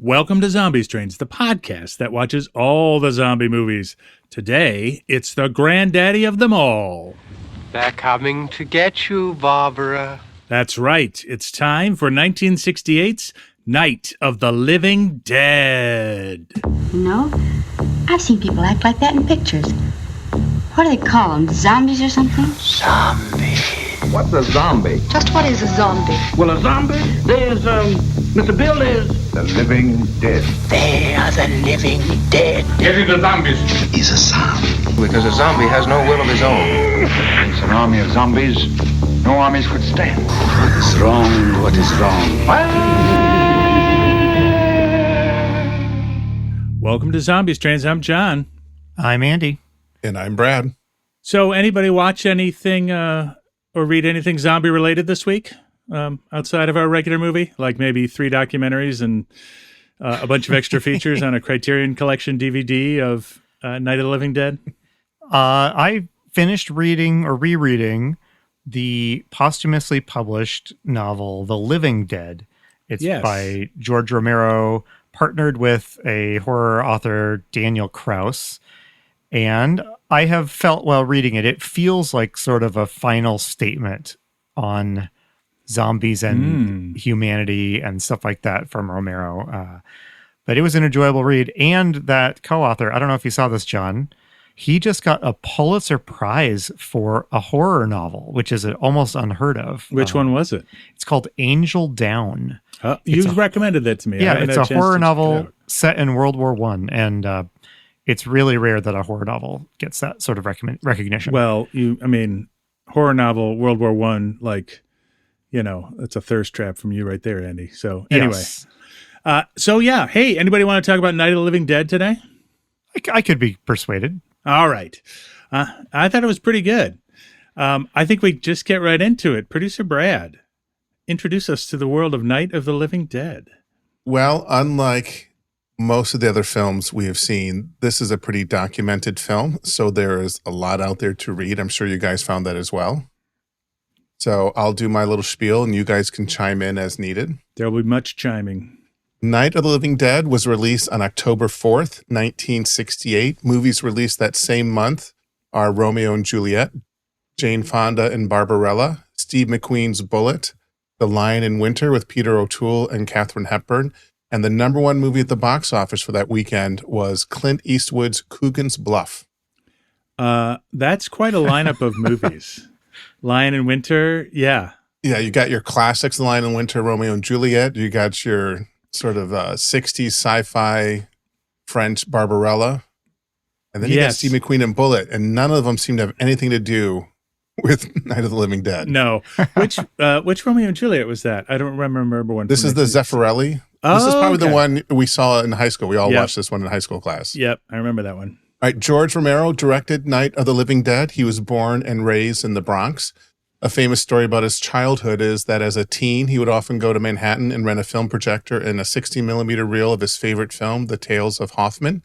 Welcome to Zombie Strains, the podcast that watches all the zombie movies. Today, it's the granddaddy of them all. They're coming to get you, Barbara. That's right. It's time for 1968's Night of the Living Dead. You know, I've seen people act like that in pictures. What do they call them? Zombies or something? Zombie. What's a zombie? Just what is a zombie? Well, a zombie, there's, Mr. Bill is... The living dead. They are the living dead. Get into zombies. He's a zombie. Because a zombie has no will of his own. It's an army of zombies no armies could stand. What is wrong? What is wrong? Welcome to Zombie Strains. I'm John. I'm Andy. And I'm Brad. So, anybody watch anything or read anything zombie related this week outside of our regular movie? Like maybe 3 documentaries and a bunch of extra features on a Criterion Collection DVD of Night of the Living Dead? I finished reading or rereading the posthumously published novel, The Living Dead. It's by George Romero, partnered with a horror author, Daniel Kraus. And I have felt while reading it, it feels like sort of a final statement on zombies and humanity and stuff like that from Romero. But it was an enjoyable read. And that co-author, I don't know if you saw this, John, he just got a Pulitzer Prize for a horror novel, which is almost unheard of. Which one was it? It's called Angel Down. You recommended that to me. Yeah, it's a horror novel set in World War I. And it's really rare that a horror novel gets that sort of recognition. Well, horror novel, World War I, that's a thirst trap from you right there, Andy. So anyway. Yes. Hey, anybody want to talk about Night of the Living Dead today? I could be persuaded. All right. I thought it was pretty good. I think we just get right into it. Producer Brad, introduce us to the world of Night of the Living Dead. Well, unlike most of the other films we have seen, this is a pretty documented film, so there is a lot out there to read. I'm sure you guys found that as well. So I'll do my little spiel, and you guys can chime in as needed. There will be much chiming. Night of the Living Dead was released on October 4th, 1968. Movies released that same month are Romeo and Juliet, Jane Fonda and Barbarella, Steve McQueen's Bullet, The Lion in Winter with Peter O'Toole and Katharine Hepburn, and the number one movie at the box office for that weekend was Clint Eastwood's Coogan's Bluff. That's quite a lineup of movies. Lion in Winter, yeah. Yeah, you got your classics, The Lion in Winter, Romeo and Juliet. You got your sort of 60s sci-fi French Barbarella. And then you got Steve McQueen and Bullet, and none of them seem to have anything to do with Night of the Living Dead. No. Which Romeo and Juliet was that? I don't remember one. This is the Zeffirelli. This is probably the one we saw in high school. We all watched this one in high school class. Yep, I remember that one. All right, George Romero directed Night of the Living Dead. He was born and raised in the Bronx. A famous story about his childhood is that as a teen, he would often go to Manhattan and rent a film projector and a 60-millimeter reel of his favorite film, The Tales of Hoffman.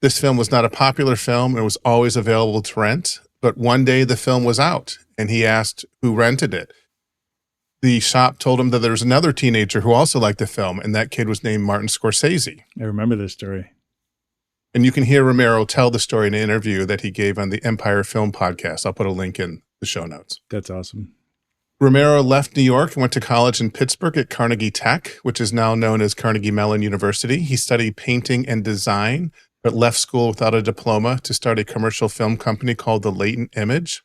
This film was not a popular film and was always available to rent, but one day the film was out, and he asked who rented it. The shop told him that there was another teenager who also liked the film, and that kid was named Martin Scorsese. I remember this story. And you can hear Romero tell the story in an interview that he gave on the Empire Film Podcast. I'll put a link in the show notes. That's awesome. Romero left New York and went to college in Pittsburgh at Carnegie Tech, which is now known as Carnegie Mellon University. He studied painting and design, but left school without a diploma to start a commercial film company called The Latent Image.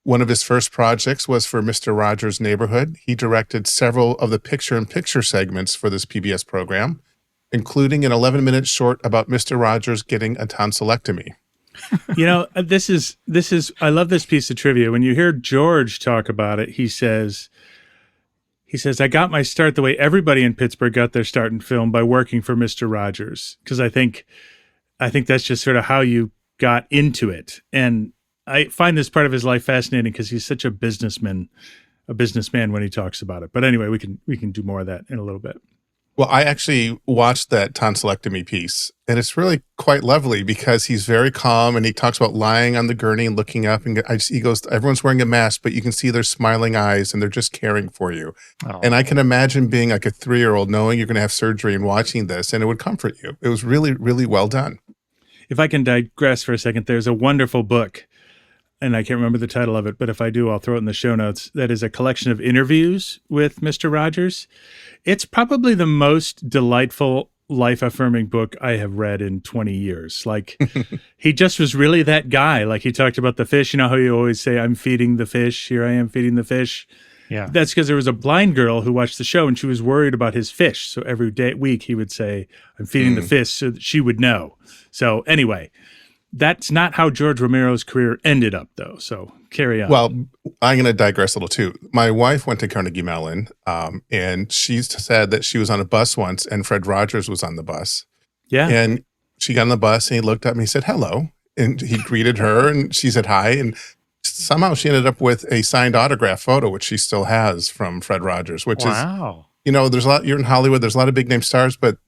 One of his first projects was for Mr. Rogers' Neighborhood. He directed several of the picture-in-picture segments for this PBS program, including an 11-minute short about Mr. Rogers getting a tonsillectomy. This is I love this piece of trivia. When you hear George talk about it, he says, I got my start the way everybody in Pittsburgh got their start in film, by working for Mr. Rogers. Because I think that's just sort of how you got into it. And I find this part of his life fascinating because he's such a businessman when he talks about it. But anyway, we can do more of that in a little bit. Well, I actually watched that tonsillectomy piece, and it's really quite lovely because he's very calm and he talks about lying on the gurney and looking up. And he goes, everyone's wearing a mask, but you can see their smiling eyes and they're just caring for you. Oh. And I can imagine being like a 3-year-old knowing you're going to have surgery and watching this, and it would comfort you. It was really, really well done. If I can digress for a second, there's a wonderful book, and I can't remember the title of it, but if I do, I'll throw it in the show notes. That is a collection of interviews with Mr. Rogers. It's probably the most delightful, life-affirming book I have read in 20 years. Like, he just was really that guy. Like, he talked about the fish. You know how you always say, I'm feeding the fish. Here I am feeding the fish. Yeah. That's because there was a blind girl who watched the show, and she was worried about his fish. So every week, he would say, I'm feeding the fish, so that she would know. So anyway, that's not how George Romero's career ended up, though. So carry on. Well, I'm going to digress a little too. My wife went to Carnegie Mellon, and she said that she was on a bus once and Fred Rogers was on the bus. Yeah. And she got on the bus and he looked up and he said, hello. And he greeted her and she said hi. And somehow she ended up with a signed autograph photo, which she still has from Fred Rogers, which is, you know, there's a lot, you're in Hollywood, there's a lot of big name stars, but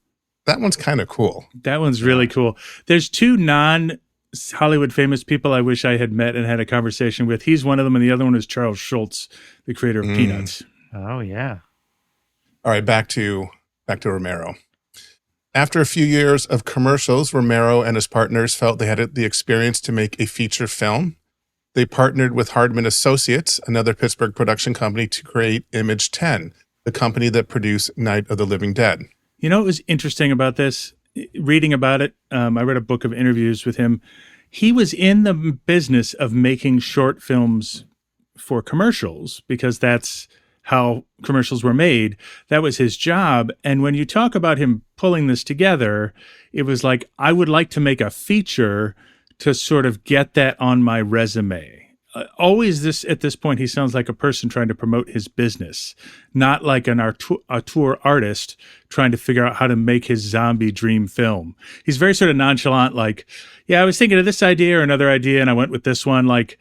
that one's kind of cool. That one's really cool. There's two Hollywood famous people I wish I had met and had a conversation with. He's one of them, and the other one is Charles Schultz, the creator of Peanuts. Oh, yeah. All right, back to Romero. After a few years of commercials, Romero and his partners felt they had the experience to make a feature film. They partnered with Hardman Associates, another Pittsburgh production company, to create Image 10, the company that produced Night of the Living Dead. You know what was interesting about this? Reading about it, I read a book of interviews with him. He was in the business of making short films for commercials because that's how commercials were made. That was his job. And when you talk about him pulling this together, it was like, I would like to make a feature to sort of get that on my resume. At this point, he sounds like a person trying to promote his business, not like an auteur artist trying to figure out how to make his zombie dream film. He's very sort of nonchalant, like, yeah, I was thinking of this idea or another idea, and I went with this one. Like,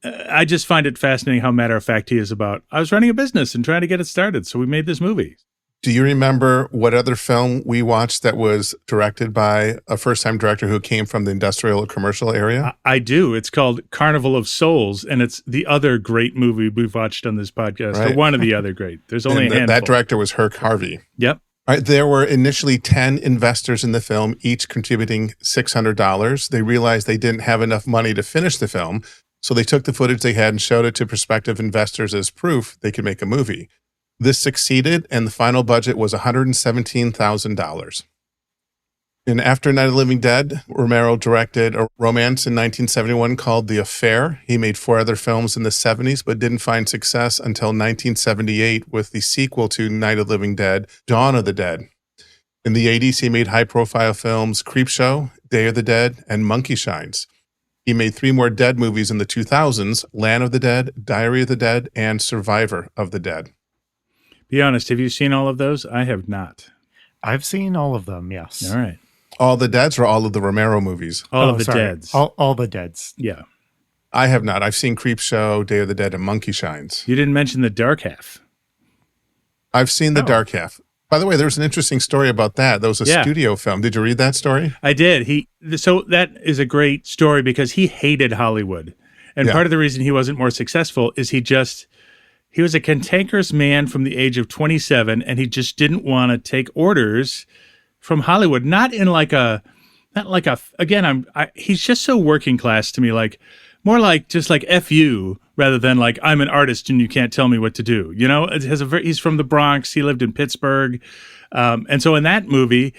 I just find it fascinating how matter of fact he is about, I was running a business and trying to get it started, so we made this movie. Do you remember what other film we watched that was directed by a first-time director who came from the industrial or commercial area? I do. It's called Carnival of Souls, and it's the other great movie we've watched on this podcast, or one of the other great. There's only a handful. That director was Herc Harvey. Yep. All right, there were initially 10 investors in the film, each contributing $600. They realized they didn't have enough money to finish the film, so they took the footage they had and showed it to prospective investors as proof they could make a movie. This succeeded, and the final budget was $117,000. And after Night of the Living Dead, Romero directed a romance in 1971 called The Affair. He made 4 other films in the 70s, but didn't find success until 1978 with the sequel to Night of the Living Dead, Dawn of the Dead. In the 80s, he made high-profile films Creepshow, Day of the Dead, and Monkey Shines. He made 3 more Dead movies in the 2000s, Land of the Dead, Diary of the Dead, and Survivor of the Dead. Be honest, have you seen all of those? I have not. I've seen all of them, yes. All right. All the Deads or all of the Romero movies? All of the Deads. All the Deads. Yeah. I have not. I've seen Creepshow, Day of the Dead, and Monkey Shines. You didn't mention The Dark Half. I've seen The Dark Half. By the way, there was an interesting story about that. That was a studio film. Did you read that story? I did. So that is a great story because he hated Hollywood. And part of the reason he wasn't more successful is he was a cantankerous man from the age of 27, and he just didn't want to take orders from Hollywood. He's just so working class to me, like more like just like F you rather than like I'm an artist and you can't tell me what to do. You know, he's from the Bronx. He lived in Pittsburgh. And so in that movie,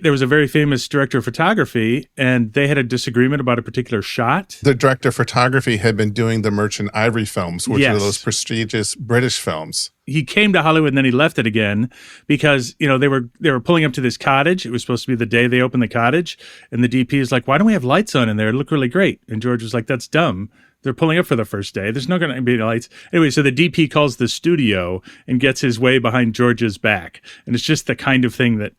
there was a very famous director of photography, and they had a disagreement about a particular shot. The director of photography had been doing the Merchant Ivory films, which are those prestigious British films. He came to Hollywood and then he left it again because, you know, they were pulling up to this cottage. It was supposed to be the day they opened the cottage. And the DP is like, why don't we have lights on in there? It look really great. And George was like, that's dumb. They're pulling up for the first day. There's not going to be any lights. Anyway, so the DP calls the studio and gets his way behind George's back. And it's just the kind of thing that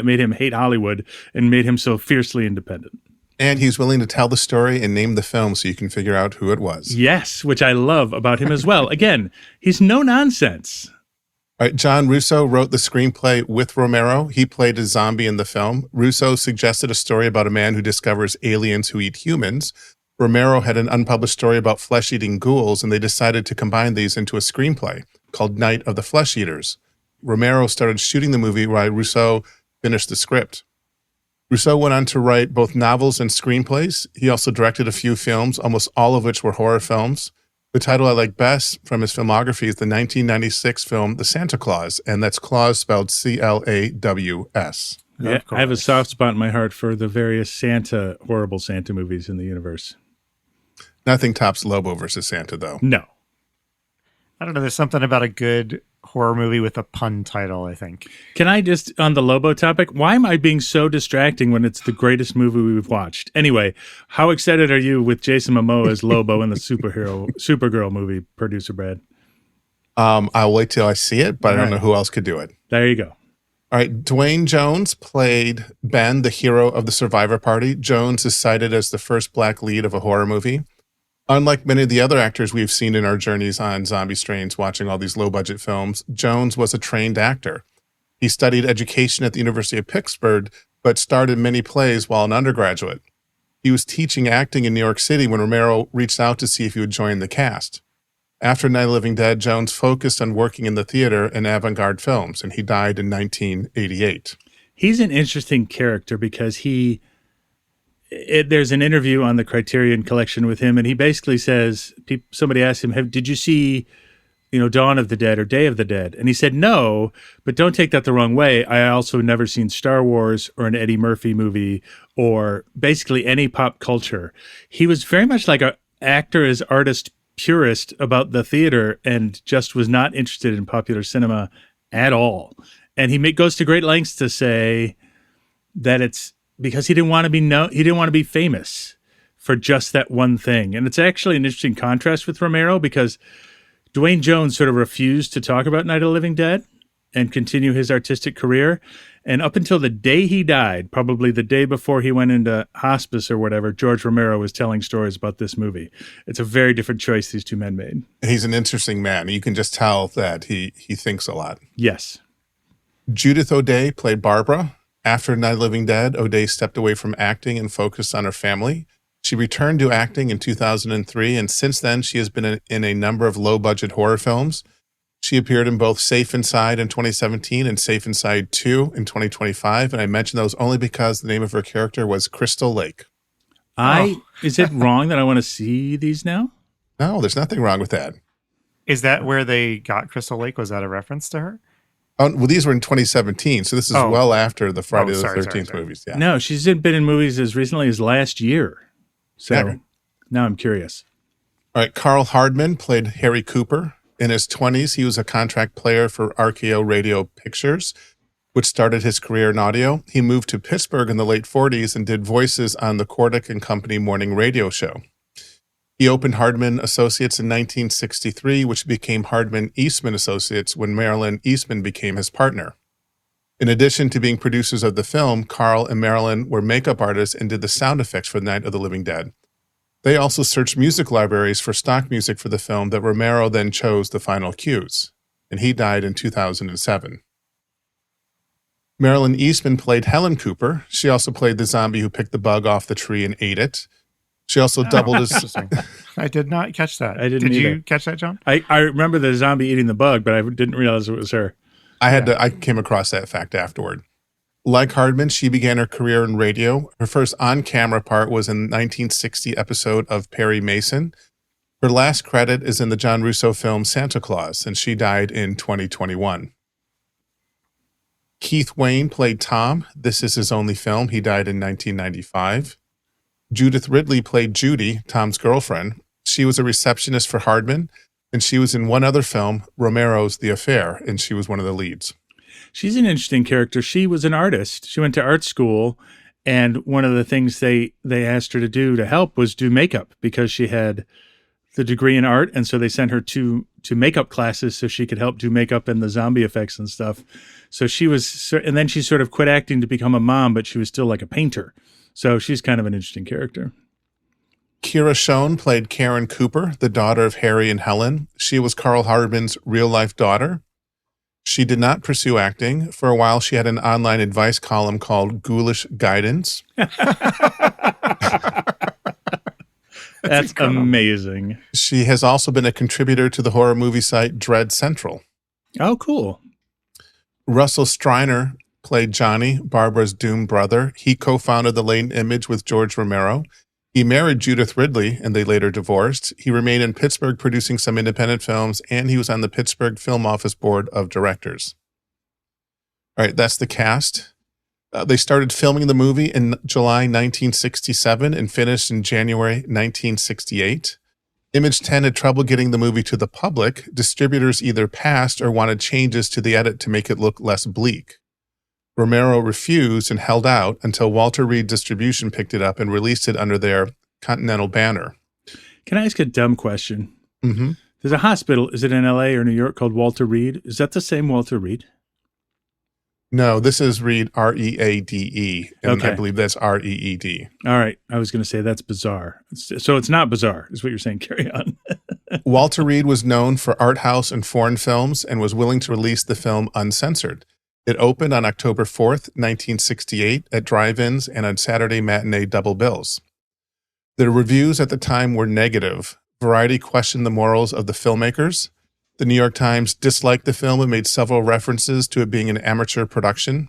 made him hate Hollywood and made him so fiercely independent. And he's willing to tell the story and name the film so you can figure out who it was. Yes, which I love about him as well. Again, he's no nonsense. All right, John Russo wrote the screenplay with Romero. He played a zombie in the film. Russo suggested a story about a man who discovers aliens who eat humans. Romero had an unpublished story about flesh-eating ghouls, and they decided to combine these into a screenplay called Night of the Flesh Eaters. Romero started shooting the movie while Russo finished the script. Russo went on to write both novels and screenplays. He also directed a few films, almost all of which were horror films. The title I like best from his filmography is the 1996 film The Santa Claus, and that's Claus spelled C-L-A-W-S. Yeah, I have a soft spot in my heart for the various horrible Santa movies in the universe. Nothing tops Lobo versus Santa, though. No. I don't know. There's something about a good horror movie with a pun title, I think. Can I just, on the Lobo topic, why am I being so distracting when it's the greatest movie we've watched? Anyway, how excited are you with Jason Momoa as Lobo in the Supergirl movie, producer Brad? I'll wait till I see it, but I don't know who else could do it. There you go. All right, Dwayne Jones played Ben, the hero of the Survivor Party. Jones is cited as the first black lead of a horror movie. Unlike many of the other actors we've seen in our journeys on Zombie Strains, watching all these low-budget films, Jones was a trained actor. He studied education at the University of Pittsburgh, but starred in many plays while an undergraduate. He was teaching acting in New York City when Romero reached out to see if he would join the cast. After Night of the Living Dead, Jones focused on working in the theater and avant-garde films, and he died in 1988. He's an interesting character because there's an interview on the Criterion Collection with him, and he basically says, somebody asked him, did you see, Dawn of the Dead or Day of the Dead? And he said, no, but don't take that the wrong way. I also never seen Star Wars or an Eddie Murphy movie or basically any pop culture. He was very much like an actor as artist purist about the theater and just was not interested in popular cinema at all. And he goes to great lengths to say that it's because he didn't want to be famous for just that one thing. And it's actually an interesting contrast with Romero because Dwayne Jones sort of refused to talk about Night of the Living Dead and continue his artistic career. And up until the day he died, probably the day before he went into hospice or whatever, George Romero was telling stories about this movie. It's a very different choice these two men made. He's an interesting man. You can just tell that he thinks a lot. Yes. Judith O'Dea played Barbara. After Night of the Living Dead, O'Dea stepped away from acting and focused on her family. She returned to acting in 2003, and since then, she has been in a number of low-budget horror films. She appeared in both Safe Inside in 2017 and Safe Inside 2 in 2025, and I mention those only because the name of her character was Crystal Lake. Is it wrong that I want to see these now? No, there's nothing wrong with that. Is that where they got Crystal Lake? Was that a reference to her? Oh, well, these were in 2017, so this is well after the Friday the 13th movies. Yeah. No, she's been in movies as recently as last year. So now I'm curious. All right, Carl Hardman played Harry Cooper. In his 20s, he was a contract player for RKO Radio Pictures, which started his career in audio. He moved to Pittsburgh in the late 40s and did voices on the Kordick and Company morning radio show. He opened Hardman Associates in 1963, which became Hardman Eastman Associates when Marilyn Eastman became his partner. In addition to being producers of the film, Carl and Marilyn were makeup artists and did the sound effects for Night of the Living Dead. They also searched music libraries for stock music for the film that Romero then chose the final cues, and he died in 2007. Marilyn Eastman played Helen Cooper. She also played the zombie who picked the bug off the tree and ate it. She also doubled as... I did not catch that. I didn't Did either. you catch that, John? I remember the zombie eating the bug, but I didn't realize it was her. I came across that fact afterward. Like Hardman, she began her career in radio. Her first on-camera part was in the 1960 episode of Perry Mason. Her last credit is in the John Russo film Santa Claus, and she died in 2021. Keith Wayne played Tom. This is his only film. He died in 1995. Judith Ridley played Judy, Tom's girlfriend. She was a receptionist for Hardman, and she was in one other film, Romero's The Affair, and she was one of the leads. She's an interesting character. She was an artist. She went to art school, and one of the things they asked her to do to help was do makeup because she had the degree in art, and so they sent her to makeup classes so she could help do makeup and the zombie effects and stuff. So she was, and then she sort of quit acting to become a mom, but she was still like a painter. So she's kind of an interesting character. Kira Schoen played Karen Cooper, the daughter of Harry and Helen. She was Carl Hardman's real-life daughter. She did not pursue acting. For a while, she had an online advice column called Ghoulish Guidance. That's amazing. She has also been a contributor to the horror movie site Dread Central. Oh, cool. Russell Striner played Johnny, Barbara's doomed brother. He co-founded the Latent Image with George Romero. He married Judith Ridley, and they later divorced. He remained in Pittsburgh producing some independent films, and he was on the Pittsburgh Film Office Board of Directors. All right, that's the cast. They started filming the movie in July 1967 and finished in January 1968. Image 10 had trouble getting the movie to the public. Distributors either passed or wanted changes to the edit to make it look less bleak. Romero refused and held out until Walter Reed Distribution picked it up and released it under their Continental banner. Can I ask a dumb question? Mm-hmm. There's a hospital, is it in LA or New York, called Walter Reed? Is that the same Walter Reed? No, this is Reed, R-E-A-D-E, and Okay. I believe that's R-E-E-D. All right. I was going to say that's bizarre. So it's not bizarre, is what you're saying. Carry on. Walter Reed was known for art house and foreign films and was willing to release the film uncensored. It opened on October 4th, 1968 at drive-ins and on Saturday matinee double bills. The reviews at the time were negative. Variety questioned the morals of the filmmakers. The New York Times disliked the film and made several references to it being an amateur production.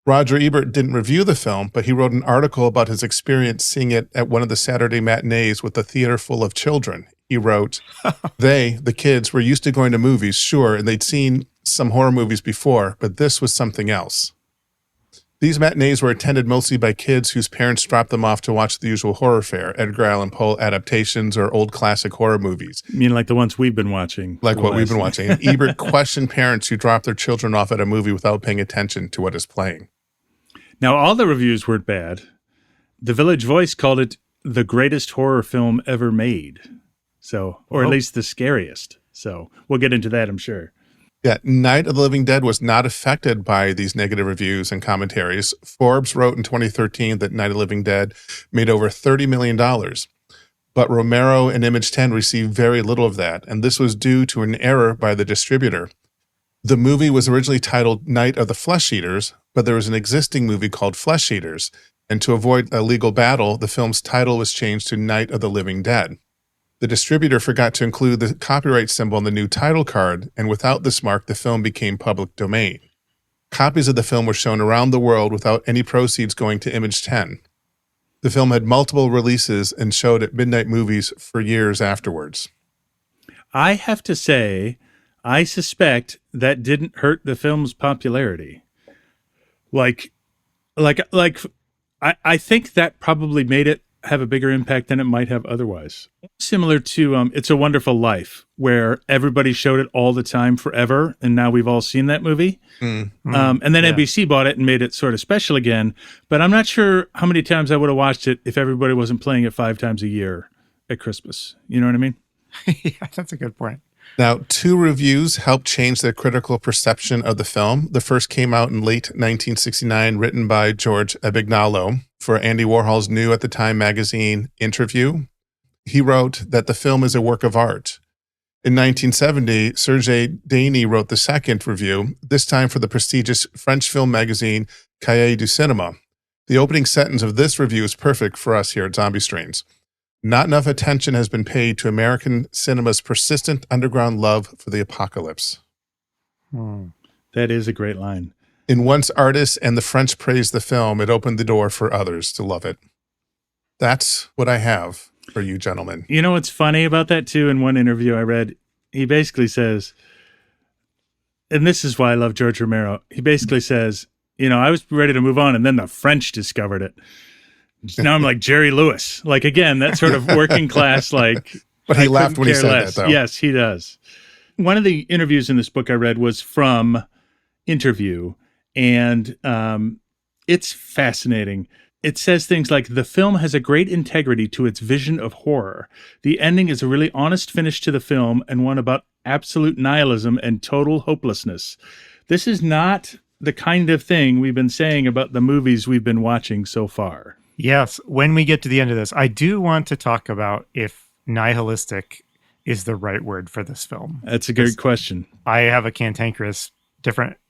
Roger Ebert didn't review the film, but he wrote an article about his experience seeing it at one of the Saturday matinees with a theater full of children. He wrote, the kids, were used to going to movies, sure, and they'd seen some horror movies before, but this was something else. These matinees were attended mostly by kids whose parents dropped them off to watch the usual horror fare, Edgar Allan Poe adaptations or old classic horror movies. You mean like the ones we've been watching? Like what we've been watching. And Ebert questioned parents who drop their children off at a movie without paying attention to what is playing. Now, all the reviews weren't bad. The Village Voice called it the greatest horror film ever made. So, or at least the scariest. So we'll get into that, I'm sure. Yeah, Night of the Living Dead was not affected by these negative reviews and commentaries. Forbes wrote in 2013 that Night of the Living Dead made over $30 million. But Romero and Image 10 received very little of that, and this was due to an error by the distributor. The movie was originally titled Night of the Flesh Eaters, but there was an existing movie called Flesh Eaters, and to avoid a legal battle, the film's title was changed to Night of the Living Dead. The distributor forgot to include the copyright symbol on the new title card, and without this mark, the film became public domain. Copies of the film were shown around the world without any proceeds going to Image 10. The film had multiple releases and showed at midnight movies for years afterwards. I have to say, I suspect that didn't hurt the film's popularity. I think that probably made it have a bigger impact than it might have otherwise. Similar to It's a Wonderful Life, where everybody showed it all the time forever, and now we've all seen that movie. And then NBC bought it and made it sort of special again, but I'm not sure how many times I would have watched it if everybody wasn't playing it 5 times a year at Christmas. You know what I mean? Yeah, that's a good point. Now, 2 reviews helped change the critical perception of the film. The first came out in late 1969, written by George Abignalo for Andy Warhol's new at the time magazine Interview. He wrote that the film is a work of art. In 1970, Serge Dany wrote the second review, this time for the prestigious French film magazine Cahiers du Cinéma. The opening sentence of this review is perfect for us here at Zombie Strains. Not enough attention has been paid to American cinema's persistent underground love for the apocalypse. That is a great line. In once artists and the French praised the film, it opened the door for others to love it. That's what I have for you gentlemen. You know what's funny about that too? In one interview I read, he basically says, and this is why I love George Romero. He basically says, I was ready to move on and then the French discovered it. Now I'm like Jerry Lewis. Like, again, that sort of working class, like. But he laughed when he said that, though. Yes, he does. One of the interviews in this book I read was from Interview, and it's fascinating. It says things like, the film has a great integrity to its vision of horror. The ending is a really honest finish to the film and one about absolute nihilism and total hopelessness. This is not the kind of thing we've been saying about the movies we've been watching so far. Yes, when we get to the end of this, I do want to talk about if nihilistic is the right word for this film. That's a great question. I have a cantankerous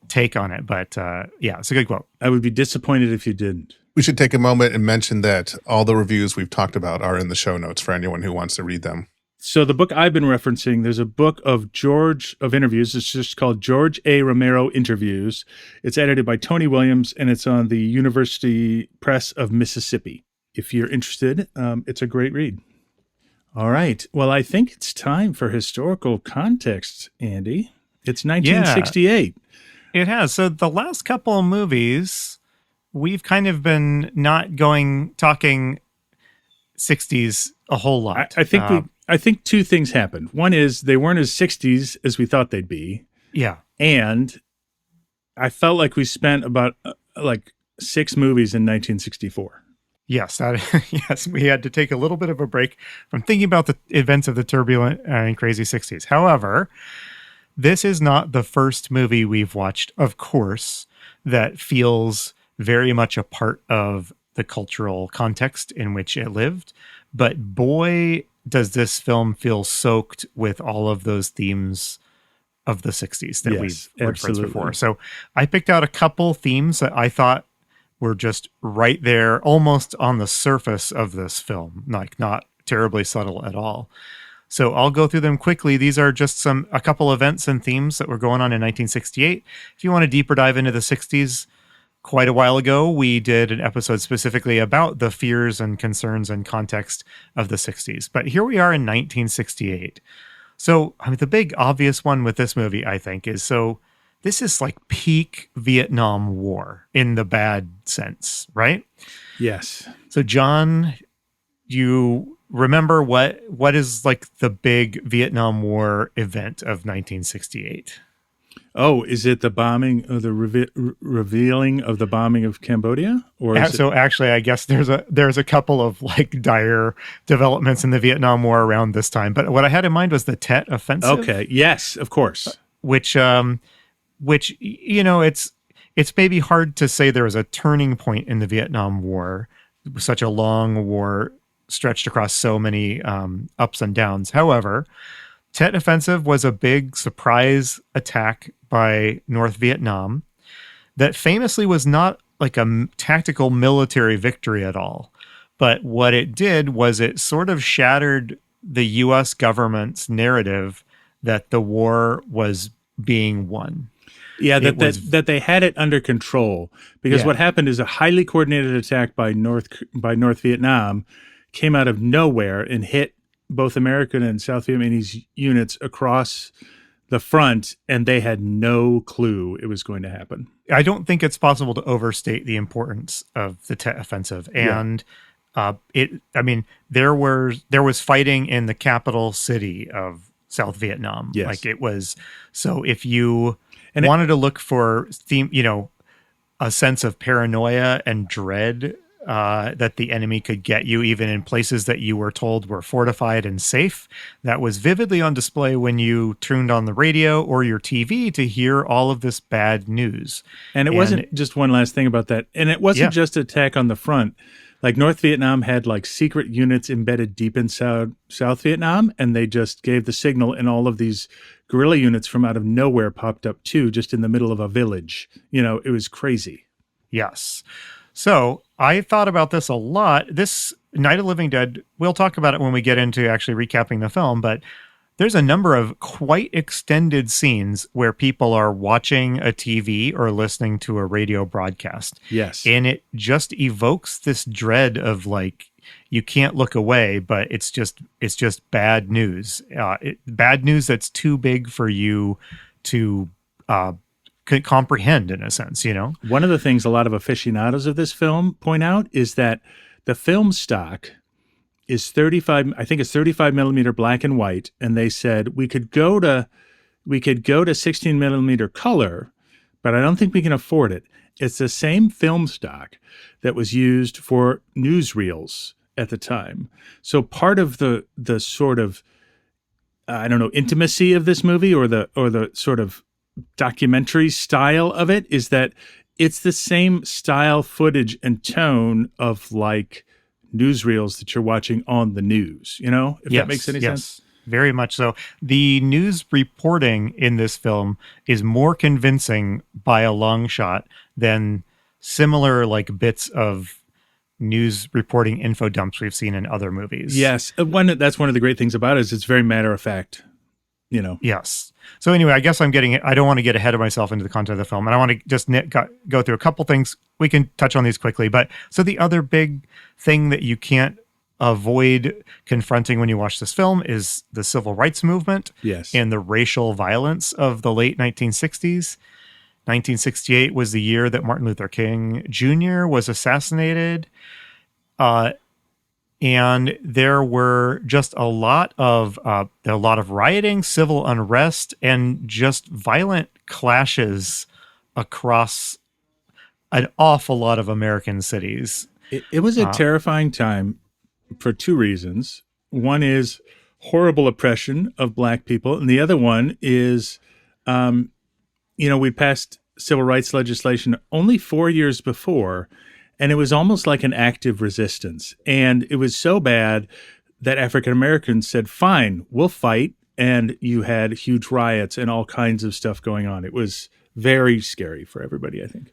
take on it. But yeah, it's a good quote. I would be disappointed if you didn't. We should take a moment and mention that all the reviews we've talked about are in the show notes for anyone who wants to read them. So the book I've been referencing, there's a book of interviews. It's just called George A. Romero Interviews. It's edited by Tony Williams, and it's on the University Press of Mississippi. If you're interested, it's a great read. All right. Well, I think it's time for historical context, Andy. It's 1968. Yeah, it has. So the last couple of movies, we've kind of been not talking 60s a whole lot. I think two things happened. One is they weren't as 60s as we thought they'd be. Yeah. And I felt like we spent about 6 movies in 1964. Yes, yes, we had to take a little bit of a break from thinking about the events of the turbulent and crazy 60s. However, this is not the first movie we've watched, of course, that feels very much a part of the cultural context in which it lived. But boy, does this film feel soaked with all of those themes of the 60s that we've referenced before. So I picked out a couple themes that I thought were just right there, almost on the surface of this film, like not terribly subtle at all. So I'll go through them quickly. These are just a couple events and themes that were going on in 1968. If you want a deeper dive into the 60s, quite a while ago, we did an episode specifically about the fears and concerns and context of the 60s. But here we are in 1968. So, I mean, the big obvious one with this movie, I think, is this is like peak Vietnam War in the bad sense, right? Yes. So, John, you remember what is like the big Vietnam War event of 1968? Oh, is it the bombing of the revealing of the bombing of Cambodia? Or actually, I guess there's a couple of like dire developments in the Vietnam War around this time. But what I had in mind was the Tet Offensive. Okay. Yes, of course. Which you know, it's maybe hard to say there was a turning point in the Vietnam War, such a long war stretched across so many ups and downs. However, Tet Offensive was a big surprise attack by North Vietnam that famously was not like a tactical military victory at all. But what it did was it sort of shattered the U.S. government's narrative that the war was being won. Yeah, that they had it under control, because what happened is a highly coordinated attack by North Vietnam came out of nowhere and hit both American and South Vietnamese units across the front, and they had no clue it was going to happen. I don't think it's possible to overstate the importance of the Tet Offensive. And there was fighting in the capital city of South Vietnam. Yes. Like it was, so if you wanted to look for a sense of paranoia and dread that the enemy could get you even in places that you were told were fortified and safe, that was vividly on display when you tuned on the radio or your TV to hear all of this bad news. And it wasn't just one last thing about that. And it wasn't just an attack on the front. Like North Vietnam had like secret units embedded deep in South Vietnam, and they just gave the signal, and all of these guerrilla units from out of nowhere popped up too, just in the middle of a village. You know, it was crazy. Yes. So I thought about this a lot. This Night of the Living Dead, we'll talk about it when we get into actually recapping the film, but there's a number of quite extended scenes where people are watching a TV or listening to a radio broadcast. Yes. And it just evokes this dread of like, you can't look away, but it's just bad news. Bad news that's too big for you to could comprehend, in a sense, you know? One of the things a lot of aficionados of this film point out is that the film stock is 35 millimeter black and white, and they said we could go to 16 millimeter color, but I don't think we can afford it. It's the same film stock that was used for newsreels at the time. So part of the sort of intimacy of this movie, or the sort of documentary style of it, is that it's the same style, footage, and tone of like newsreels that you're watching on the news, you know, if that makes any sense. very much so. The news reporting in this film is more convincing by a long shot than similar like bits of news reporting info dumps we've seen in other movies. Yes. That's one of the great things about it is it's very matter of fact, you know. Yes. So anyway, I guess I don't want to get ahead of myself into the content of the film. And I want to just go through a couple things. We can touch on these quickly. But so the other big thing that you can't avoid confronting when you watch this film is the civil rights movement. Yes. And the racial violence of the late 1960s. 1968 was the year that Martin Luther King Jr. was assassinated. And there were just a lot of rioting, civil unrest, and just violent clashes across an awful lot of American cities. It was a terrifying time for two reasons. One is horrible oppression of Black people, and the other one is, we passed civil rights legislation only 4 years before, and it was almost like an active resistance. And it was so bad that African Americans said, fine, we'll fight. And you had huge riots and all kinds of stuff going on. It was very scary for everybody, I think.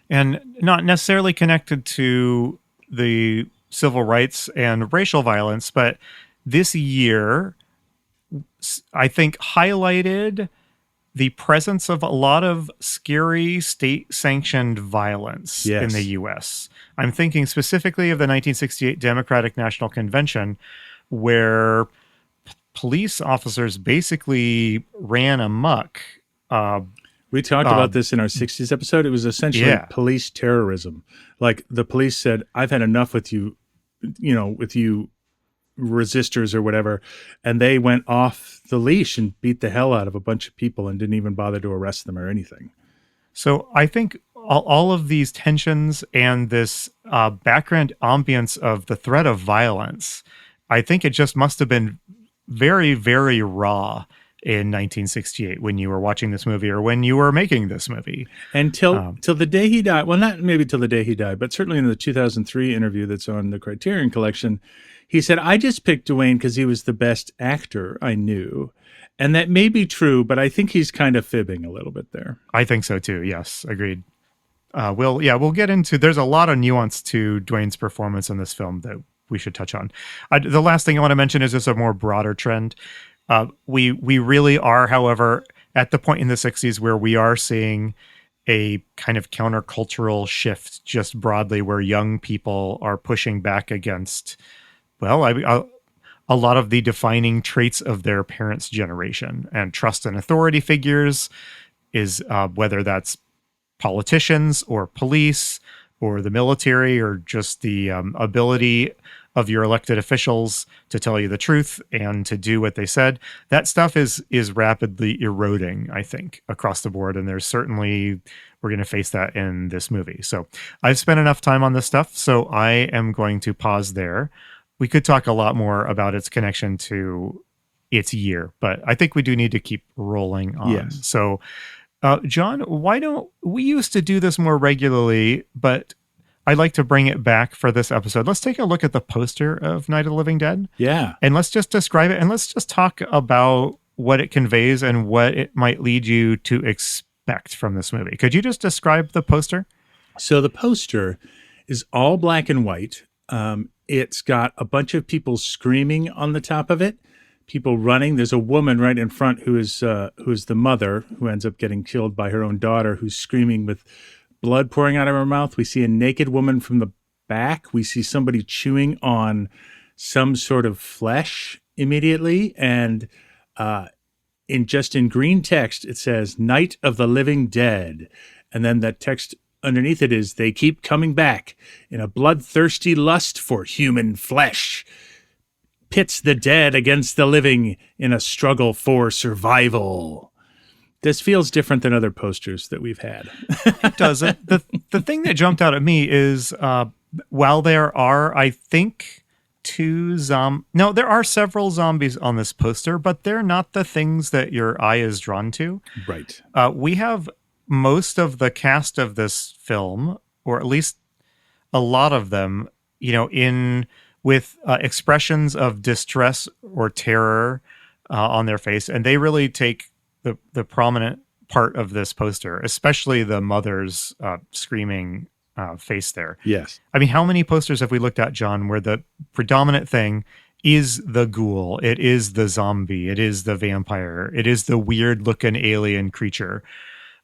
And not necessarily connected to the civil rights and racial violence, but this year, I think, highlighted the presence of a lot of scary state-sanctioned violence in the U.S. I'm thinking specifically of the 1968 Democratic National Convention, where police officers basically ran amok. We talked about this in our 60s episode. It was essentially police terrorism. Like the police said, I've had enough with you, with you resistors or whatever, and they went off the leash and beat the hell out of a bunch of people and didn't even bother to arrest them or anything. So I think all of these tensions and this background ambience of the threat of violence, I think it just must have been very, very raw in 1968 when you were watching this movie or when you were making this movie. And till the day he died, well, not maybe till the day he died, but certainly in the 2003 interview that's on the Criterion Collection, he said, I just picked Dwayne because he was the best actor I knew. And that may be true, but I think he's kind of fibbing a little bit there. I think so too. Yes, agreed. We'll get into, there's a lot of nuance to Dwayne's performance in this film that we should touch on. The last thing I want to mention is just a more broader trend. We really are, however, at the point in the 60s where we are seeing a kind of countercultural shift just broadly where young people are pushing back against, a lot of the defining traits of their parents' generation, and trust in authority figures is whether that's politicians or police or the military or just the ability of your elected officials to tell you the truth and to do what they said. That stuff is rapidly eroding, I think, across the board. And there's certainly, we're going to face that in this movie. So I've spent enough time on this stuff, so I am going to pause there. We could talk a lot more about its connection to its year, but I think we do need to keep rolling on. Yes. So, John, why don't we used to do this more regularly, but I'd like to bring it back for this episode. Let's take a look at the poster of Night of the Living Dead. Yeah. And let's just describe it, and let's just talk about what it conveys and what it might lead you to expect from this movie. Could you just describe the poster? So the poster is all black and white. It's got a bunch of people screaming on the top of it, people running. There's a woman right in front who is the mother who ends up getting killed by her own daughter, who's screaming with blood pouring out of her mouth. We see a naked woman from the back. We see somebody chewing on some sort of flesh immediately. And in green text, it says Night of the Living Dead. And then that text underneath it is, they keep coming back in a bloodthirsty lust for human flesh. Pits the dead against the living in a struggle for survival. This feels different than other posters that we've had. It doesn't. The thing that jumped out at me is, while there are, I think, there are several zombies on this poster, but they're not the things that your eye is drawn to. Right. We have most of the cast of this film, or at least a lot of them, with expressions of distress or terror on their face, and they really take the prominent part of this poster, especially the mother's screaming face there. Yes. I mean, how many posters have we looked at, John, where the predominant thing is the ghoul, it is the zombie, it is the vampire, it is the weird looking alien creature?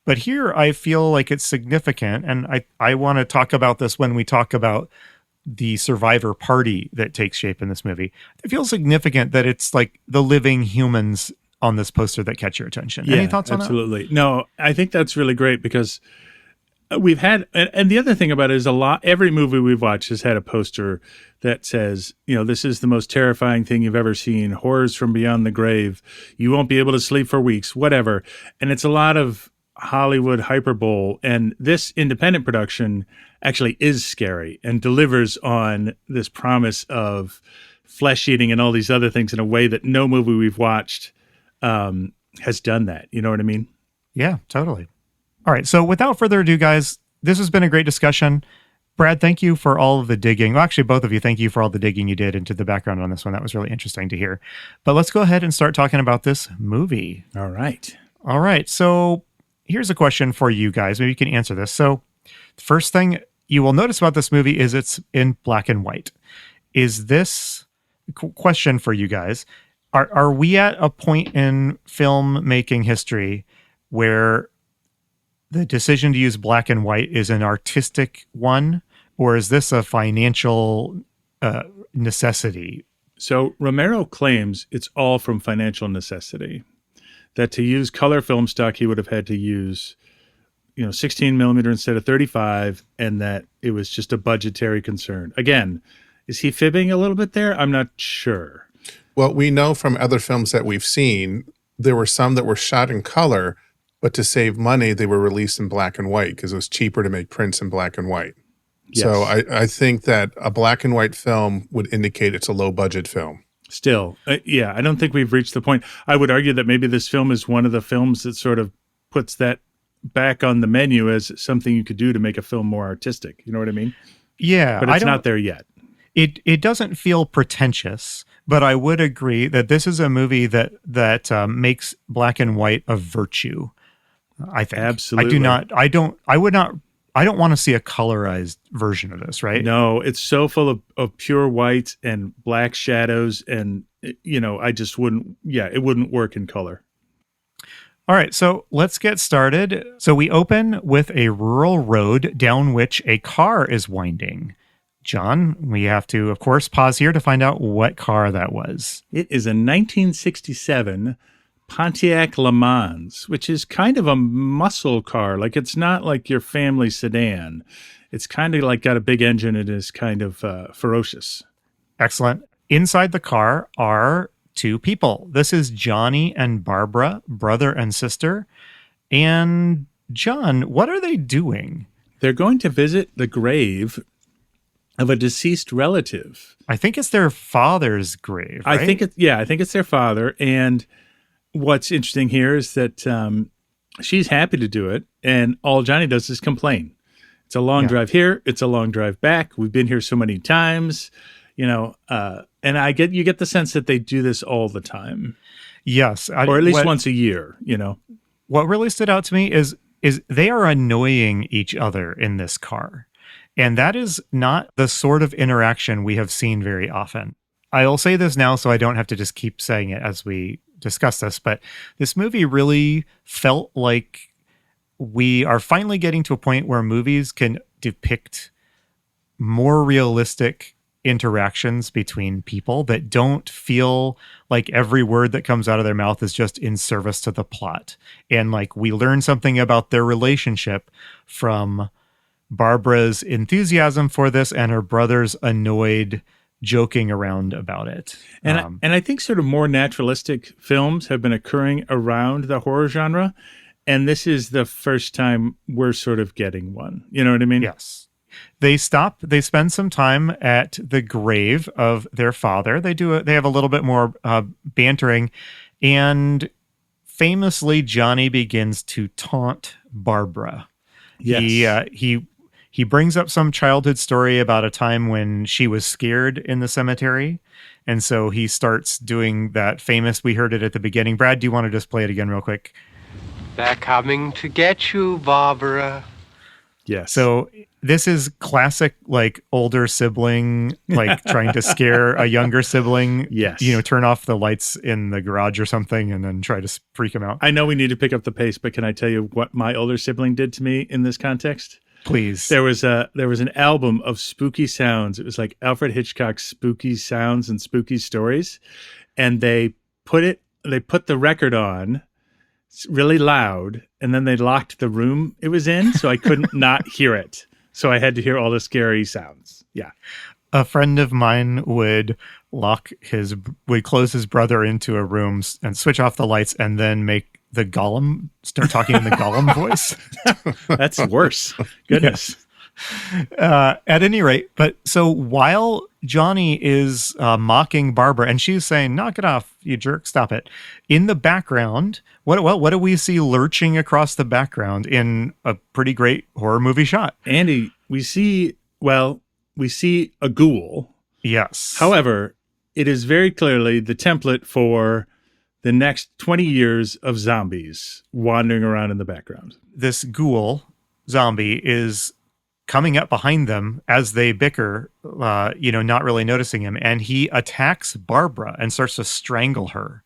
But here I feel like it's significant, and I want to talk about this when we talk about the survivor party that takes shape in this movie. I feel significant that it's like the living humans on this poster that catch your attention. Yeah, any thoughts on that? Absolutely. No, I think that's really great because we've had, and the other thing about it is every movie we've watched has had a poster that says, this is the most terrifying thing you've ever seen, horrors from beyond the grave, you won't be able to sleep for weeks, whatever. And it's a lot of Hollywood hyperbole, and this independent production actually is scary and delivers on this promise of flesh eating and all these other things in a way that no movie we've watched has done that. You know what I mean? Yeah, totally. All right. So without further ado, guys, this has been a great discussion. Brad, thank you for all of the digging. Well, actually, both of you, thank you for all the digging you did into the background on this one. That was really interesting to hear. But let's go ahead and start talking about this movie. All right. All right. So here's a question for you guys. Maybe you can answer this. So the first thing you will notice about this movie is it's in black and white. Is this question for you guys? Are we at a point in filmmaking history where the decision to use black and white is an artistic one, or is this a financial necessity? So Romero claims it's all from financial necessity. That to use color film stock, he would have had to use, 16 millimeter instead of 35, and that it was just a budgetary concern. Again, is he fibbing a little bit there? I'm not sure. Well, we know from other films that we've seen, there were some that were shot in color, but to save money, they were released in black and white because it was cheaper to make prints in black and white. Yes. So I think that a black and white film would indicate it's a low budget film. Still, yeah, I don't think we've reached the point. I would argue that maybe this film is one of the films that sort of puts that back on the menu as something you could do to make a film more artistic. You know what I mean? Yeah. But it's not there yet. It doesn't feel pretentious, but I would agree that this is a movie that makes black and white a virtue. I think. Absolutely. I don't want to see a colorized version of this, right? No, it's so full of pure white and black shadows, and I just wouldn't. Yeah, it wouldn't work in color. All right, so let's get started. So we open with a rural road down which a car is winding. John, we have to, of course, pause here to find out what car that was. It is a 1967 Pontiac Le Mans, which is kind of a muscle car. Like, it's not like your family sedan. It's kind of like got a big engine and is kind of ferocious. Excellent. Inside the car are two people. This is Johnny and Barbara, brother and sister. And John, what are they doing? They're going to visit the grave of a deceased relative. I think it's their father's grave, right? I think it's their father. And what's interesting here is that she's happy to do it, and all Johnny does is complain. It's a long drive here. It's a long drive back. We've been here so many times, and you get the sense that they do this all the time. Yes. Or at least once a year, What really stood out to me is they are annoying each other in this car. And that is not the sort of interaction we have seen very often. I'll say this now so I don't have to just keep saying it as we discuss this, but this movie really felt like we are finally getting to a point where movies can depict more realistic interactions between people that don't feel like every word that comes out of their mouth is just in service to the plot. And like we learn something about their relationship from Barbara's enthusiasm for this and her brother's annoyed joking around about it. And I think sort of more naturalistic films have been occurring around the horror genre. And this is the first time we're sort of getting one. You know what I mean? Yes. They spend some time at the grave of their father. They have a little bit more bantering, and famously Johnny begins to taunt Barbara. Yes. He brings up some childhood story about a time when she was scared in the cemetery. And so he starts doing that famous, we heard it at the beginning. Brad, do you want to just play it again real quick? They're coming to get you, Barbara. Yes. So this is classic, like, older sibling, like trying to scare a younger sibling. Yes. Turn off the lights in the garage or something and then try to freak him out. I know we need to pick up the pace, but can I tell you what my older sibling did to me in this context? Please. There was an album of spooky sounds. It was like Alfred Hitchcock's spooky sounds and spooky stories. And they put the record on really loud, and then they locked the room it was in, so I couldn't not hear it. So I had to hear all the scary sounds. Yeah. A friend of mine would close his brother into a room and switch off the lights and then make the Gollum start talking in the Gollum voice. That's worse. Goodness. At any rate, but so while Johnny is mocking Barbara and she's saying, "Knock it off, you jerk, stop it," in the background, what do we see lurching across the background in a pretty great horror movie shot? Andy, we see a ghoul. Yes. However, it is very clearly the template for the next 20 years of zombies wandering around in the background. This ghoul zombie is coming up behind them as they bicker, not really noticing him. And he attacks Barbara and starts to strangle her.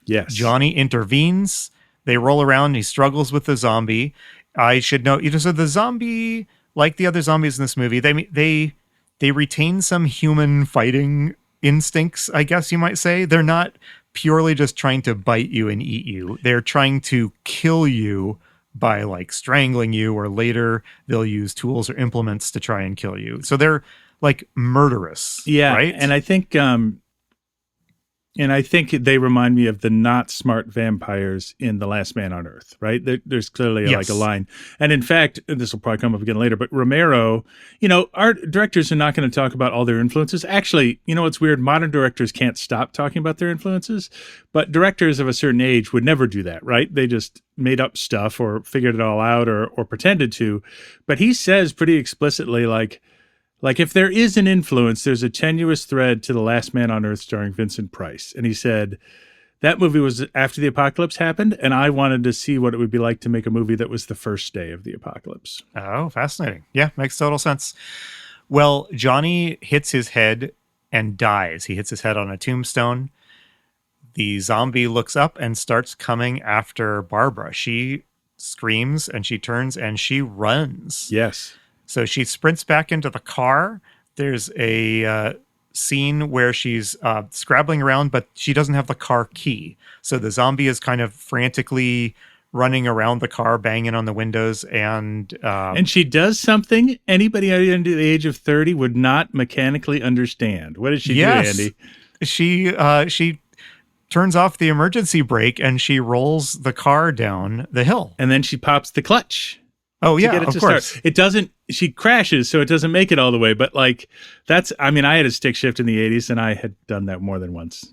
Yes. Johnny intervenes. They roll around. He struggles with the zombie. I should note, so the zombie, like the other zombies in this movie, they retain some human fighting instincts, I guess you might say. They're not purely just trying to bite you and eat you. They're trying to kill you by like strangling you, or later they'll use tools or implements to try and kill you. So they're like murderous. Yeah. Right. And I think they remind me of the not smart vampires in The Last Man on Earth, right? There's clearly like a line. And in fact, this will probably come up again later, but Romero, our directors are not going to talk about all their influences. Actually, what's weird? Modern directors can't stop talking about their influences, but directors of a certain age would never do that, right? They just made up stuff or figured it all out or pretended to. But he says pretty explicitly, like if there is an influence, there's a tenuous thread to The Last Man on Earth starring Vincent Price. And he said, that movie was after the apocalypse happened, and I wanted to see what it would be like to make a movie that was the first day of the apocalypse. Oh, fascinating. Yeah, makes total sense. Well, Johnny hits his head and dies. He hits his head on a tombstone. The zombie looks up and starts coming after Barbara. She screams and she turns and she runs. Yes. So she sprints back into the car. There's a scene where she's scrabbling around, but she doesn't have the car key. So the zombie is kind of frantically running around the car, banging on the windows. And she does something anybody under the age of 30 would not mechanically understand. What does she do, Andy? She turns off the emergency brake and she rolls the car down the hill. And then she pops the clutch. Oh, yeah, of course. Start. It doesn't, she crashes, so it doesn't make it all the way. But I had a stick shift in the 80s, and I had done that more than once.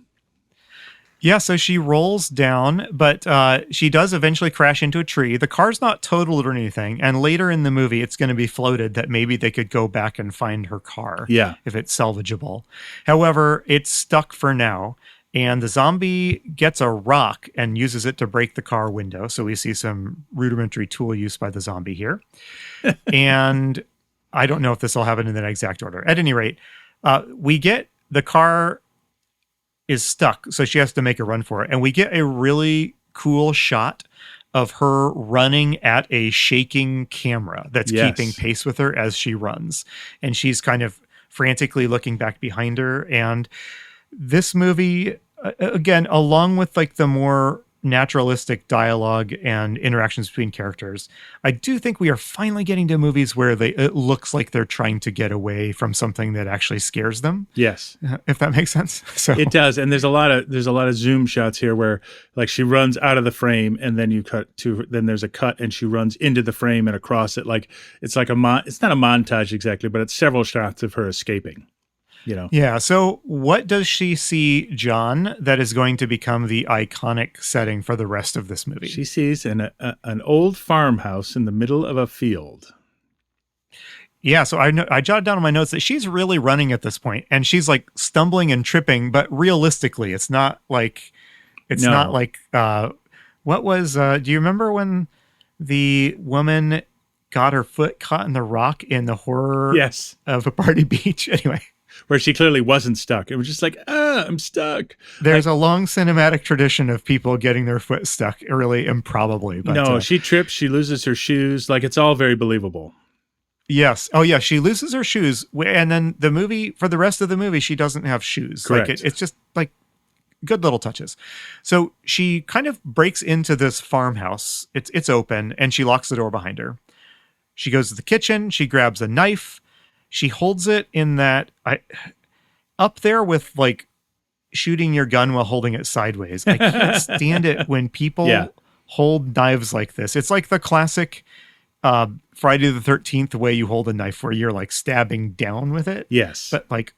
Yeah, so she rolls down, but she does eventually crash into a tree. The car's not totaled or anything. And later in the movie, it's going to be floated that maybe they could go back and find her car. Yeah. If it's salvageable. However, it's stuck for now. And the zombie gets a rock and uses it to break the car window. So we see some rudimentary tool use by the zombie here. And I don't know if this will happen in that exact order. At any rate, the car is stuck. So she has to make a run for it. And we get a really cool shot of her running at a shaking camera that's keeping pace with her as she runs. And she's kind of frantically looking back behind her. And this movie, again, along with like the more naturalistic dialogue and interactions between characters, I do think we are finally getting to movies where it looks like they're trying to get away from something that actually scares them. Yes, if that makes sense. So it does, and there's a lot of zoom shots here where like she runs out of the frame, and then then there's a cut, and she runs into the frame and across it. Like it's like it's not a montage exactly, but it's several shots of her escaping. Yeah. So what does she see, John, that is going to become the iconic setting for the rest of this movie? She sees an old farmhouse in the middle of a field. Yeah, so I jotted down on my notes that she's really running at this point, and she's like stumbling and tripping, but realistically, it's not like what was do you remember when the woman got her foot caught in the rock in the horror of a party beach? Anyway, where she clearly wasn't stuck. It was just like, I'm stuck. There's a long cinematic tradition of people getting their foot stuck, really improbably. But, no, she trips, she loses her shoes. Like, it's all very believable. Yes. Oh, yeah. She loses her shoes. And then for the rest of the movie, she doesn't have shoes. Correct. Like, it's just like good little touches. So she kind of breaks into this farmhouse. It's open, and she locks the door behind her. She goes to the kitchen. She grabs a knife. She holds it in that up there with like shooting your gun while holding it sideways. I can't stand it when people hold knives like this. It's like the classic Friday the 13th way you hold a knife where you're like stabbing down with it. Yes. But like,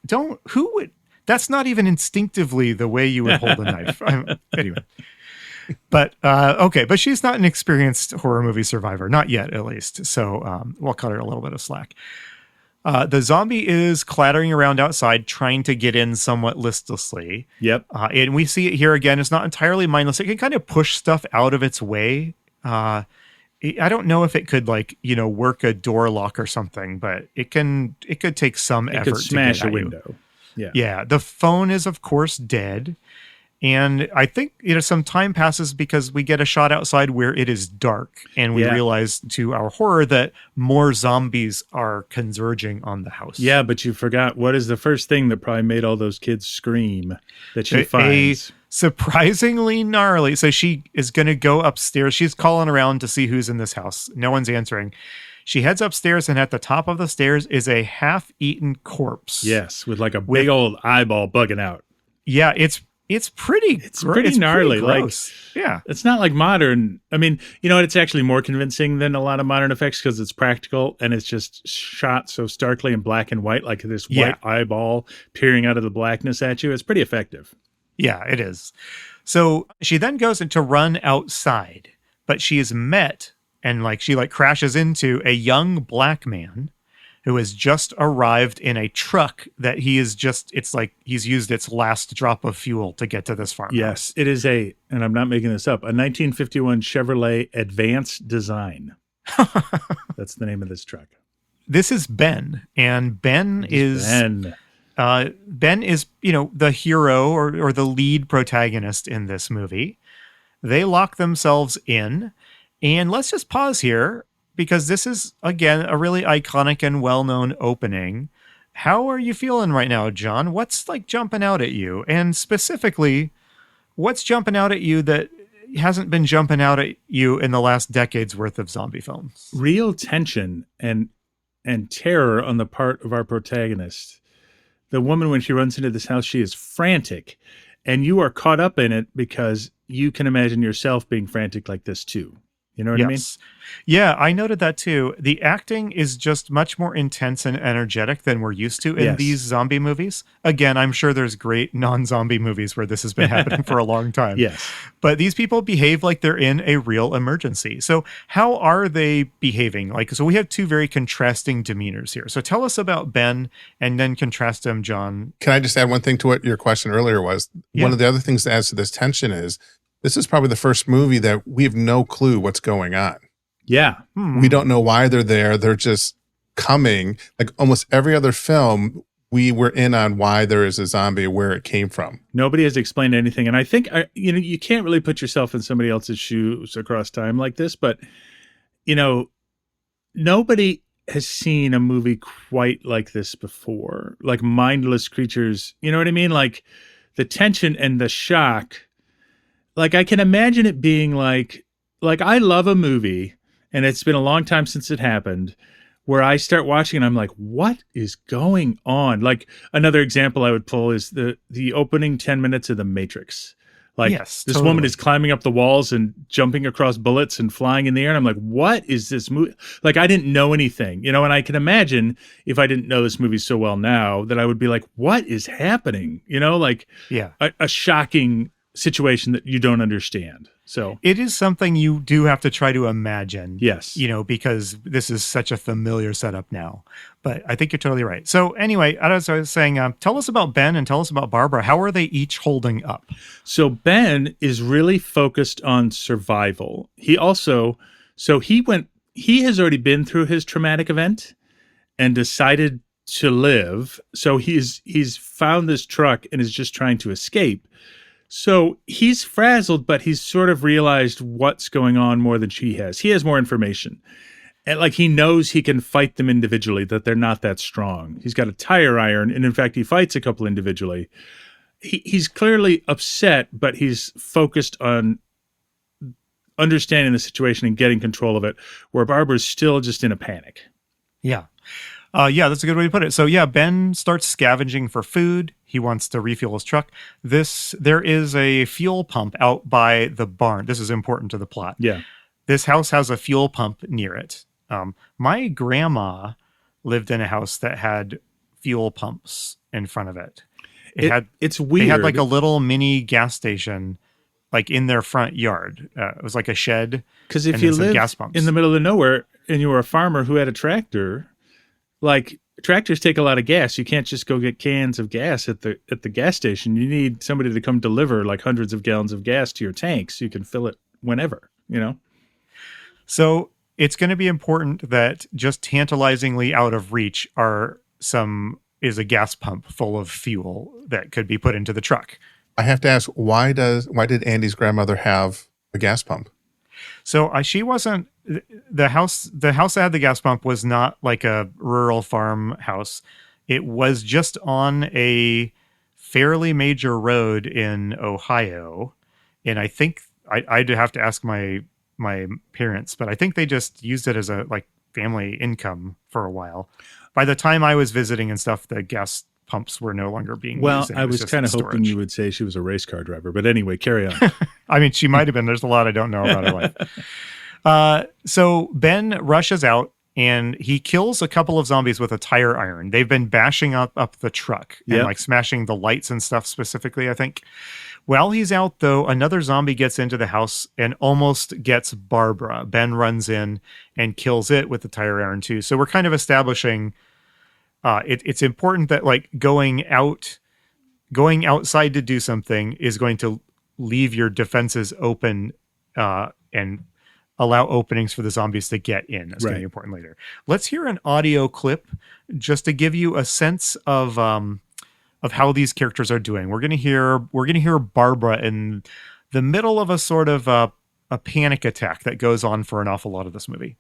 that's not even instinctively the way you would hold a knife. Anyway. But, okay. But she's not an experienced horror movie survivor. Not yet, at least. So we'll cut her a little bit of slack. The zombie is clattering around outside, trying to get in somewhat listlessly. Yep. And we see it here again. It's not entirely mindless. It can kind of push stuff out of its way. I don't know if it could work a door lock or something, but it could take some effort to smash get a at window. You. Yeah. The phone is of course dead. And I think, some time passes because we get a shot outside where it is dark, and we realize to our horror that more zombies are converging on the house. Yeah, but you forgot, what is the first thing that probably made all those kids scream that she finds? Surprisingly gnarly. So she is going to go upstairs. She's calling around to see who's in this house. No one's answering. She heads upstairs, and at the top of the stairs is a half-eaten corpse. Yes, with like a big old eyeball bugging out. Yeah, it's pretty gnarly. Like, yeah, it's not like modern. I mean, it's actually more convincing than a lot of modern effects because it's practical and it's just shot so starkly in black and white, like this white eyeball peering out of the blackness at you. It's pretty effective. Yeah, it is. So she then goes to run outside, but she is met and she crashes into a young black man who has just arrived in a truck that it's like he's used its last drop of fuel to get to this farmhouse. Yes, it is and I'm not making this up, a 1951 Chevrolet Advanced Design. That's the name of this truck. This is Ben, and Ben is the hero or the lead protagonist in this movie. They lock themselves in, and let's just pause here, because this is, again, a really iconic and well-known opening. How are you feeling right now, John? What's jumping out at you? And specifically, what's jumping out at you that hasn't been jumping out at you in the last decade's worth of zombie films? Real tension and terror on the part of our protagonist. The woman, when she runs into this house, she is frantic. And you are caught up in it because you can imagine yourself being frantic like this too. You know what I mean? Yeah, I noted that too. The acting is just much more intense and energetic than we're used to in these zombie movies. Again, I'm sure there's great non-zombie movies where this has been happening for a long time. Yes. But these people behave like they're in a real emergency. So how are they behaving? So we have two very contrasting demeanors here. So tell us about Ben and then contrast him, John. Can I just add one thing to what your question earlier was? Yeah. One of the other things that adds to this tension is this is probably the first movie that we have no clue what's going on. Yeah. We don't know why they're there. They're just coming. Like almost every other film, we were in on why there is a zombie, where it came from. Nobody has explained anything. And I think, you can't really put yourself in somebody else's shoes across time like this, but, nobody has seen a movie quite like this before. Like mindless creatures, you know what I mean? Like the tension and the shock. Like I can imagine it being like I love a movie, and it's been a long time since it happened, where I start watching and I'm like, what is going on? Like another example I would pull is the opening 10 minutes of The Matrix. Like this woman is climbing up the walls and jumping across bullets and flying in the air. And I'm like, what is this movie? Like I didn't know anything, and I can imagine if I didn't know this movie so well now that I would be like, what is happening? A shocking situation that you don't understand. So it is something you do have to try to imagine. Yes. Because this is such a familiar setup now. But I think you're totally right. So anyway, as I was saying, tell us about Ben and tell us about Barbara. How are they each holding up? So Ben is really focused on survival. He has already been through his traumatic event and decided to live. So he's found this truck and is just trying to escape. So he's frazzled, but he's sort of realized what's going on more than she has. He has more information. And he knows he can fight them individually, that they're not that strong. He's got a tire iron, and in fact, he fights a couple individually. He's clearly upset, but he's focused on understanding the situation and getting control of it, where Barbara's still just in a panic. Yeah. That's a good way to put it. So Ben starts scavenging for food. He wants to refuel his truck. There is a fuel pump out by the barn. This is important to the plot. Yeah. This house has a fuel pump near it. My grandma lived in a house that had fuel pumps in front of it. It's weird. They had a little mini gas station in their front yard. It was like a shed. Because if you live in the middle of nowhere and you were a farmer who had a tractor, tractors take a lot of gas. You can't just go get cans of gas at the gas station. You need somebody to come deliver hundreds of gallons of gas to your tank so you can fill it whenever, So it's going to be important that just tantalizingly out of reach is a gas pump full of fuel that could be put into the truck. I have to ask, why did Andy's grandmother have a gas pump? So she wasn't the house that had the gas pump was not like a rural farmhouse. It was just on a fairly major road in Ohio, and I think I'd have to ask my parents, but I think they just used it as a family income for a while. By the time I was visiting and stuff, the gas pumps were no longer being used. Well, I was kind of hoping you would say she was a race car driver, but anyway, carry on. I mean, she might have been. There's a lot I don't know about her life. So Ben rushes out and he kills a couple of zombies with a tire iron. They've been bashing up the truck and smashing the lights and stuff specifically, I think. While he's out, though, another zombie gets into the house and almost gets Barbara. Ben runs in and kills it with the tire iron, too. So we're kind of establishing it's important that going outside to do something is going to leave your defenses open and allow openings for the zombies to get in. That's going to be important later. Let's hear an audio clip just to give you a sense of how these characters are doing. We're going to hear Barbara in the middle of a sort of a panic attack that goes on for an awful lot of this movie.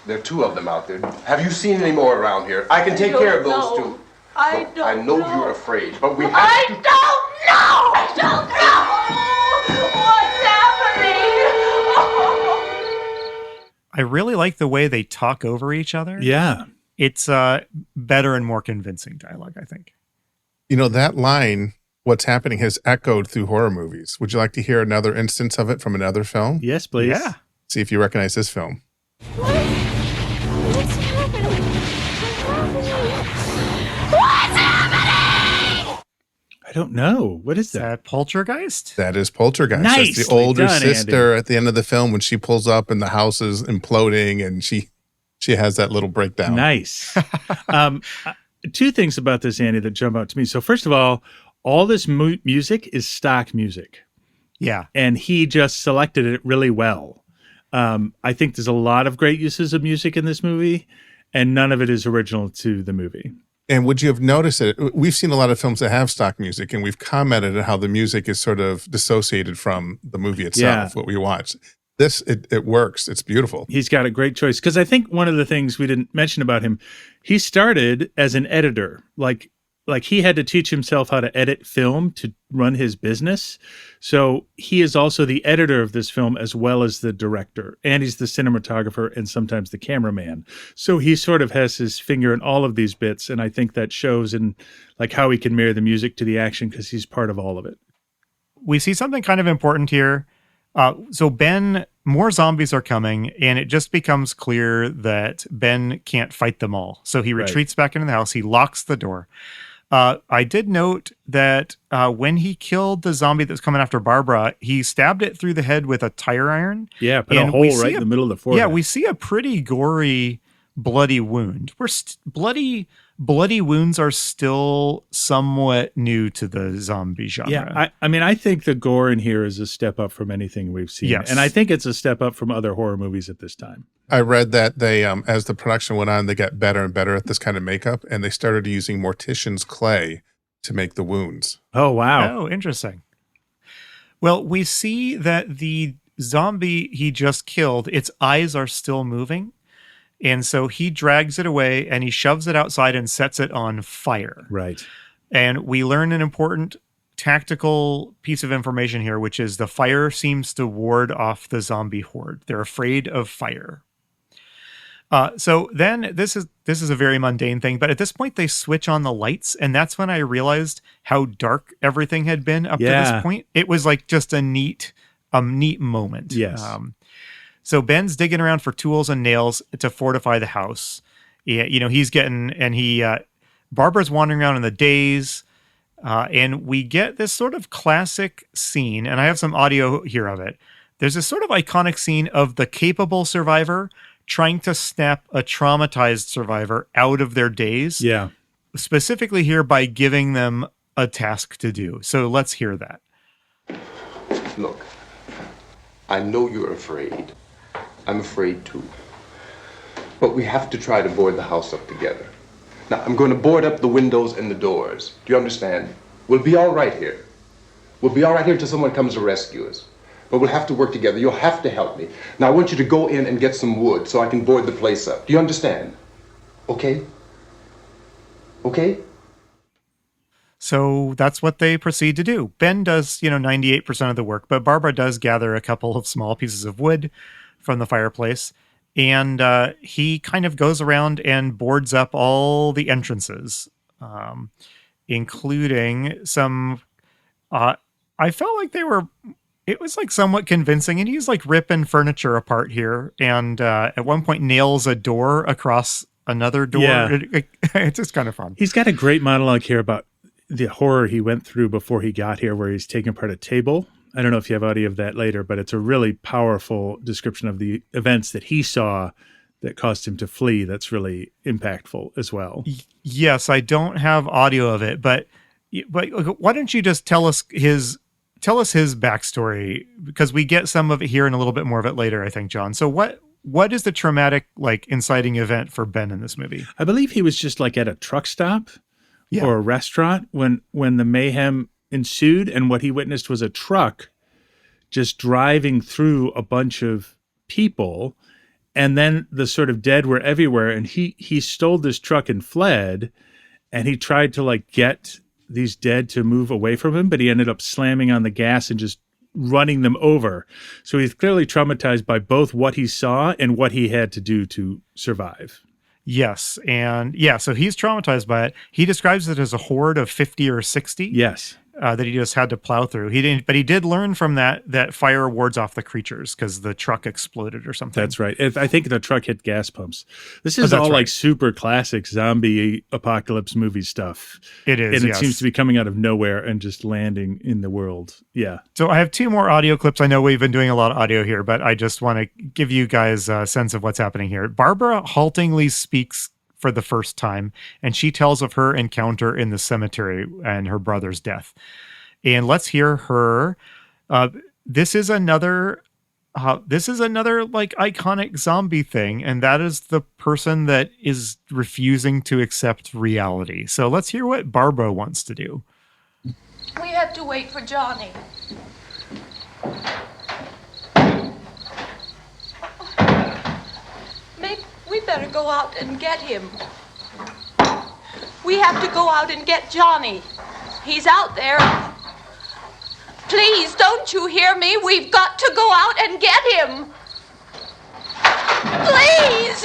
There are two of them out there. Have you seen any more around here? I can take care of those two. I don't know. You're afraid, but we have I don't know! I don't know! What's happening? I really like the way they talk over each other. Yeah. It's better and more convincing dialogue, I think. That line, what's happening, has echoed through horror movies. Would you like to hear another instance of it from another film? Yes, please. Yeah. See if you recognize this film. What's happening? What's happening? I don't know. What is that? Poltergeist? That is Poltergeist. Nicely That's the older done, sister Andy. at the end of the film when she pulls up and the house is imploding and she has that little breakdown. Nice. Two things about this, Andy, that jump out to me. So first of all this music is stock music. Yeah. And he just selected it really well. I think there's a lot of great uses of music in this movie, and none of it is original to the movie. And would you have noticed it? We've seen a lot of films that have stock music, and we've commented on how the music is sort of dissociated from the movie itself, what we watch. It works. It's beautiful. He's got a great choice. Because I think one of the things we didn't mention about him, he started as an editor. Like he had to teach himself how to edit film to run his business. So he is also the editor of this film as well as the director. And he's the cinematographer and sometimes the cameraman. So he sort of has his finger in all of these bits. And I think that shows in how he can marry the music to the action because he's part of all of it. We see something kind of important here. So Ben, more zombies are coming, and it just becomes clear that Ben can't fight them all. So he retreats back into the house. He locks the door. I did note that when he killed the zombie that was coming after Barbara, he stabbed it through the head with a tire iron. Yeah, put a hole right in the middle of the forehead. Yeah, we see a pretty gory, bloody wound. Bloody wounds are still somewhat new to the zombie genre. Yeah, I mean, I think the gore in here is a step up from anything we've seen. Yes. And I think it's a step up from other horror movies at this time. I read that they, as the production went on, they got better and better at this kind of makeup, and they started using mortician's clay to make the wounds. Oh, wow. Oh, interesting. Well, we see that the zombie he just killed, its eyes are still moving. And so he drags it away and he shoves it outside and sets it on fire. Right. And we learn an important tactical piece of information here, which is the fire seems to ward off the zombie horde. They're afraid of fire. So then this is a very mundane thing, but at this point they switch on the lights, and that's when I realized how dark everything had been up to this point. It was like just a neat moment. Yes. So Ben's digging around for tools and nails to fortify the house. Yeah, he's getting, and Barbara's wandering around in the daze, and we get this sort of classic scene, and I have some audio here of it. There's this sort of iconic scene of the capable survivor trying to snap a traumatized survivor out of their daze. Yeah. Specifically here by giving them a task to do. So let's hear that. Look, I know you're afraid. I'm afraid too. But we have to try to board the house up together. Now, I'm going to board up the windows and the doors. Do you understand? We'll be all right here. We'll be all right here until someone comes to rescue us. But we'll have to work together. You'll have to help me. Now, I want you to go in and get some wood so I can board the place up. Do you understand? Okay? Okay? So that's what they proceed to do. Ben does, 98% of the work, but Barbara does gather a couple of small pieces of wood from the fireplace, and he kind of goes around and boards up all the entrances, including some, I felt like it was like somewhat convincing, and he's like ripping furniture apart here, and at one point nails a door across another door. Yeah. It's just kind of fun. He's got a great monologue here about the horror he went through before he got here, where he's taking apart a table. I don't know if you have audio of that later, but it's a really powerful description of the events that he saw that caused him to flee. That's really impactful as well. Yes, I don't have audio of it, but why don't you just tell us his backstory, because we get some of it here and a little bit more of it later, I think, John. So what is the traumatic, inciting event for Ben in this movie? I believe he was just at a truck stop or a restaurant when the mayhem ensued, and what he witnessed was a truck just driving through a bunch of people, and then the sort of dead were everywhere, and he stole this truck and fled, and he tried to get these dead to move away from him, but he ended up slamming on the gas and just running them over. So he's clearly traumatized by both what he saw and what he had to do to survive. Yes. And so he's traumatized by it. He describes it as a horde of 50 or 60. Yes. That he just had to plow through. But he did learn from that fire wards off the creatures because the truck exploded or something. That's right. I think the truck hit gas pumps. This is all super classic zombie apocalypse movie stuff. It is, and it seems to be coming out of nowhere and just landing in the world. Yeah. So I have 2 more audio clips. I know we've been doing a lot of audio here, but I just want to give you guys a sense of what's happening here. Barbara haltingly speaks for the first time, and she tells of her encounter in the cemetery and her brother's death. And let's hear her. This is another iconic zombie thing, and that is the person that is refusing to accept reality. So let's hear what Barbara wants to do. We have to wait for Johnny. We better go out and get him. We have to go out and get Johnny. He's out there. Please, don't you hear me? We've got to go out and get him. Please!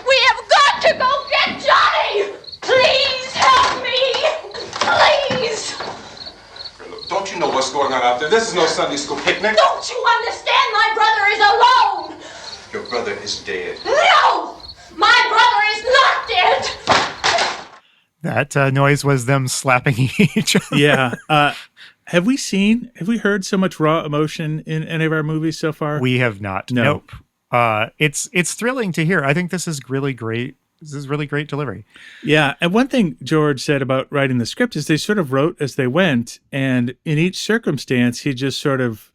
We have got to go get Johnny! Please help me! Please! Don't you know what's going on out there? This is no Sunday school picnic. Don't you understand? My brother is alone! Your brother is dead. No! My brother is not dead! That noise was them slapping each other. Yeah. Have we heard so much raw emotion in any of our movies so far? We have not. No. Nope. It's thrilling to hear. I think this is really great. This is really great delivery. Yeah. And one thing George said about writing the script is they sort of wrote as they went. And in each circumstance, he just sort of,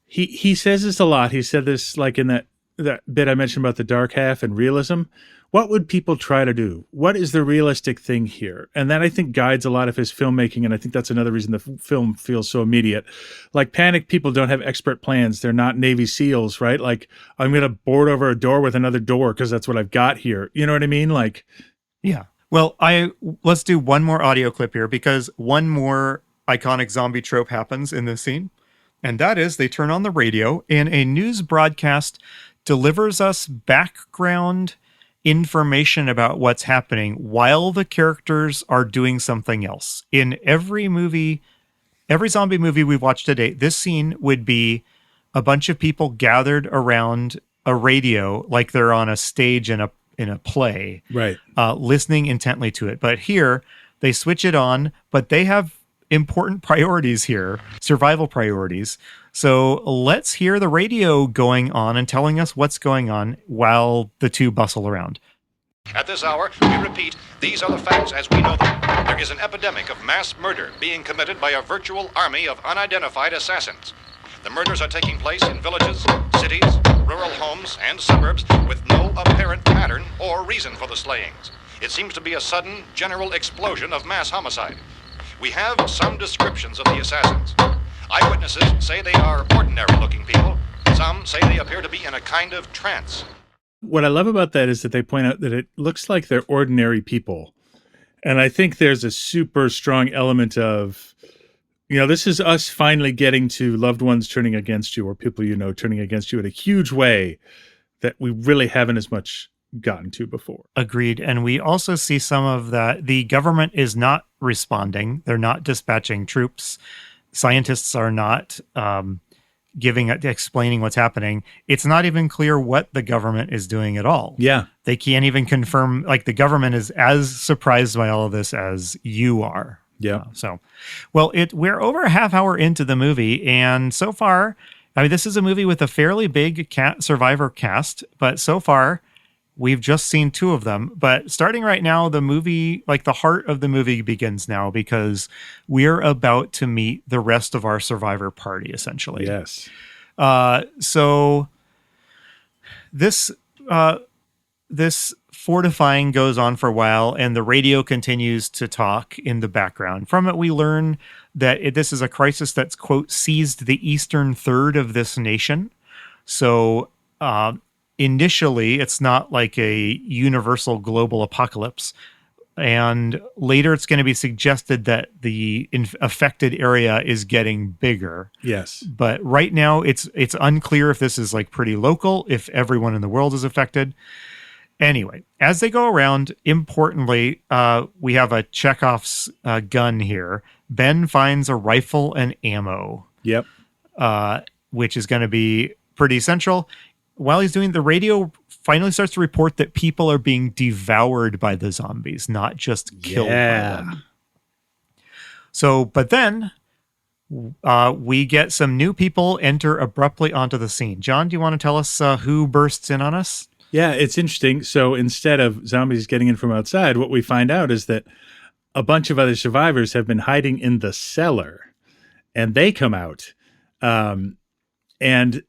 he says this a lot. He said this like in that bit I mentioned about the dark half and realism. What would people try to do? What is the realistic thing here? And that, I think, guides a lot of his filmmaking. And I think that's another reason the film feels so immediate. Like Panic people don't have expert plans. They're not Navy SEALs, right? Like, I'm going to board over a door with another door because that's what I've got here. You know what I mean? Like, yeah. Well, let's do one more audio clip here because one more iconic zombie trope happens in this scene. And that is they turn on the radio and a news broadcast delivers us background information about what's happening while the characters are doing something else. In every zombie movie we've watched to date, this scene would be a bunch of people gathered around a radio like they're on a stage in a play, right? Listening intently to it. But here they switch it on, but they have important priorities here, survival priorities. So let's hear the radio going on and telling us what's going on while the two bustle around. At this hour, we repeat, these are the facts as we know them. There is an epidemic of mass murder being committed by a virtual army of unidentified assassins. The murders are taking place in villages, cities, rural homes, and suburbs with no apparent pattern or reason for the slayings. It seems to be a sudden, general explosion of mass homicide. We have some descriptions of the assassins. Eyewitnesses say they are ordinary-looking people. Some say they appear to be in a kind of trance. What I love about that is that they point out that it looks like they're ordinary people. And I think there's a super strong element of, this is us finally getting to loved ones turning against you or people turning against you in a huge way that we really haven't as much gotten to before. Agreed. And we also see some of that. The government is not responding. They're not dispatching troops. Scientists are not explaining what's happening. It's not even clear what the government is doing at all. Yeah. They can't even confirm, like the government is as surprised by all of this as you are. Yeah. We're over a half hour into the movie. And so far, this is a movie with a fairly big survivor cast, but so far, we've just seen two of them, but starting right now, the movie, like the heart of the movie begins now because we're about to meet the rest of our survivor party, essentially. Yes. So this fortifying goes on for a while and the radio continues to talk in the background. From it, we learn that this is a crisis that's, quote, seized the eastern third of this nation. So, initially, it's not like a universal global apocalypse. And later it's going to be suggested that the affected area is getting bigger. Yes. But right now it's unclear if this is like pretty local, if everyone in the world is affected. Anyway, as they go around, importantly, we have a Chekhov's gun here. Ben finds a rifle and ammo. Yep. Which is going to be pretty central. While he's doing, the radio finally starts to report that people are being devoured by the zombies, not just killed by them. So, but then we get some new people enter abruptly onto the scene. John, do you want to tell us who bursts in on us? Yeah, it's interesting. So instead of zombies getting in from outside, what we find out is that a bunch of other survivors have been hiding in the cellar, and they come out. And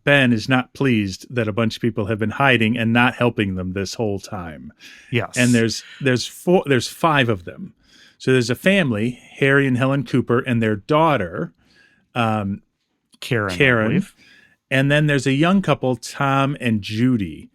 Ben is not pleased that a bunch of people have been hiding and not helping them this whole time. Yes. And there's five of them. So there's a family, Harry and Helen Cooper, and their daughter, Karen. And then there's a young couple, Tom and Judy.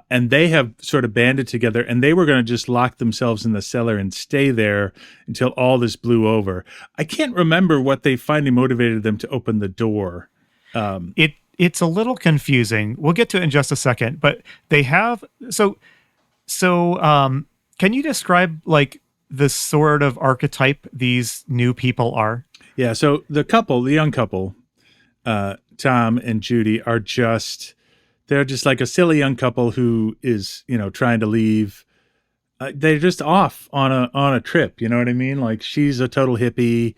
And they have sort of banded together, and they were going to just lock themselves in the cellar and stay there until all this blew over. I can't remember what they finally motivated them to open the door. It's a little confusing. We'll get to it in just a second, but they have so can you describe like the sort of archetype these new people are? Yeah, so the young couple, Tom and Judy they're just like a silly young couple who is, trying to leave they're just off on a trip. You know what I mean? Like she's a total hippie.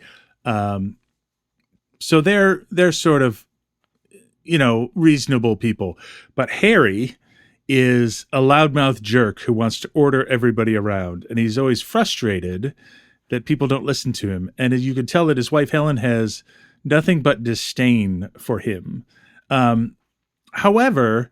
So they're sort of, reasonable people. But Harry is a loudmouth jerk who wants to order everybody around. And he's always frustrated that people don't listen to him. And you can tell that his wife, Helen, has nothing but disdain for him. However,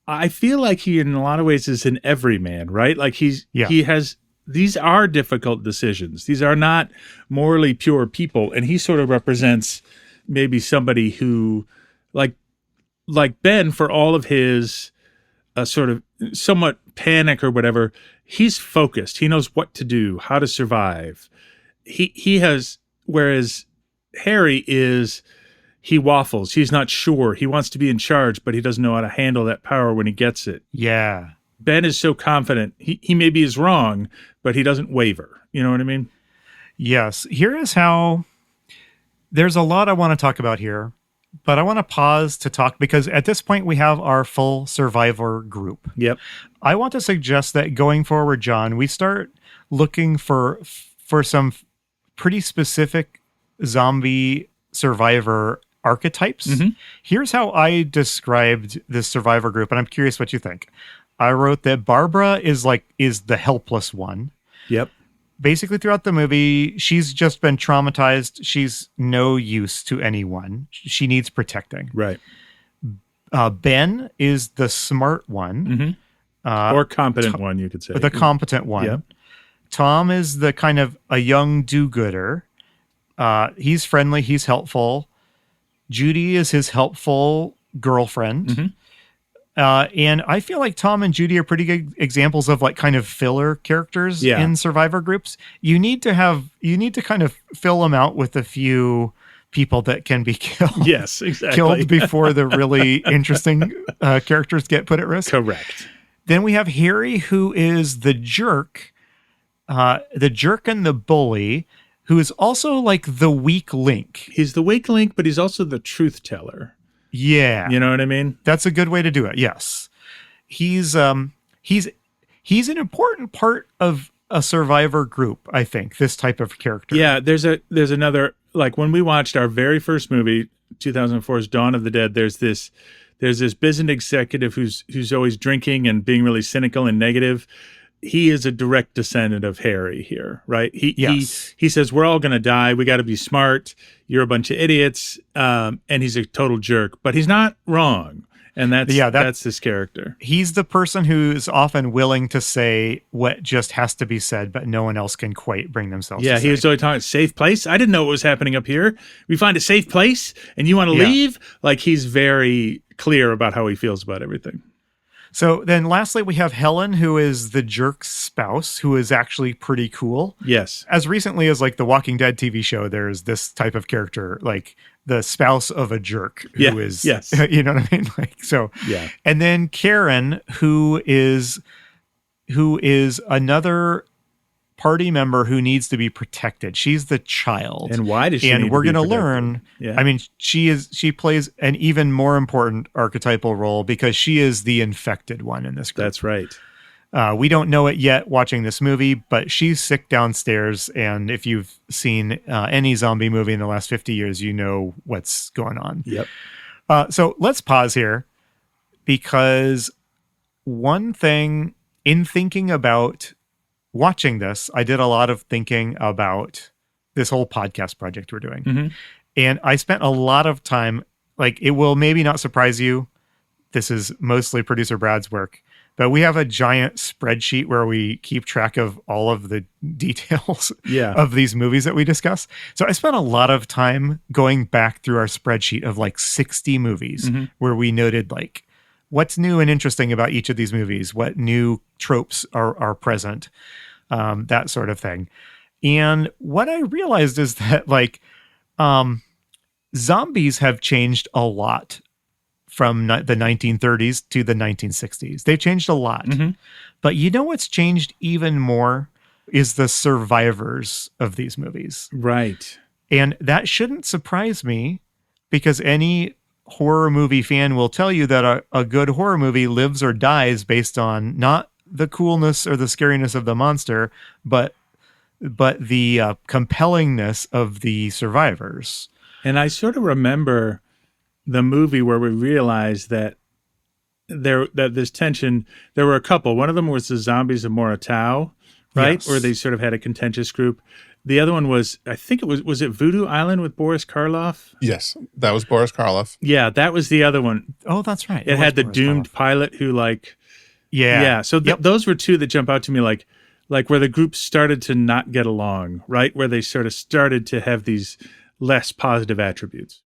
I feel like he, in a lot of ways, is an everyman, right? Like he has, these are difficult decisions. These are not morally pure people. And he sort of represents maybe somebody who, like Ben, for all of his sort of somewhat panic or whatever, he's focused. He knows what to do, how to survive. He has, whereas Harry is, he waffles. He's not sure. He wants to be in charge, but he doesn't know how to handle that power when he gets it. Yeah. Ben is so confident. He maybe is wrong, but he doesn't waver. You know what I mean? Yes. Here is how, there's a lot I want to talk about here, but I want to pause to talk because at this point we have our full survivor group. Yep. I want to suggest that going forward, John, we start looking for some pretty specific zombie survivor archetypes. Mm-hmm. Here's how I described this survivor group, and I'm curious what you think. I wrote that Barbara is the helpless one. Yep. Basically, throughout the movie, she's just been traumatized. She's no use to anyone. She needs protecting. Right. Ben is the smart one. Mm-hmm. Or competent one, you could say. The competent one. Yep. Tom is the kind of a young do-gooder. He's friendly. He's helpful. Judy is his helpful girlfriend. Mm-hmm. And I feel like Tom and Judy are pretty good examples of like kind of filler characters in survivor groups. You need to kind of fill them out with a few people that can be killed. Yes, exactly. Killed before the really interesting characters get put at risk. Correct. Then we have Harry, who is the jerk and the bully, who is also like the weak link. He's the weak link, but he's also the truth teller. Yeah. You know what I mean? That's a good way to do it. Yes. He's an important part of a survivor group, I think, this type of character. Yeah, there's another, like when we watched our very first movie, 2004's Dawn of the Dead, there's this business executive who's always drinking and being really cynical and negative. He is a direct descendant of Harry here, right? He says, we're all going to die. We got to be smart. You're a bunch of idiots. And he's a total jerk, but he's not wrong. And that's this character. He's the person who's often willing to say what just has to be said, but no one else can quite bring themselves to say. He was always talking safe place. I didn't know what was happening up here. We find a safe place and you want to leave? Like he's very clear about how he feels about everything. So then lastly, we have Helen, who is the jerk's spouse, who is actually pretty cool. Yes. As recently as like the Walking Dead TV show, there's this type of character, like the spouse of a jerk who is, you know what I mean? Like, so, yeah. And then Karen, who is another party member who needs to be protected. She's the child. And why does she And need we're to be going to protected? learn. Yeah. I mean, she plays an even more important archetypal role because she is the infected one in this group. That's right. We don't know it yet watching this movie, but she's sick downstairs. And if you've seen any zombie movie in the last 50 years, you know what's going on. Yep. So let's pause here because one thing in thinking about watching this, I did a lot of thinking about this whole podcast project we're doing. Mm-hmm. And I spent a lot of time, like it will maybe not surprise you. This is mostly producer Brad's work, but we have a giant spreadsheet where we keep track of all of the details of these movies that we discuss. So I spent a lot of time going back through our spreadsheet of like 60 movies where we noted like what's new and interesting about each of these movies, what new tropes are present, that sort of thing. And what I realized is that like zombies have changed a lot from the 1930s to the 1960s. They've changed a lot. Mm-hmm. But you know what's changed even more is the survivors of these movies. Right. And that shouldn't surprise me because any horror movie fan will tell you that a good horror movie lives or dies based on not the coolness or the scariness of the monster, but the compellingness of the survivors. And I sort of remember the movie where we realized that this tension, there were a couple. One of them was the zombies of Moratau, right? Yes. Where they sort of had a contentious group. The other one was, I think was it Voodoo Island with Boris Karloff? Yes, that was Boris Karloff. Yeah, that was the other one. Oh, that's right. It had the doomed pilot who Yeah. So those were two that jump out to me like where the group started to not get along, right? Where they sort of started to have these less positive attributes.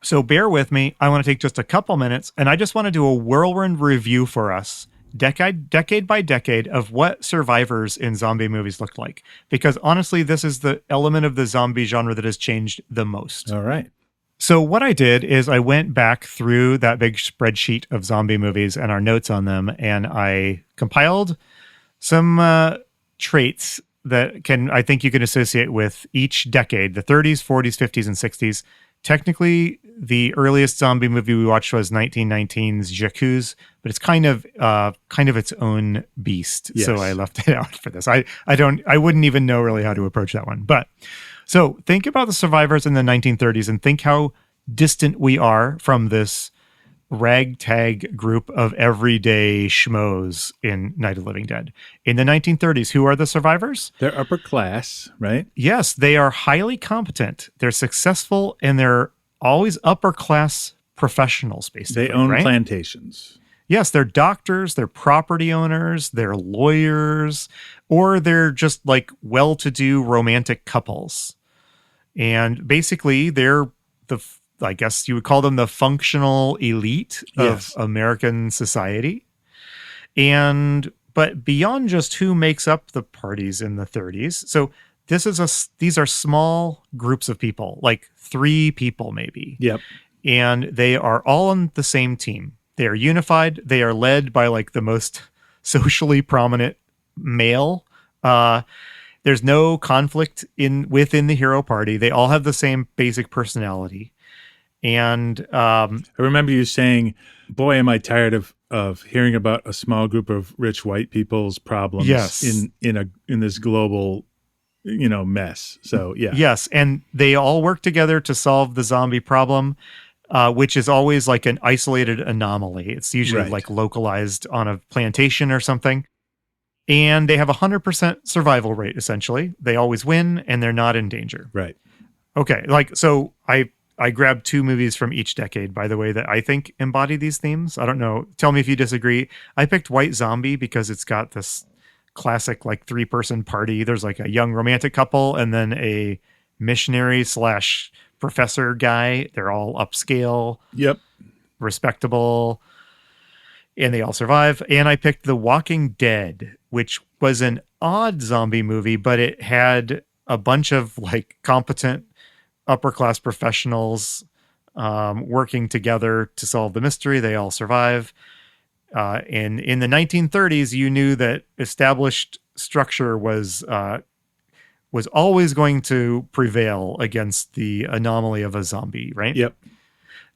So bear with me. I want to take just a couple minutes, and I just want to do a whirlwind review for us, decade by decade, of what survivors in zombie movies looked like. Because honestly, this is the element of the zombie genre that has changed the most. All right. So what I did is I went back through that big spreadsheet of zombie movies and our notes on them, and I compiled some traits that I think you can associate with each decade, the 30s, 40s, 50s, and 60s. Technically, the earliest zombie movie we watched was 1919's J'accuse, but it's kind of its own beast. Yes. So I left it out for this. I wouldn't even know really how to approach that one. But so think about the survivors in the 1930s and think how distant we are from this ragtag group of everyday schmoes in Night of the Living Dead. In the 1930s, who are the survivors? They're upper class, right? Yes, they are highly competent. They're successful, and they're always upper class professionals, basically. They own right? plantations. Yes, they're doctors, they're property owners, they're lawyers, or they're just like well-to-do romantic couples. And basically, they're I guess you would call them the functional elite of American society. But beyond just who makes up the parties in the 30s. So these are small groups of people, like 3 people maybe. Yep. And they are all on the same team. They are unified. They are led by like the most socially prominent male. There's no conflict within the hero party. They all have the same basic personality. And I remember you saying, boy, am I tired of hearing about a small group of rich white people's problems in this global, mess. So, yeah. Yes. And they all work together to solve the zombie problem, which is always like an isolated anomaly. It's usually like localized on a plantation or something. And they have 100% survival rate, essentially. They always win and they're not in danger. Right. Okay. So I grabbed 2 movies from each decade, by the way, that I think embody these themes. I don't know. Tell me if you disagree. I picked White Zombie because it's got this classic like 3-person party. There's like a young romantic couple and then a missionary / professor guy. They're all upscale. Yep. Respectable. And they all survive. And I picked The Walking Dead, which was an odd zombie movie, but it had a bunch of like competent upper class professionals working together to solve the mystery. They all survive. And in the 1930s, you knew that established structure was always going to prevail against the anomaly of a zombie, right? Yep.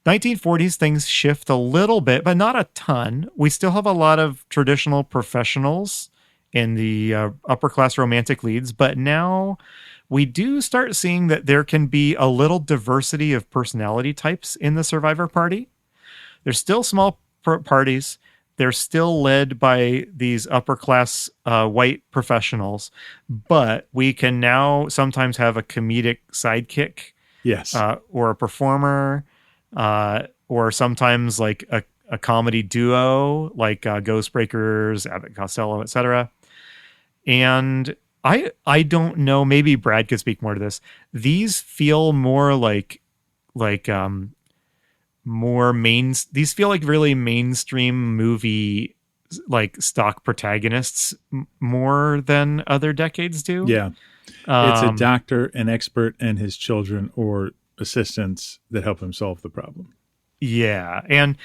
1940s, things shift a little bit, but not a ton. We still have a lot of traditional professionals in the upper class romantic leads, but now we do start seeing that there can be a little diversity of personality types in the survivor party. There's still small parties. They're still led by these upper class white professionals, but we can now sometimes have a comedic sidekick. Yes. Or a performer, or sometimes like a comedy duo, like Ghostbreakers, Abbott Costello, etc. And I don't know, maybe Brad could speak more to this. These feel more these feel like really mainstream movie, like stock protagonists more than other decades do. Yeah. It's a doctor, an expert, and his children or assistants that help him solve the problem. Yeah. And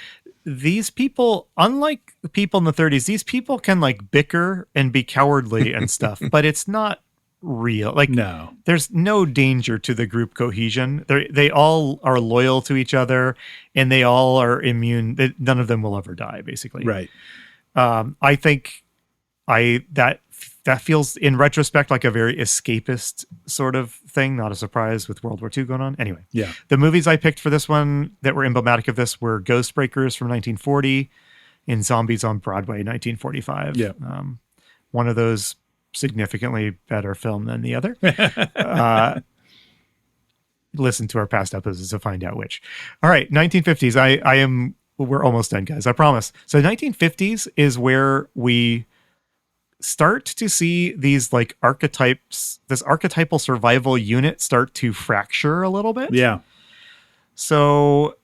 these people, unlike the people in the 30s, these people can like bicker and be cowardly and stuff, but it's not real. Like, no, there's no danger to the group cohesion. They all are loyal to each other and they all are immune. None of them will ever die, basically. Right. I think that feels in retrospect like a very escapist sort of thing. Not a surprise with World War II going on. Anyway, yeah. The movies I picked for this one that were emblematic of this were Ghostbreakers from 1940 and Zombies on Broadway 1945. Yeah. One of those significantly better film than the other. Listen to our past episodes to find out which. All right, 1950s. We're almost done, guys. I promise. So 1950s is where we start to see these like archetypes, this archetypal survival unit start to fracture a little bit. Yeah. So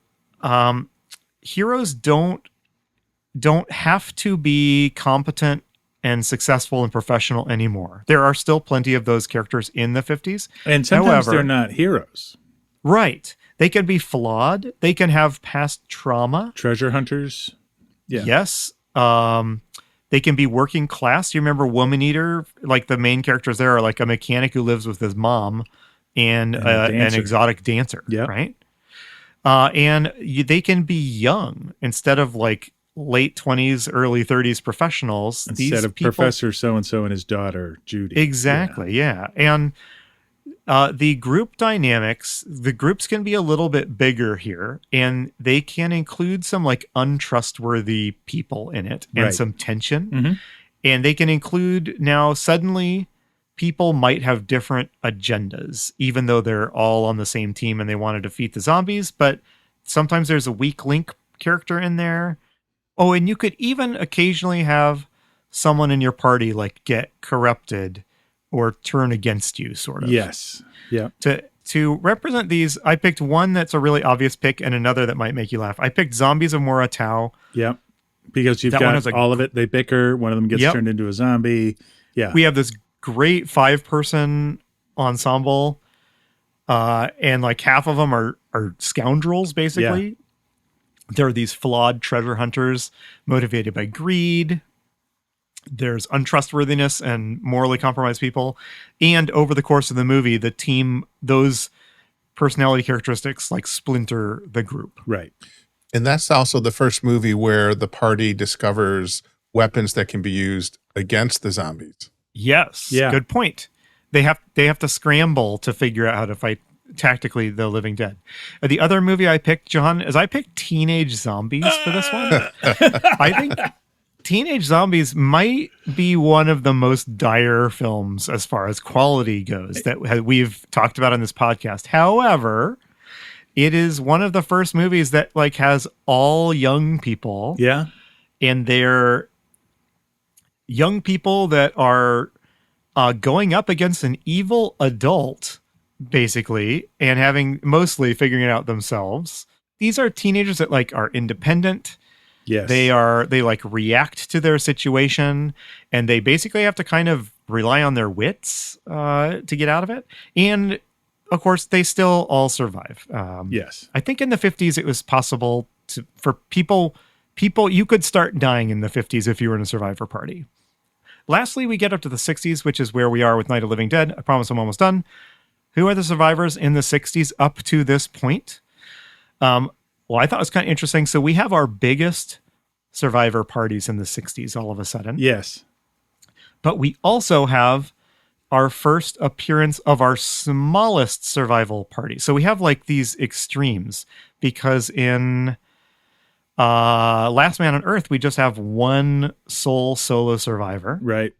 heroes don't have to be competent and successful and professional anymore. There are still plenty of those characters in the 50s. And sometimes they're not heroes. Right. They can be flawed. They can have past trauma. Treasure hunters. Yeah. Yes. They can be working class. You remember Woman Eater? Like the main characters there are like a mechanic who lives with his mom and an exotic dancer. Yep. Right. They can be young instead of like late 20s, early 30s professionals. Instead of Professor so-and-so and his daughter, Judy. Exactly. Yeah. And the group dynamics, the groups can be a little bit bigger here, and they can include some like untrustworthy people in it and some tension. Mm-hmm. And they can include now suddenly people might have different agendas, even though they're all on the same team and they want to defeat the zombies. But sometimes there's a weak link character in there. Oh, and you could even occasionally have someone in your party like get corrupted or turn against you, sort of. Yes. Yeah. To represent these, I picked one that's a really obvious pick and another that might make you laugh. I picked Zombies of Moratau. Yeah. Because you've got all of it. They bicker. One of them gets turned into a zombie. Yeah. We have this great 5-person ensemble. And like half of them are scoundrels, basically. Yeah. There are these flawed treasure hunters motivated by greed. There's untrustworthiness and morally compromised people. And over the course of the movie, the team, those personality characteristics like splinter the group. Right. And that's also the first movie where the party discovers weapons that can be used against the zombies. Yes. Yeah. Good point. They have to scramble to figure out how to fight tactically the living dead. The other movie I picked, John, is I picked Teenage Zombies for this one. I think Teenage Zombies might be one of the most dire films as far as quality goes that we've talked about on this podcast. However, it is one of the first movies that like has all young people. Yeah. And they're young people that are going up against an evil adult, basically, and mostly figuring it out themselves. These are teenagers that like are independent. Yes. They like react to their situation, and they basically have to kind of rely on their wits to get out of it. And of course, they still all survive. Yes. I think in the 50s, it was possible for people, you could start dying in the 50s if you were in a survivor party. Lastly, we get up to the 60s, which is where we are with Night of the Living Dead. I promise I'm almost done. Who are the survivors in the 60s up to this point? Well, I thought it was kind of interesting. So we have our biggest survivor parties in the 60s all of a sudden. Yes. But we also have our first appearance of our smallest survival party. So we have like these extremes because in Last Man on Earth, we just have one solo survivor. Right.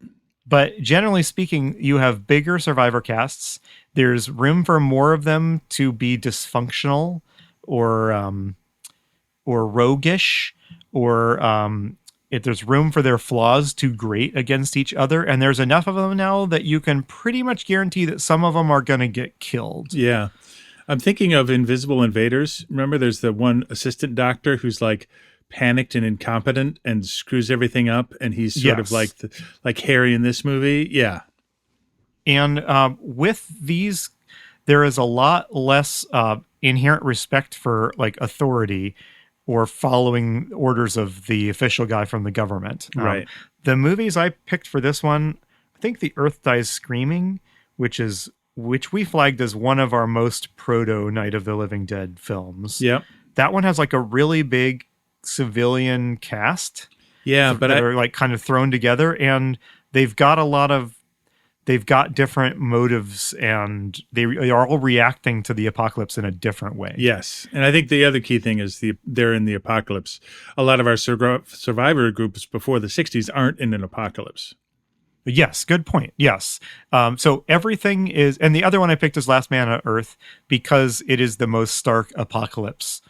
But generally speaking, you have bigger survivor casts. There's room for more of them to be dysfunctional or roguish, or if there's room for their flaws to grate against each other. And there's enough of them now that you can pretty much guarantee that some of them are going to get killed. Yeah. I'm thinking of Invisible Invaders. Remember, there's the one assistant doctor who's like panicked and incompetent and screws everything up. And he's sort of like Harry in this movie. Yeah. And with these, there is a lot less inherent respect for like authority or following orders of the official guy from the government. Right. The movies I picked for this one, I think The Earth Dies Screaming, which we flagged as one of our most proto Night of the Living Dead films. Yep. That one has like a really big civilian cast. Yeah, but that are like kind of thrown together, and they've got different motives, and they are all reacting to the apocalypse in a different way. Yes. And I think the other key thing is they're in the apocalypse. A lot of our survivor groups before the 60s aren't in an apocalypse. Yes, good point. Yes. So everything is, and the other one I picked is Last Man on Earth because it is the most stark apocalypse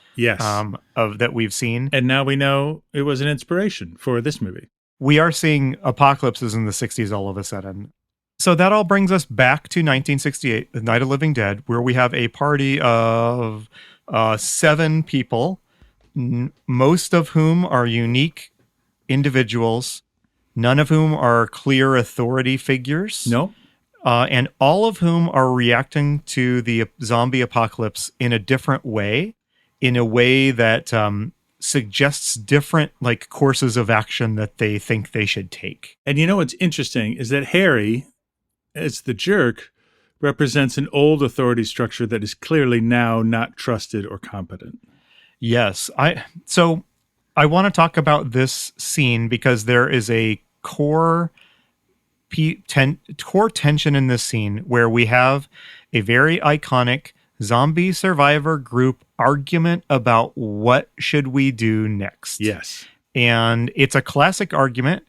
of that we've seen. And now we know it was an inspiration for this movie. We are seeing apocalypses in the 60s all of a sudden. So that all brings us back to 1968, the Night of Living Dead, where we have a party of 7 people, most of whom are unique individuals, none of whom are clear authority figures. No. And all of whom are reacting to the zombie apocalypse in a different way, in a way that suggests different like courses of action that they think they should take. And you know what's interesting is that Harry, as the jerk, represents an old authority structure that is clearly now not trusted or competent. Yes. So I want to talk about this scene because there is a core tension in this scene where we have a very iconic zombie survivor group argument about what should we do next. Yes. And it's a classic argument.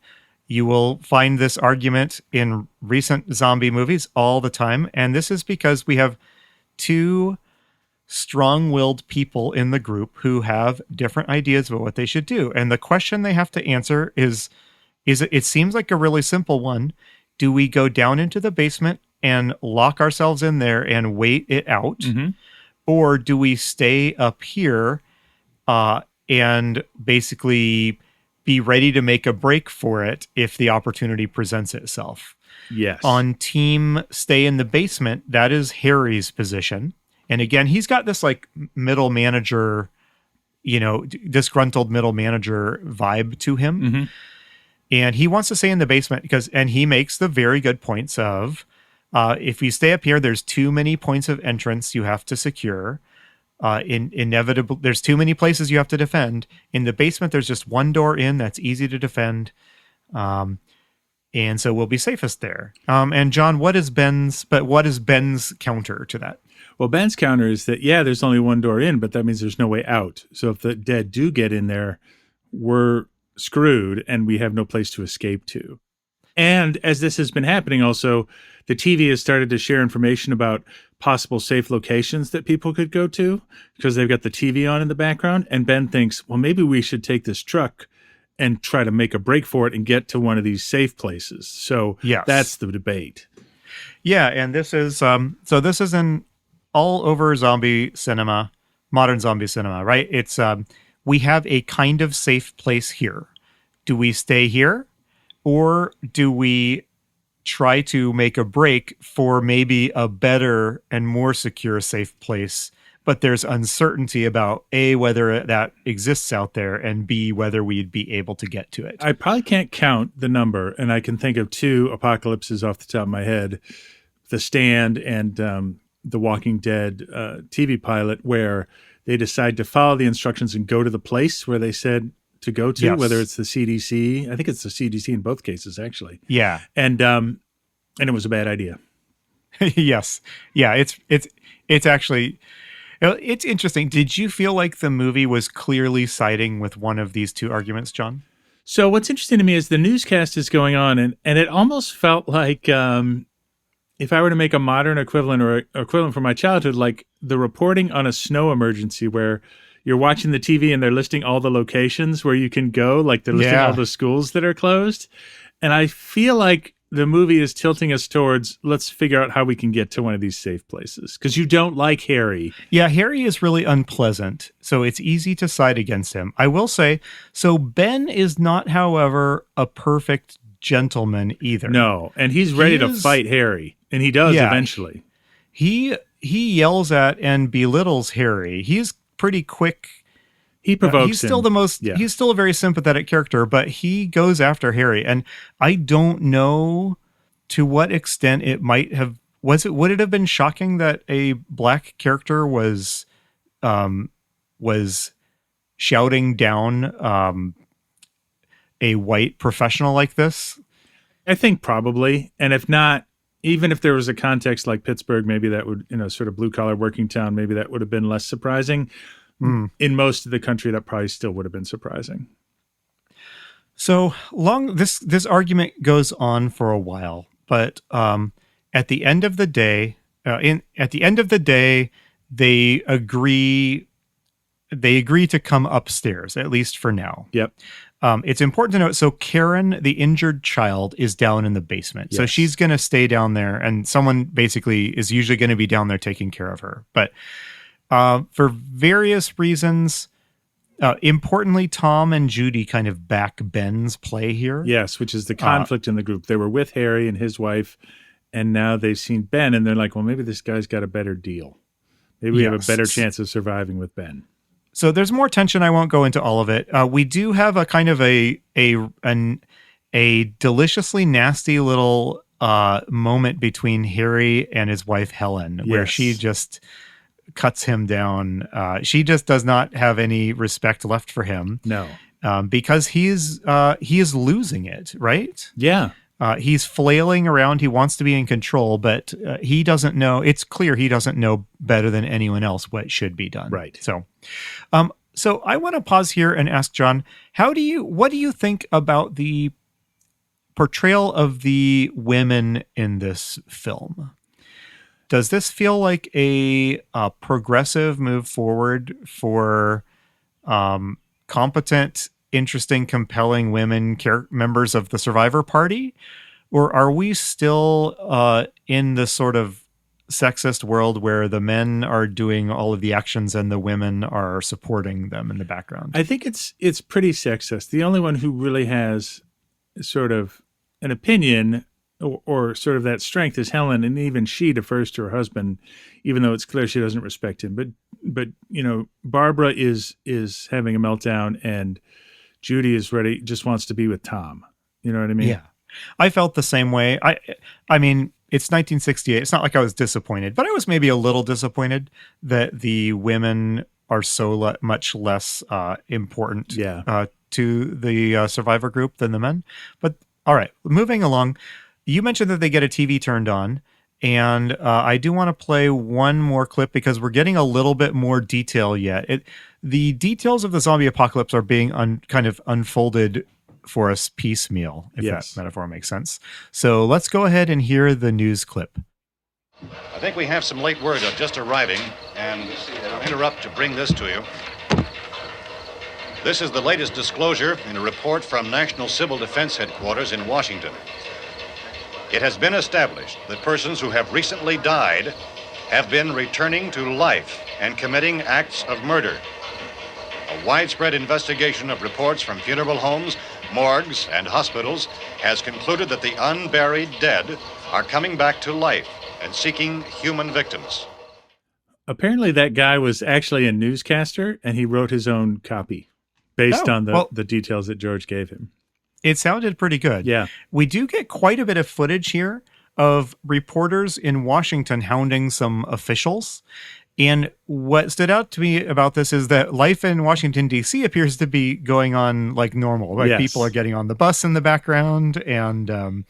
You will find this argument in recent zombie movies all the time. And this is because we have 2 strong-willed people in the group who have different ideas about what they should do. And the question they have to answer is it seems like a really simple one. Do we go down into the basement and lock ourselves in there and wait it out? Mm-hmm. Or do we stay up here and basically be ready to make a break for it if the opportunity presents itself? Yes. On team stay in the basement, that is Harry's position. And again, he's got this like middle manager, disgruntled middle manager vibe to him. Mm-hmm. And he wants to stay in the basement and he makes the very good points of, if you stay up here, there's too many points of entrance you have to secure. Inevitable. There's too many places you have to defend. In the basement, there's just one door in that's easy to defend. And so we'll be safest there. And John, what is Ben's counter to that? Well, Ben's counter is that, there's only one door in, but that means there's no way out. So if the dead do get in there, we're screwed and we have no place to escape to. And as this has been happening also, the TV has started to share information about possible safe locations that people could go to because they've got the TV on in the background. And Ben thinks, well, maybe we should take this truck and try to make a break for it and get to one of these safe places. So that's the debate. Yeah, and this is this is in all over zombie cinema, modern zombie cinema, right? It's we have a kind of safe place here. Do we stay here? Or do we try to make a break for maybe a better and more secure safe place? But there's uncertainty about A, whether that exists out there, and B, whether we'd be able to get to it. I probably can't count the number, and I can think of 2 apocalypses off the top of my head. The Stand and The Walking Dead TV pilot, where they decide to follow the instructions and go to the place where they said to go to, whether it's the CDC. I think it's the CDC in both cases, actually. Yeah. And it was a bad idea. Yes. Yeah, it's actually, it's interesting. Did you feel like the movie was clearly siding with one of these 2 arguments, John? So what's interesting to me is the newscast is going on, and it almost felt like if I were to make a modern equivalent or equivalent from my childhood, like the reporting on a snow emergency where you're watching the TV and they're listing all the locations where you can go, like they're listing all the schools that are closed. And I feel like the movie is tilting us towards, let's figure out how we can get to one of these safe places. Because you don't like Harry. Yeah, Harry is really unpleasant, so it's easy to side against him. I will say, so Ben is not, however, a perfect gentleman either. No, and he's ready to fight Harry, and he does eventually. He yells at and belittles Harry. He's pretty quick. He provokes he's still him. He's still a very sympathetic character, but he goes after Harry. And I don't know to what extent it might have, would it have been shocking that a black character was shouting down a white professional like this? I think probably. And if not, even if there was a context like Pittsburgh, maybe that would, sort of blue collar working town, maybe that would have been less surprising. In most of the country, that probably still would have been surprising. So this argument goes on for a while, but at the end of the day, they agree to come upstairs, at least for now. Yep. It's important to note, so Karen, the injured child, is down in the basement. Yes. So she's going to stay down there, and someone basically is usually going to be down there taking care of her. But for various reasons, importantly, Tom and Judy kind of back Ben's play here. Yes, which is the conflict in the group. They were with Harry and his wife, and now they've seen Ben, and they're like, well, maybe this guy's got a better deal. Maybe we have a better chance of surviving with Ben. So there's more tension. I won't go into all of it. We do have a kind of a deliciously nasty little moment between Harry and his wife Helen, where she just cuts him down. She just does not have any respect left for him. No, because he is losing it. Right? Yeah. He's flailing around. He wants to be in control, but he doesn't know. It's clear he doesn't know better than anyone else what should be done. Right. So I want to pause here and ask John, what do you think about the portrayal of the women in this film? Does this feel like a progressive move forward for competent, interesting, compelling women members of the Survivor Party? Or are we still in the sort of sexist world where the men are doing all of the actions and the women are supporting them in the background? I think it's pretty sexist. The only one who really has sort of an opinion or sort of that strength is Helen, and even she defers to her husband, even though it's clear she doesn't respect him. But Barbara is having a meltdown, and Judy is ready, just wants to be with Tom. You know what I mean? Yeah. I felt the same way. I mean, it's 1968. It's not like I was disappointed, but I was maybe a little disappointed that the women are so much less important to the Survivor group than the men. But all right, moving along. You mentioned that they get a TV turned on, and I do want to play one more clip because we're getting a little bit more detail yet. The details of the zombie apocalypse are being kind of unfolded for us piecemeal, if that metaphor makes sense. So let's go ahead and hear the news clip. I think we have some late word just arriving, and I'll interrupt to bring this to you. This is the latest disclosure in a report from National Civil Defense Headquarters in Washington. It has been established that persons who have recently died have been returning to life and committing acts of murder. A widespread investigation of reports from funeral homes, morgues, and hospitals has concluded that the unburied dead are coming back to life and seeking human victims. Apparently that guy was actually a newscaster, and he wrote his own copy based on the details that George gave him. It sounded pretty good. Yeah. We do get quite a bit of footage here of reporters in Washington hounding some officials. And what stood out to me about this is that life in Washington, D.C. appears to be going on like normal. Like people are getting on the bus in the background. And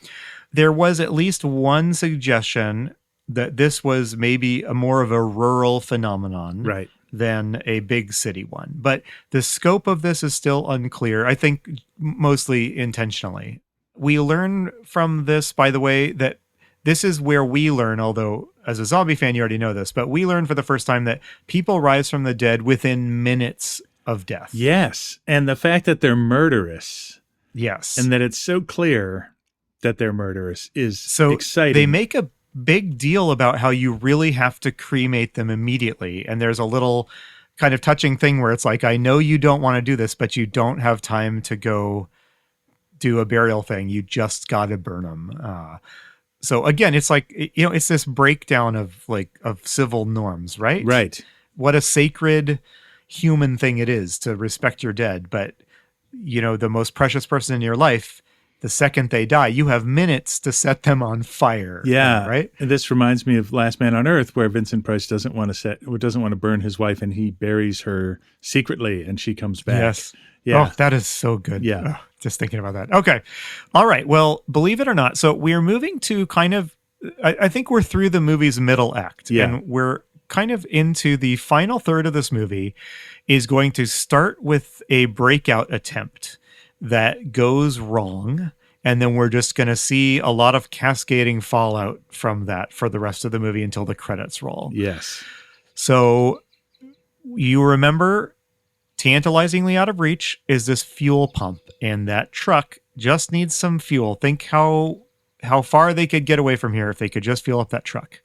there was at least one suggestion that this was maybe more of a rural phenomenon. Right. Than a big city one. But the scope of this is still unclear, I think mostly intentionally. We learn from this, by the way, that this is where we learn, although as a zombie fan, you already know this, but we learn for the first time that people rise from the dead within minutes of death. Yes. And the fact that they're murderous. Yes. And that it's so clear that they're murderous is so exciting. They make a big deal about how you really have to cremate them immediately. And there's a little kind of touching thing where it's like, I know you don't want to do this, but you don't have time to go do a burial thing. You just got to burn them. So again, it's like, it's this breakdown of civil norms, right? Right. What a sacred human thing it is to respect your dead. But, the most precious person in your life, the second they die, you have minutes to set them on fire. Yeah. Right. And this reminds me of Last Man on Earth, where Vincent Price doesn't want to burn his wife, and he buries her secretly, and she comes back. Yes. Yeah. Oh, that is so good. Yeah. Oh, just thinking about that. Okay. All right. Well, believe it or not, so we are moving to kind of, I think we're through the movie's middle act. Yeah. And we're kind of into the final third of this movie is going to start with a breakout attempt that goes wrong. And then we're just going to see a lot of cascading fallout from that for the rest of the movie until the credits roll. Yes. So you remember, tantalizingly out of reach is this fuel pump, and that truck just needs some fuel. Think how far they could get away from here if they could just fuel up that truck.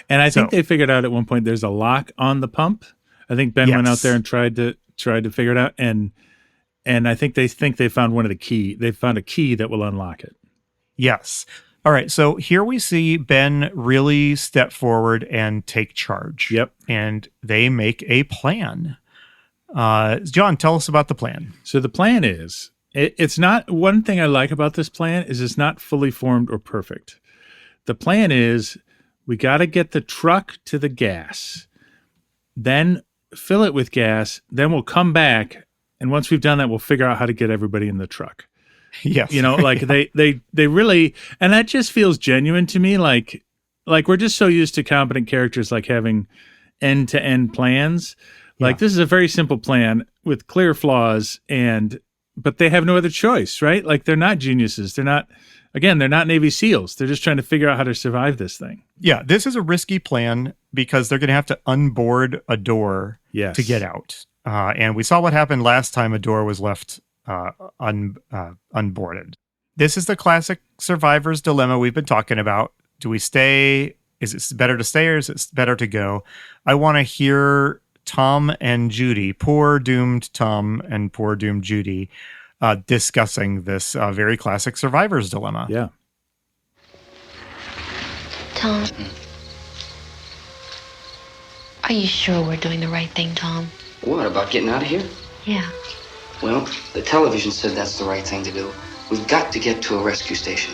And I think they figured out at one point there's a lock on the pump. I think Ben went out there and tried to figure it out, and I think they found one of the key. They found a key that will unlock it. Yes. All right. So here we see Ben really step forward and take charge. Yep. And they make a plan. John, tell us about the plan. So the plan is, it's not, one thing I like about this plan is it's not fully formed or perfect. The plan is we got to get the truck to the gas, then fill it with gas, then we'll come back. And once we've done that, we'll figure out how to get everybody in the truck. Yes. You know, like they really, and that just feels genuine to me. Like we're just so used to competent characters, like having end-to-end plans. Like this is a very simple plan with clear flaws, but they have no other choice, right? Like they're not geniuses. They're not Navy SEALs. They're just trying to figure out how to survive this thing. Yeah. This is a risky plan because they're going to have to unboard a door to get out. And we saw what happened last time a door was left unboarded. This is the classic survivor's dilemma we've been talking about. Do we stay? Is it better to stay or is it better to go? I want to hear Tom and Judy, poor doomed Tom and poor doomed Judy, discussing this very classic survivor's dilemma. Yeah. Tom, are you sure we're doing the right thing, Tom? What, about getting out of here? Yeah. Well, the television said that's the right thing to do. We've got to get to a rescue station.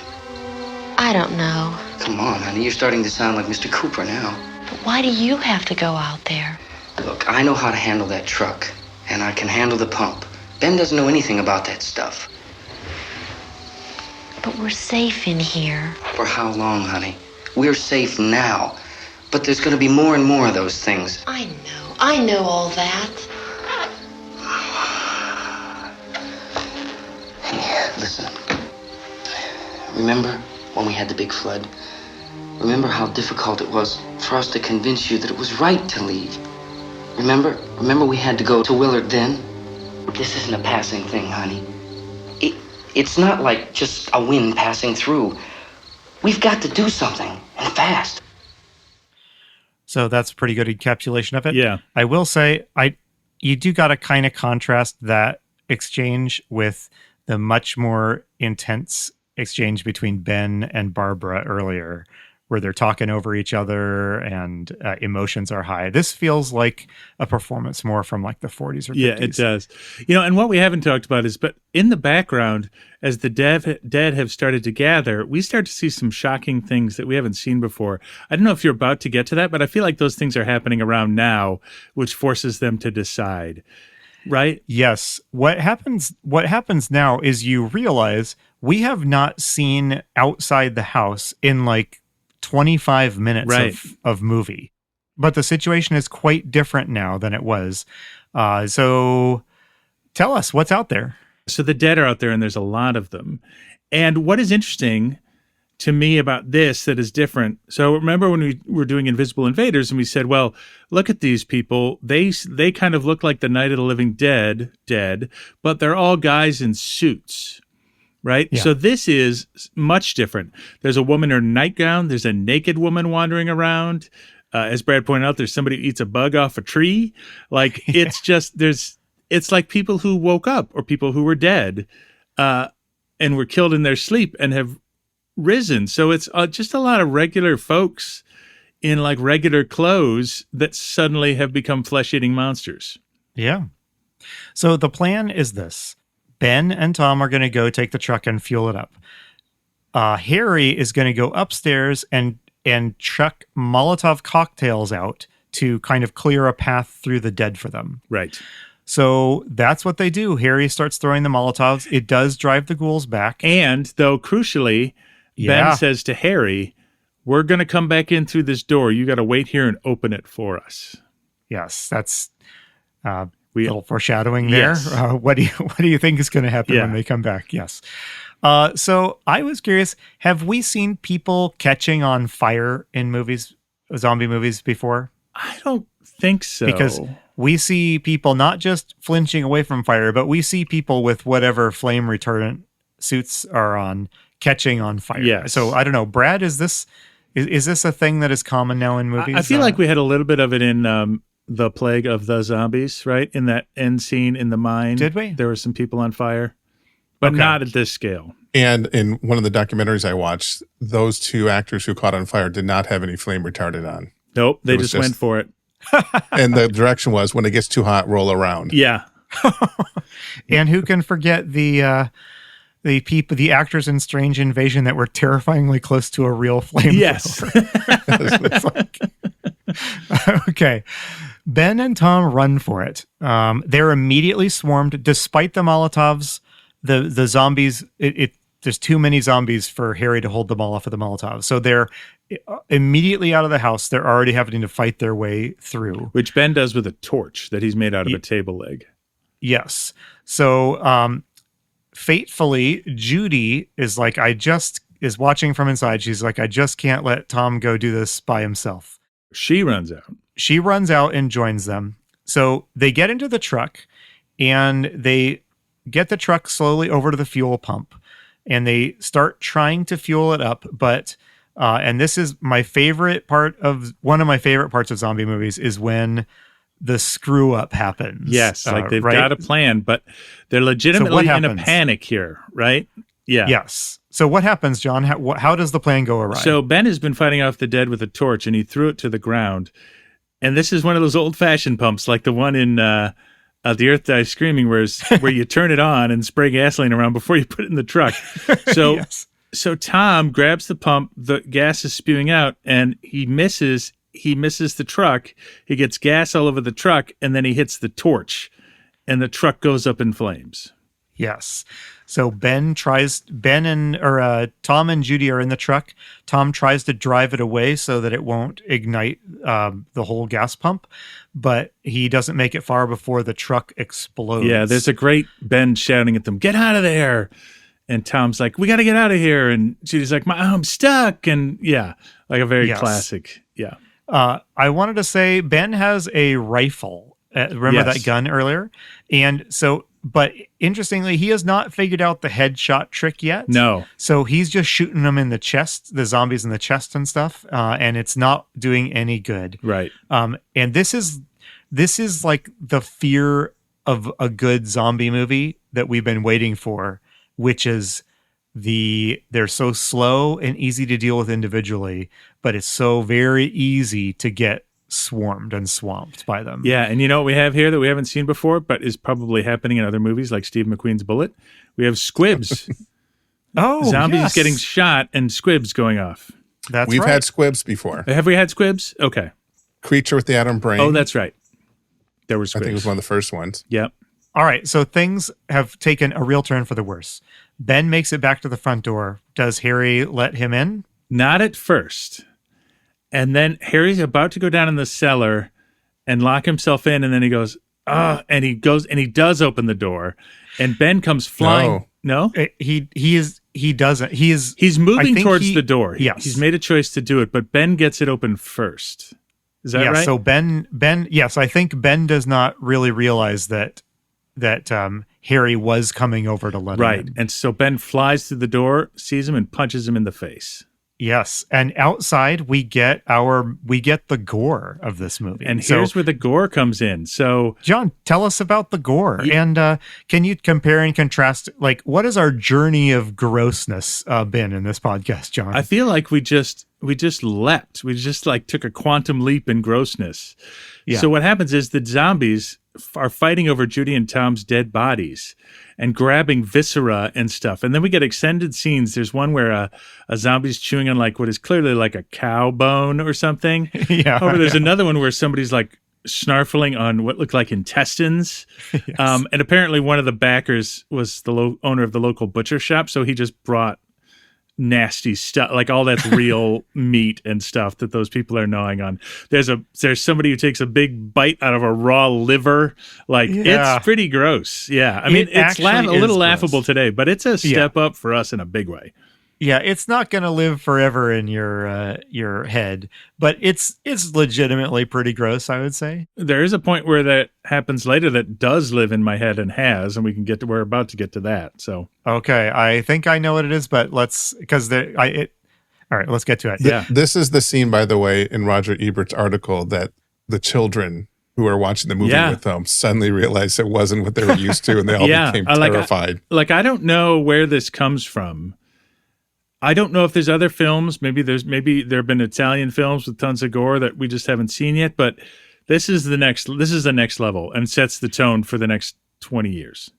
I don't know. Come on, honey, you're starting to sound like Mr. Cooper now. But why do you have to go out there? Look, I know how to handle that truck, and I can handle the pump. Ben doesn't know anything about that stuff. But we're safe in here. For how long, honey? We're safe now. But there's going to be more and more of those things. I know all that. Hey, listen. Remember when we had the big flood? Remember how difficult it was for us to convince you that it was right to leave? Remember we had to go to Willard then? This isn't a passing thing, honey. It's not like just a wind passing through. We've got to do something, and fast. So that's a pretty good encapsulation of it. Yeah. I will say, you do got to kind of contrast that exchange with the much more intense exchange between Ben and Barbara earlier, where they're talking over each other and emotions are high. This feels like a performance more from like the 40s or 50s. Yeah, it does. You know, and what we haven't talked about is, but in the background, as the dead have started to gather, we start to see some shocking things that we haven't seen before. I don't know if you're about to get to that, but I feel like those things are happening around now, which forces them to decide, right? Yes. What happens now is you realize we have not seen outside the house in like 25 minutes of movie. But the situation is quite different now than it was. So tell us what's out there. So the dead are out there and there's a lot of them. And what is interesting to me about this that is different. So remember when we were doing Invisible Invaders and we said, well, look at these people. They kind of look like the Night of the Living Dead, but they're all guys in suits. Right? Yeah. So this is much different. There's a woman in her nightgown. There's a naked woman wandering around. As Brad pointed out, there's somebody who eats a bug off a tree. Like it's just, it's like people who woke up or people who were dead and were killed in their sleep and have risen. So it's just a lot of regular folks in like regular clothes that suddenly have become flesh-eating monsters. Yeah. So the plan is this. Ben and Tom are going to go take the truck and fuel it up. Harry is going to go upstairs and chuck Molotov cocktails out to kind of clear a path through the dead for them. Right. So that's what they do. Harry starts throwing the Molotovs. It does drive the ghouls back. And though crucially, Ben says to Harry, we're going to come back in through this door. You got to wait here and open it for us. Yes, that's a little foreshadowing there. Yes. What do you think is going to happen when they come back? Yes. So I was curious, have we seen people catching on fire in movies, zombie movies before? I don't think so. Because we see people not just flinching away from fire, but we see people with whatever flame retardant suits are on catching on fire. Yes. So I don't know, Brad, is this a thing that is common now in movies? I feel like we had a little bit of it in The Plague of the Zombies, right? In that end scene in the mine. Did we? There were some people on fire, but not at this scale. And in one of the documentaries I watched, those two actors who caught on fire did not have any flame retardant on. Nope, they just went for it. And the direction was, when it gets too hot, roll around. Yeah. And who can forget the actors in Strange Invasion that were terrifyingly close to a real flame? Yes. Okay. Ben and Tom run for it. They're immediately swarmed, despite the Molotovs. The zombies, there's too many zombies for Harry to hold them all off of the Molotov. So they're immediately out of the house. They're already having to fight their way through. Which Ben does with a torch that he's made out of a table leg. Yes. So fatefully, Judy is like, is watching from inside. She's like, I just can't let Tom go do this by himself. She runs out. She runs out and joins them. So they get into the truck and they get the truck slowly over to the fuel pump. And they start trying to fuel it up, but and this is one of my favorite parts of zombie movies is when the screw up happens. Yes, like they've got a plan, but they're legitimately in a panic here, right? Yeah. Yes. So what happens, John? How does the plan go awry? So Ben has been fighting off the dead with a torch, and he threw it to the ground. And this is one of those old-fashioned pumps, like the one in The Earth Dies Screaming, where you turn it on and spray gasoline around before you put it in the truck. So, So Tom grabs the pump, the gas is spewing out, and he misses the truck. He gets gas all over the truck, and then he hits the torch, and the truck goes up in flames. Yes. So Tom and Judy are in the truck. Tom tries to drive it away so that it won't ignite the whole gas pump, but he doesn't make it far before the truck explodes. Yeah, there's a great Ben shouting at them, "Get out of there!" And Tom's like, "We got to get out of here." And Judy's like, "I'm stuck." And like a very classic. Yeah. I wanted to say Ben has a rifle. Remember that gun earlier? And so, but interestingly, he has not figured out the headshot trick yet. No. So he's just shooting them in the chest, the zombies in the chest and stuff. And it's not doing any good. Right. And this is like the fear of a good zombie movie that we've been waiting for, which is they're so slow and easy to deal with individually, but it's so very easy to get swarmed and swamped by them. Yeah, and you know what we have here that we haven't seen before, but is probably happening in other movies like Steve McQueen's Bullet? We have squibs. Zombies getting shot and squibs going off. We've had squibs before. Have we had squibs? Okay. Creature with the Atom Brain. Oh, that's right. There were squibs. I think it was one of the first ones. Yep. All right, so things have taken a real turn for the worse. Ben makes it back to the front door. Does Harry let him in? Not at first. And then Harry's about to go down in the cellar and lock himself in, and then he goes, and he does open the door, and Ben comes flying. No? He doesn't. He's moving towards the door. Yes. He's made a choice to do it, but Ben gets it open first. Is that right? So Ben, yes, I think Ben does not really realize that Harry was coming over to let him in. And so Ben flies through the door, sees him, and punches him in the face. Yes, and outside we get the gore of this movie. And here's where the gore comes in. So, John, tell us about the gore. And can you compare and contrast, like, what has our journey of grossness been in this podcast, John? I feel like we just leapt. We just like took a quantum leap in grossness. Yeah. So what happens is the zombies are fighting over Judy and Tom's dead bodies and grabbing viscera and stuff. And then we get extended scenes. There's one where a zombie's chewing on like what is clearly like a cow bone or something. There's another one where somebody's like snarfling on what looked like intestines. Yes. And apparently one of the backers was the owner of the local butcher shop. So he just brought nasty stuff, like all that's real meat and stuff that those people are gnawing on. There's somebody who takes a big bite out of a raw liver. Like it's pretty gross. Yeah. I mean, it's a little laughable today, but it's a step up for us in a big way. Yeah, it's not going to live forever in your head, but it's legitimately pretty gross, I would say. There is a point where that happens later that does live in my head and has, and we're about to get to that. So okay, I think I know what it is, but all right, let's get to it. Yeah, this is the scene, by the way, in Roger Ebert's article that the children who are watching the movie with them suddenly realized it wasn't what they were used to, and they all became terrified. I don't know where this comes from. I don't know if there's other films. Maybe there have been Italian films with tons of gore that we just haven't seen yet. But this is the next level and sets the tone for the next 20 years.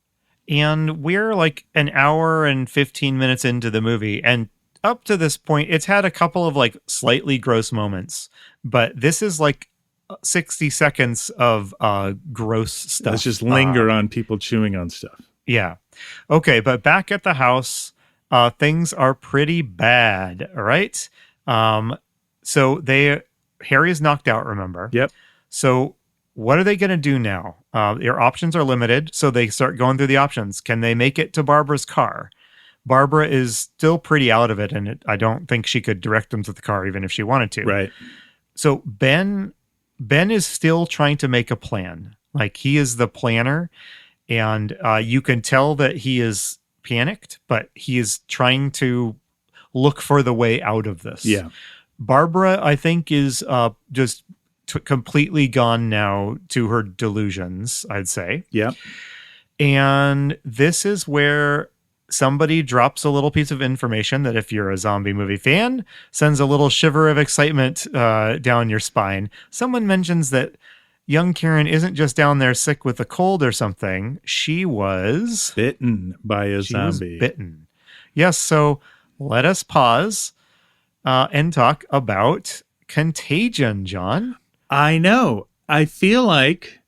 And we're like an hour and 15 minutes into the movie, and up to this point, it's had a couple of like slightly gross moments. But this is like 60 seconds of gross stuff. Let's just linger on people chewing on stuff. Yeah. Okay, but back at the house. Things are pretty bad, all right? So Harry is knocked out, remember? Yep. So what are they going to do now? Their options are limited, so they start going through the options. Can they make it to Barbara's car? Barbara is still pretty out of it, and I don't think she could direct them to the car even if she wanted to. Right. So Ben is still trying to make a plan. Like, he is the planner, and you can tell that he is panicked, but he is trying to look for the way out of this. Yeah. Barbara, I think, is just completely gone now to her delusions, I'd say. Yeah. And this is where somebody drops a little piece of information that, if you're a zombie movie fan, sends a little shiver of excitement down your spine. Someone mentions that young Karen isn't just down there sick with a cold or something. She was bitten by a zombie. Was bitten. Yes. So let us pause and talk about Contagion, John. I know. I feel like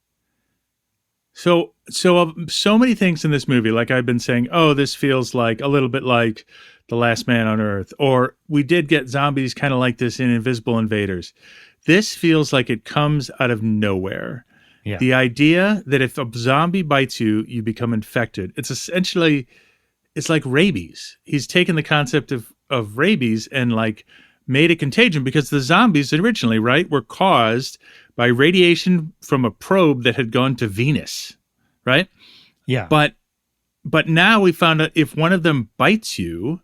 so many things in this movie. Like I've been saying, oh, this feels like a little bit like The Last Man on Earth, or we did get zombies kind of like this in Invisible Invaders. This feels like it comes out of nowhere. Yeah. The idea that if a zombie bites you, you become infected. It's like rabies. He's taken the concept of rabies and like made a contagion, because the zombies originally, right, were caused by radiation from a probe that had gone to Venus, right? Yeah. But now we found out if one of them bites you,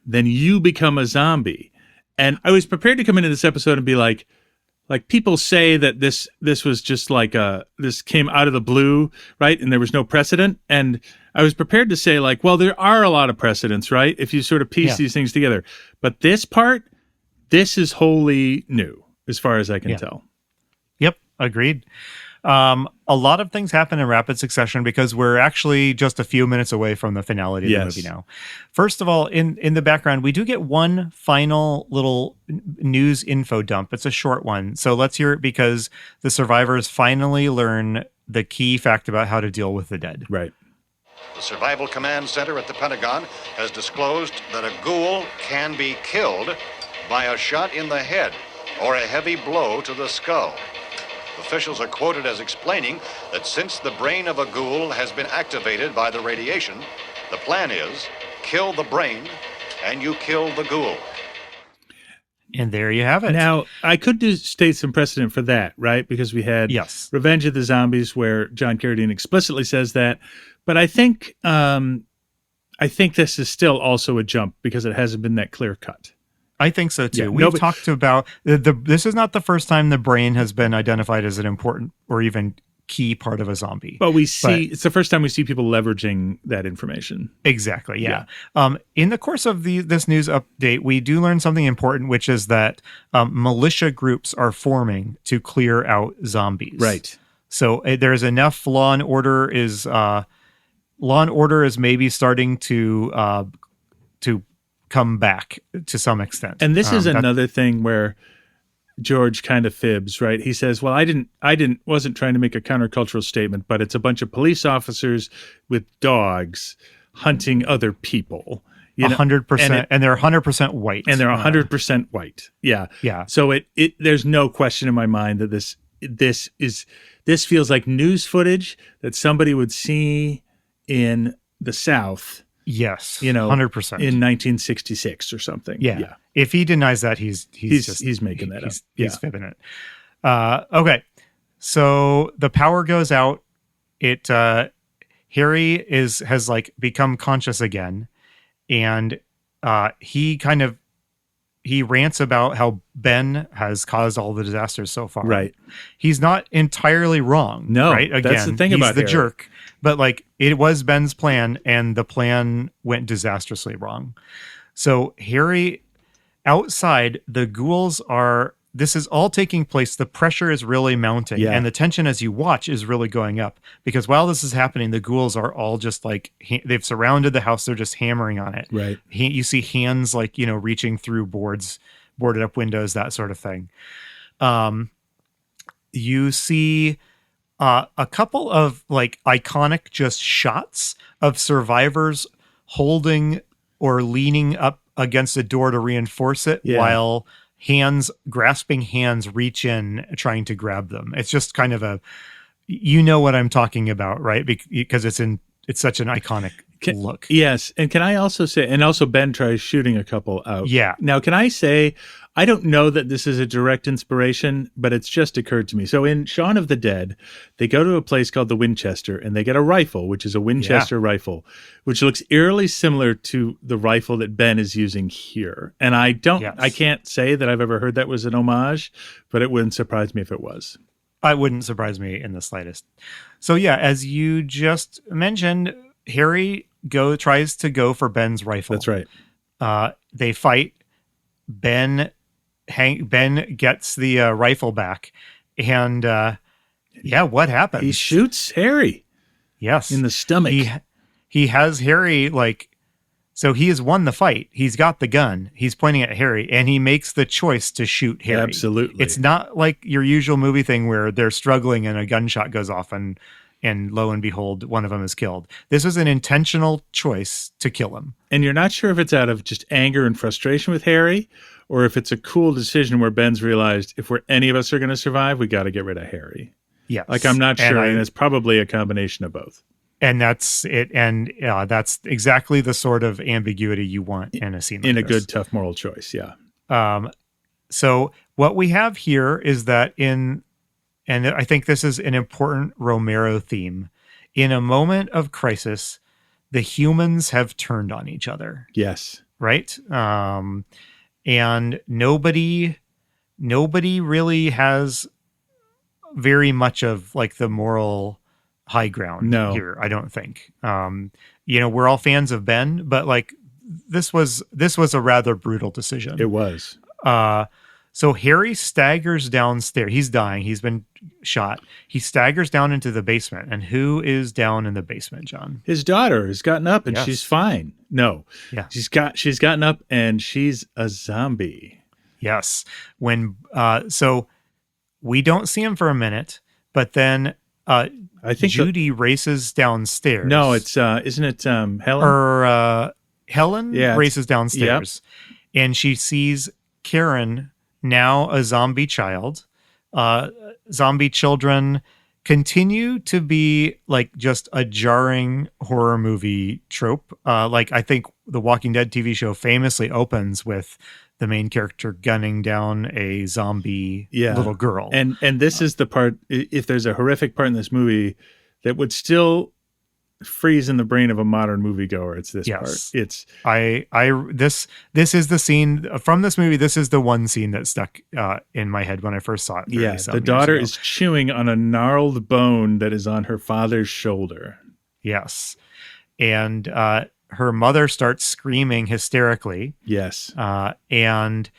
then you become a zombie. And I was prepared to come into this episode and be like people say that this was just like this came out of the blue, right? And there was no precedent. And I was prepared to say like, well, there are a lot of precedents, right? If you sort of piece these things together. But this is wholly new as far as I can tell. Yep. Agreed. A lot of things happen in rapid succession because we're actually just a few minutes away from the finality of the movie now. First of all, in the background, we do get one final little news info dump. It's a short one. So let's hear it, because the survivors finally learn the key fact about how to deal with the dead. Right. The Survival Command Center at the Pentagon has disclosed that a ghoul can be killed by a shot in the head or a heavy blow to the skull. Officials are quoted as explaining that since the brain of a ghoul has been activated by the radiation, the plan is kill the brain and you kill the ghoul. And there you have it. Now, I could state some precedent for that, right? Because we had Revenge of the Zombies, where John Carradine explicitly says that. But I think this is still also a jump because it hasn't been that clear cut. I think so too. We've talked about this is not the first time the brain has been identified as an important or even key part of a zombie. But it's the first time we see people leveraging that information. Exactly. Yeah. In the course of this news update, we do learn something important, which is that militia groups are forming to clear out zombies. Right. So there's enough law and order is maybe starting to come back to some extent. And this is another thing where George kind of fibs, right? He says, well, wasn't trying to make a countercultural statement, but it's a bunch of police officers with dogs hunting other people. 100%. And they're 100% white. And they're 100% white. Yeah. Yeah. So there's no question in my mind that this feels like news footage that somebody would see in the South. Yes. 100%. In 1966 or something. Yeah. If he denies that, he's making that up. He's fibbing it. Okay. So the power goes out. Harry has like become conscious again, and he rants about how Ben has caused all the disasters so far. Right. He's not entirely wrong. No, right. Again, that's the thing he's about the Harry. jerk, but like it was Ben's plan, and the plan went disastrously wrong. So Harry, outside, the ghouls are. This is all taking place. The pressure is really mounting, and the tension as you watch is really going up, because while this is happening, the ghouls are all just like they've surrounded the house. They're just hammering on it. Right. You see hands like reaching through boarded up windows, that sort of thing. You see a couple of like iconic just shots of survivors holding or leaning up against a door to reinforce it, while grasping hands reach in trying to grab them. It's just kind of what I'm talking about, right? Because it's such an iconic look. Yes. And can I also say, and also Ben tries shooting a couple out. Yeah. Now, can I say, I don't know that this is a direct inspiration, but it's just occurred to me. So in Shaun of the Dead, they go to a place called the Winchester, and they get a rifle, which is a Winchester rifle, which looks eerily similar to the rifle that Ben is using here. And I can't say that I've ever heard that was an homage, but it wouldn't surprise me if it was. It wouldn't surprise me in the slightest. So yeah, as you just mentioned, Harry tries to go for Ben's rifle. That's right. They fight. Ben gets the rifle back, and what happens? He shoots Harry. Yes, in the stomach. He has Harry so he has won the fight. He's got the gun. He's pointing at Harry, and he makes the choice to shoot Harry. Absolutely. It's not like your usual movie thing where they're struggling and a gunshot goes off and lo and behold, one of them is killed. This was an intentional choice to kill him. And you're not sure if it's out of just anger and frustration with Harry, or if it's a cool decision where Ben's realized if any of us are going to survive, we got to get rid of Harry. Yes. Like, I'm not sure, and it's probably a combination of both. And that's it. And that's exactly the sort of ambiguity you want in a scene like in a this. good, tough moral choice, yeah. So what we have here is that and I think this is an important Romero theme. In a moment of crisis, the humans have turned on each other. Yes. Right? And nobody really has very much of like the moral high ground here, I don't think. We're all fans of Ben, but like this was a rather brutal decision. It was. So Harry staggers downstairs. He's dying. He's been shot. He staggers down into the basement. And who is down in the basement, John? His daughter has gotten up and she's fine. No. Yeah. She's gotten up and she's a zombie. Yes. So we don't see him for a minute, but then I think Judy races downstairs. No, it's isn't it Helen? Or Helen races downstairs, and she sees Karen, now a zombie child. Zombie children continue to be like just a jarring horror movie trope. Like I think the Walking Dead TV show famously opens with the main character gunning down a zombie little girl. And this is the part, if there's a horrific part in this movie that would still freeze in the brain of a modern moviegoer, it's this part. It's this is the scene from this movie. This is the one scene that stuck in my head when I first saw it. The daughter is chewing on a gnarled bone that is on her father's shoulder. Yes. And her mother starts screaming hysterically. Yes. And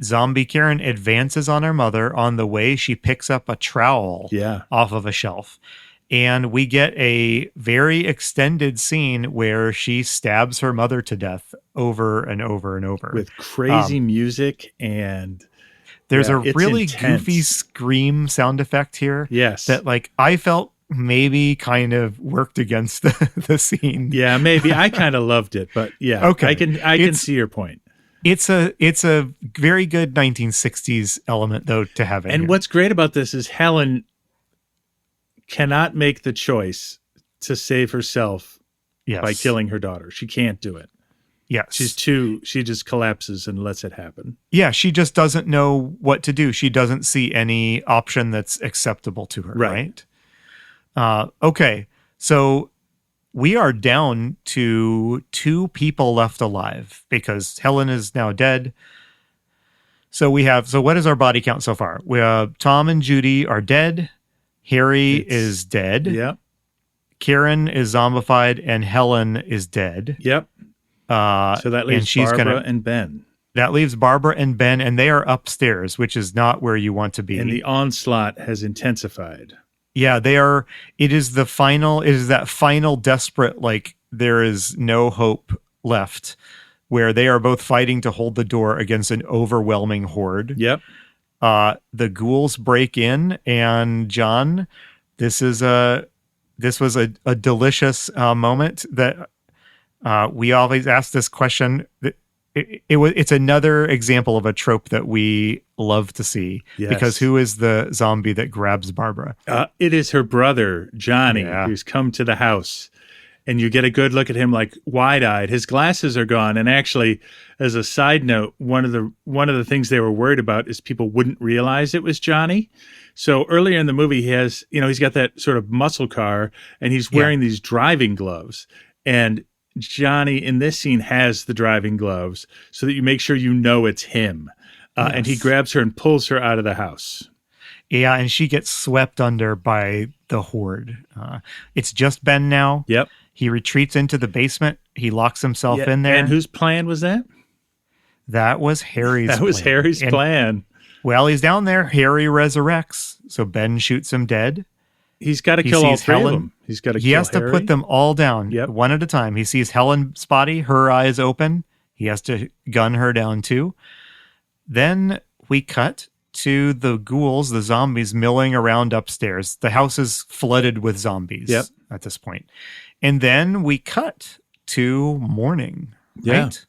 zombie Karen advances on her mother. On the way, she picks up a trowel off of a shelf. And we get a very extended scene where she stabs her mother to death over and over and over. With crazy music, and there's a it's really intense. goofy scream sound effect here. Yes. That like I felt maybe kind of worked against the scene. Yeah, maybe. I kind of loved it, but yeah. Okay. I can see your point. It's a very good 1960s element though to have in And here. what's great about this is Helen cannot make the choice to save herself by killing her daughter. She can't do it. Yes. She just collapses and lets it happen. Yeah, she just doesn't know what to do. She doesn't see any option that's acceptable to her, right? Okay, so we are down to 2 people left alive because Helen is now dead. So what is our body count so far? We have Tom and Judy are dead. Harry is dead. Yep. Karen is zombified and Helen is dead. Yep. So that leaves Barbara and Ben. That leaves Barbara and Ben, and they are upstairs, which is not where you want to be. And the onslaught has intensified. Yeah, they are. It is that final desperate, like there is no hope left, where they are both fighting to hold the door against an overwhelming horde. Yep. The ghouls break in, and John, this was a delicious moment that we always ask this question. It's another example of a trope that we love to see. Yes. Because who is the zombie that grabs Barbara? It is her brother, Johnny, who's come to the house. And you get a good look at him, like wide-eyed. His glasses are gone. And actually, as a side note, one of the things they were worried about is people wouldn't realize it was Johnny. So earlier in the movie, he's got that sort of muscle car, and he's wearing these driving gloves. And Johnny in this scene has the driving gloves, so that you make sure you know it's him. And he grabs her and pulls her out of the house. Yeah, and she gets swept under by the horde. It's just Ben now. Yep. He retreats into the basement. He locks himself in there. And whose plan was that? That was Harry's plan. That was Harry's plan. Well, he's down there. Harry resurrects. So Ben shoots him dead. He's got to kill all 3 of them. He has to put them all down one at a time. He sees Helen's body, her eyes open. He has to gun her down too. Then we cut to the ghouls, the zombies milling around upstairs. The house is flooded with zombies at this point. And then we cut to morning. Right?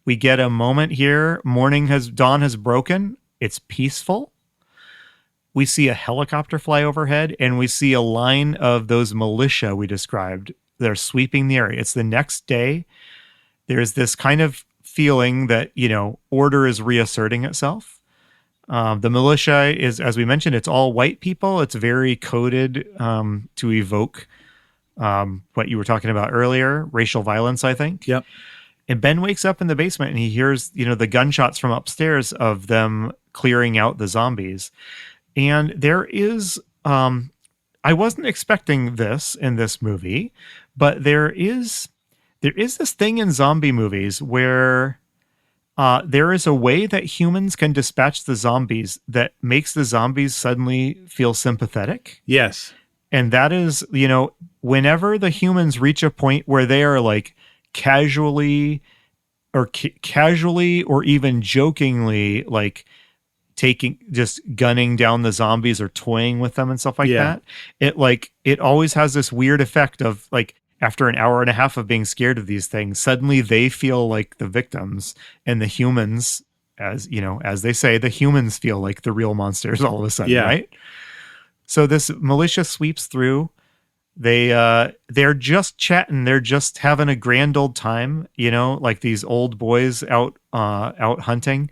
We get a moment here. Dawn has broken. It's peaceful. We see a helicopter fly overhead, and we see a line of those militia we described. They're sweeping the area. It's the next day. There's this kind of feeling that, order is reasserting itself. The militia is, as we mentioned, it's all white people. It's very coded to evoke what you were talking about earlier, racial violence, I think. Yep. And Ben wakes up in the basement and he hears, the gunshots from upstairs of them clearing out the zombies. And there is, I wasn't expecting this in this movie, but there is this thing in zombie movies where there is a way that humans can dispatch the zombies that makes the zombies suddenly feel sympathetic. Yes. And that is, whenever the humans reach a point where they are like casually or even jokingly like just gunning down the zombies or toying with them and stuff like that. It always has this weird effect of like, after an hour and a half of being scared of these things, suddenly they feel like the victims, and the humans, as they say, the humans feel like the real monsters all of a sudden, right? So this militia sweeps through. They're just chatting. They're just having a grand old time, like these old boys out hunting.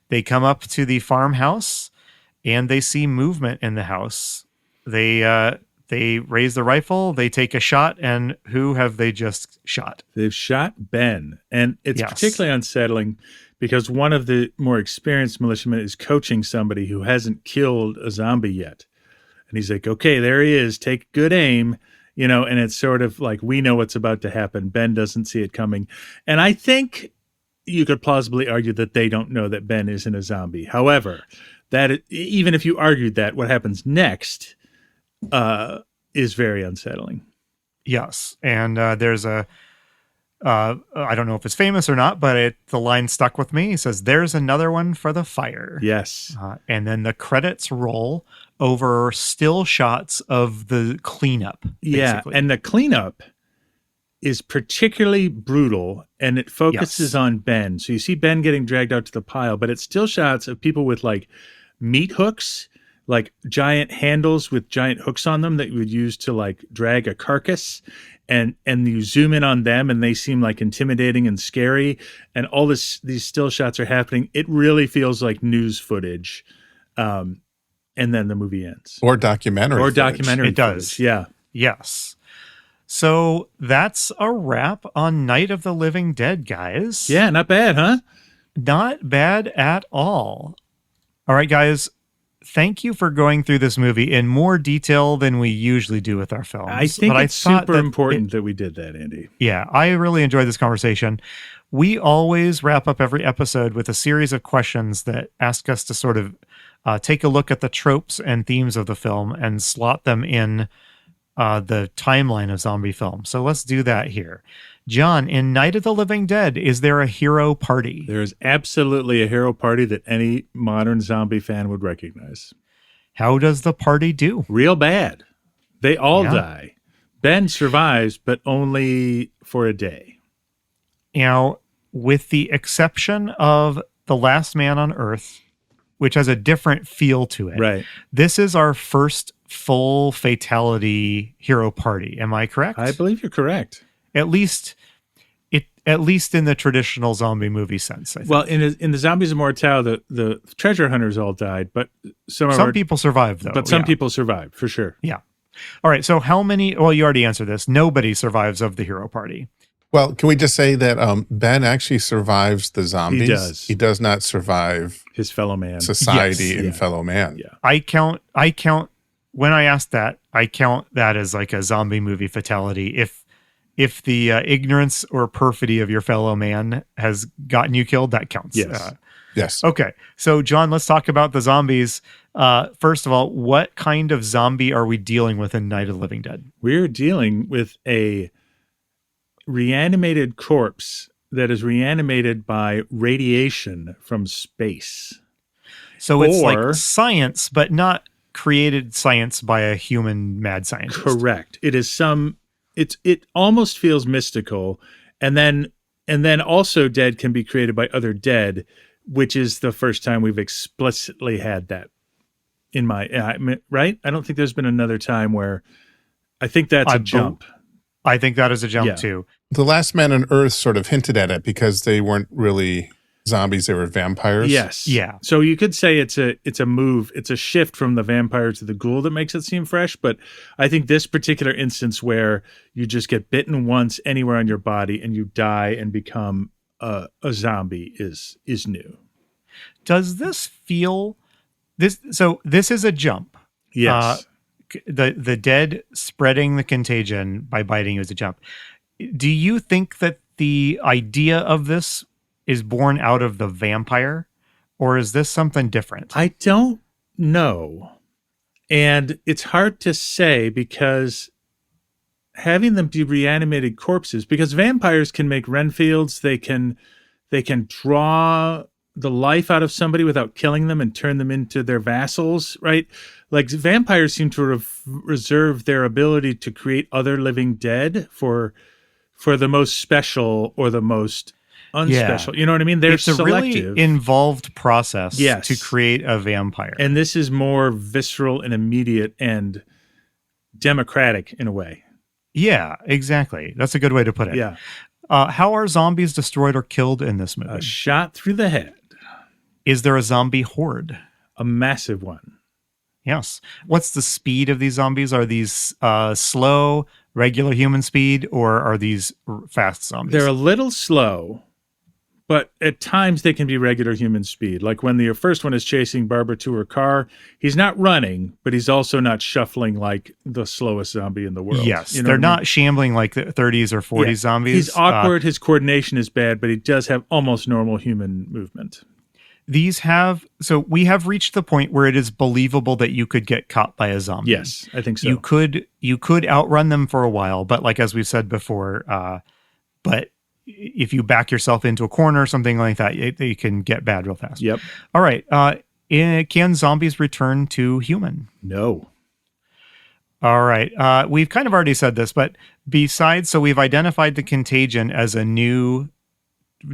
They come up to the farmhouse and they see movement in the house. They raise the rifle, they take a shot, and who have they just shot? They've shot Ben. And it's particularly unsettling because one of the more experienced militiamen is coaching somebody who hasn't killed a zombie yet. And he's like, okay, there he is. Take good aim, and it's sort of like, we know what's about to happen. Ben doesn't see it coming. And I think you could plausibly argue that they don't know that Ben isn't a zombie. However, even if you argued that, what happens next is very unsettling. Yes. And there's I don't know if it's famous or not, but the line stuck with me. He says, "There's another one for the fire." Yes. And then the credits roll over still shots of the cleanup. Yeah. Basically. And the cleanup is particularly brutal, and it focuses on Ben. So you see Ben getting dragged out to the pile, but it's still shots of people with like meat hooks, like giant handles with giant hooks on them that you would use to like drag a carcass. And you zoom in on them and they seem like intimidating and scary. And all these still shots are happening. It really feels like news footage. And then the movie ends. Or documentary footage. It does. Yeah. Yes. So that's a wrap on Night of the Living Dead, guys. Yeah, not bad, huh? Not bad at all. All right, guys. Thank you for going through this movie in more detail than we usually do with our films. I think it's super important that we did that, Andy. Yeah, I really enjoyed this conversation. We always wrap up every episode with a series of questions that ask us to sort of take a look at the tropes and themes of the film and slot them in the timeline of zombie film. So let's do that here. John, in Night of the Living Dead, is there a hero party? There is absolutely a hero party that any modern zombie fan would recognize. How does the party do? Real bad. They all die. Ben survives, but only for a day. Now, with the exception of The Last Man on Earth, which has a different feel to it. Right. This is our first full fatality hero party. Am I correct? I believe you're correct. At least in the traditional zombie movie sense. I think. Well, in the Zombies Immortale, the treasure hunters all died, but some people survived, though. But some people survived, for sure. Yeah. All right, so how many... Well, you already answered this. Nobody survives of the hero party. Well, can we just say that Ben actually survives the zombies? He does. He does not survive his fellow man. Society and fellow man. Yeah. I count... When I asked that, I count that as like a zombie movie fatality. If the ignorance or perfidy of your fellow man has gotten you killed, that counts. Yes. Yes. Okay. So, John, let's talk about the zombies. First of all, what kind of zombie are we dealing with in Night of the Living Dead? We're dealing with a reanimated corpse that is reanimated by radiation from space. So it's like science, but not created science by a human mad scientist. Correct. It is it almost feels mystical, and then also dead can be created by other dead, which is the first time we've explicitly had that in right. I don't think there's been another time where I think that's a jump. I think that is a jump too. The Last Man on Earth sort of hinted at it because they weren't really zombies; they were vampires. Yes. Yeah. So you could say it's a move. It's a shift from the vampire to the ghoul that makes it seem fresh. But I think this particular instance where you just get bitten once anywhere on your body and you die and become a zombie is new. Does this feel this? So this is a jump. Yes. The dead spreading the contagion by biting you is a jump. Do you think that the idea of this is born out of the vampire, or is this something different? I don't know. And it's hard to say because having them be reanimated corpses, because vampires can make Renfields, they can draw the life out of somebody without killing them and turn them into their vassals, right? Like vampires seem to reserve their ability to create other living dead for the most special or the most unspecial. You know what I mean? They're it's a selective. Really involved process Yes. to create a vampire. And this is more visceral and immediate and democratic in a way. Yeah, exactly. That's a good way to put it. Yeah. How are zombies destroyed or killed in this movie? A shot through the head. Is there a zombie horde? A massive one. Yes. What's the speed of these zombies? Are these slow, regular human speed, or are these fast zombies? They're a little slow, but at times they can be regular human speed. Like when the first one is chasing Barbara to her car, he's not running, but he's also not shuffling like the slowest zombie in the world. Yes, you know they're not shambling like the 30s or 40s zombies. He's awkward, his coordination is bad, but he does have almost normal human movement. we have reached the point where it is believable that you could get caught by a zombie. Yes, I think so. You could outrun them for a while, but like as we've said before, but if you back yourself into a corner or something like that, you can get bad real fast. Yep. All right. Can zombies return to human? No. All right. We've kind of already said this, but so we've identified the contagion as a new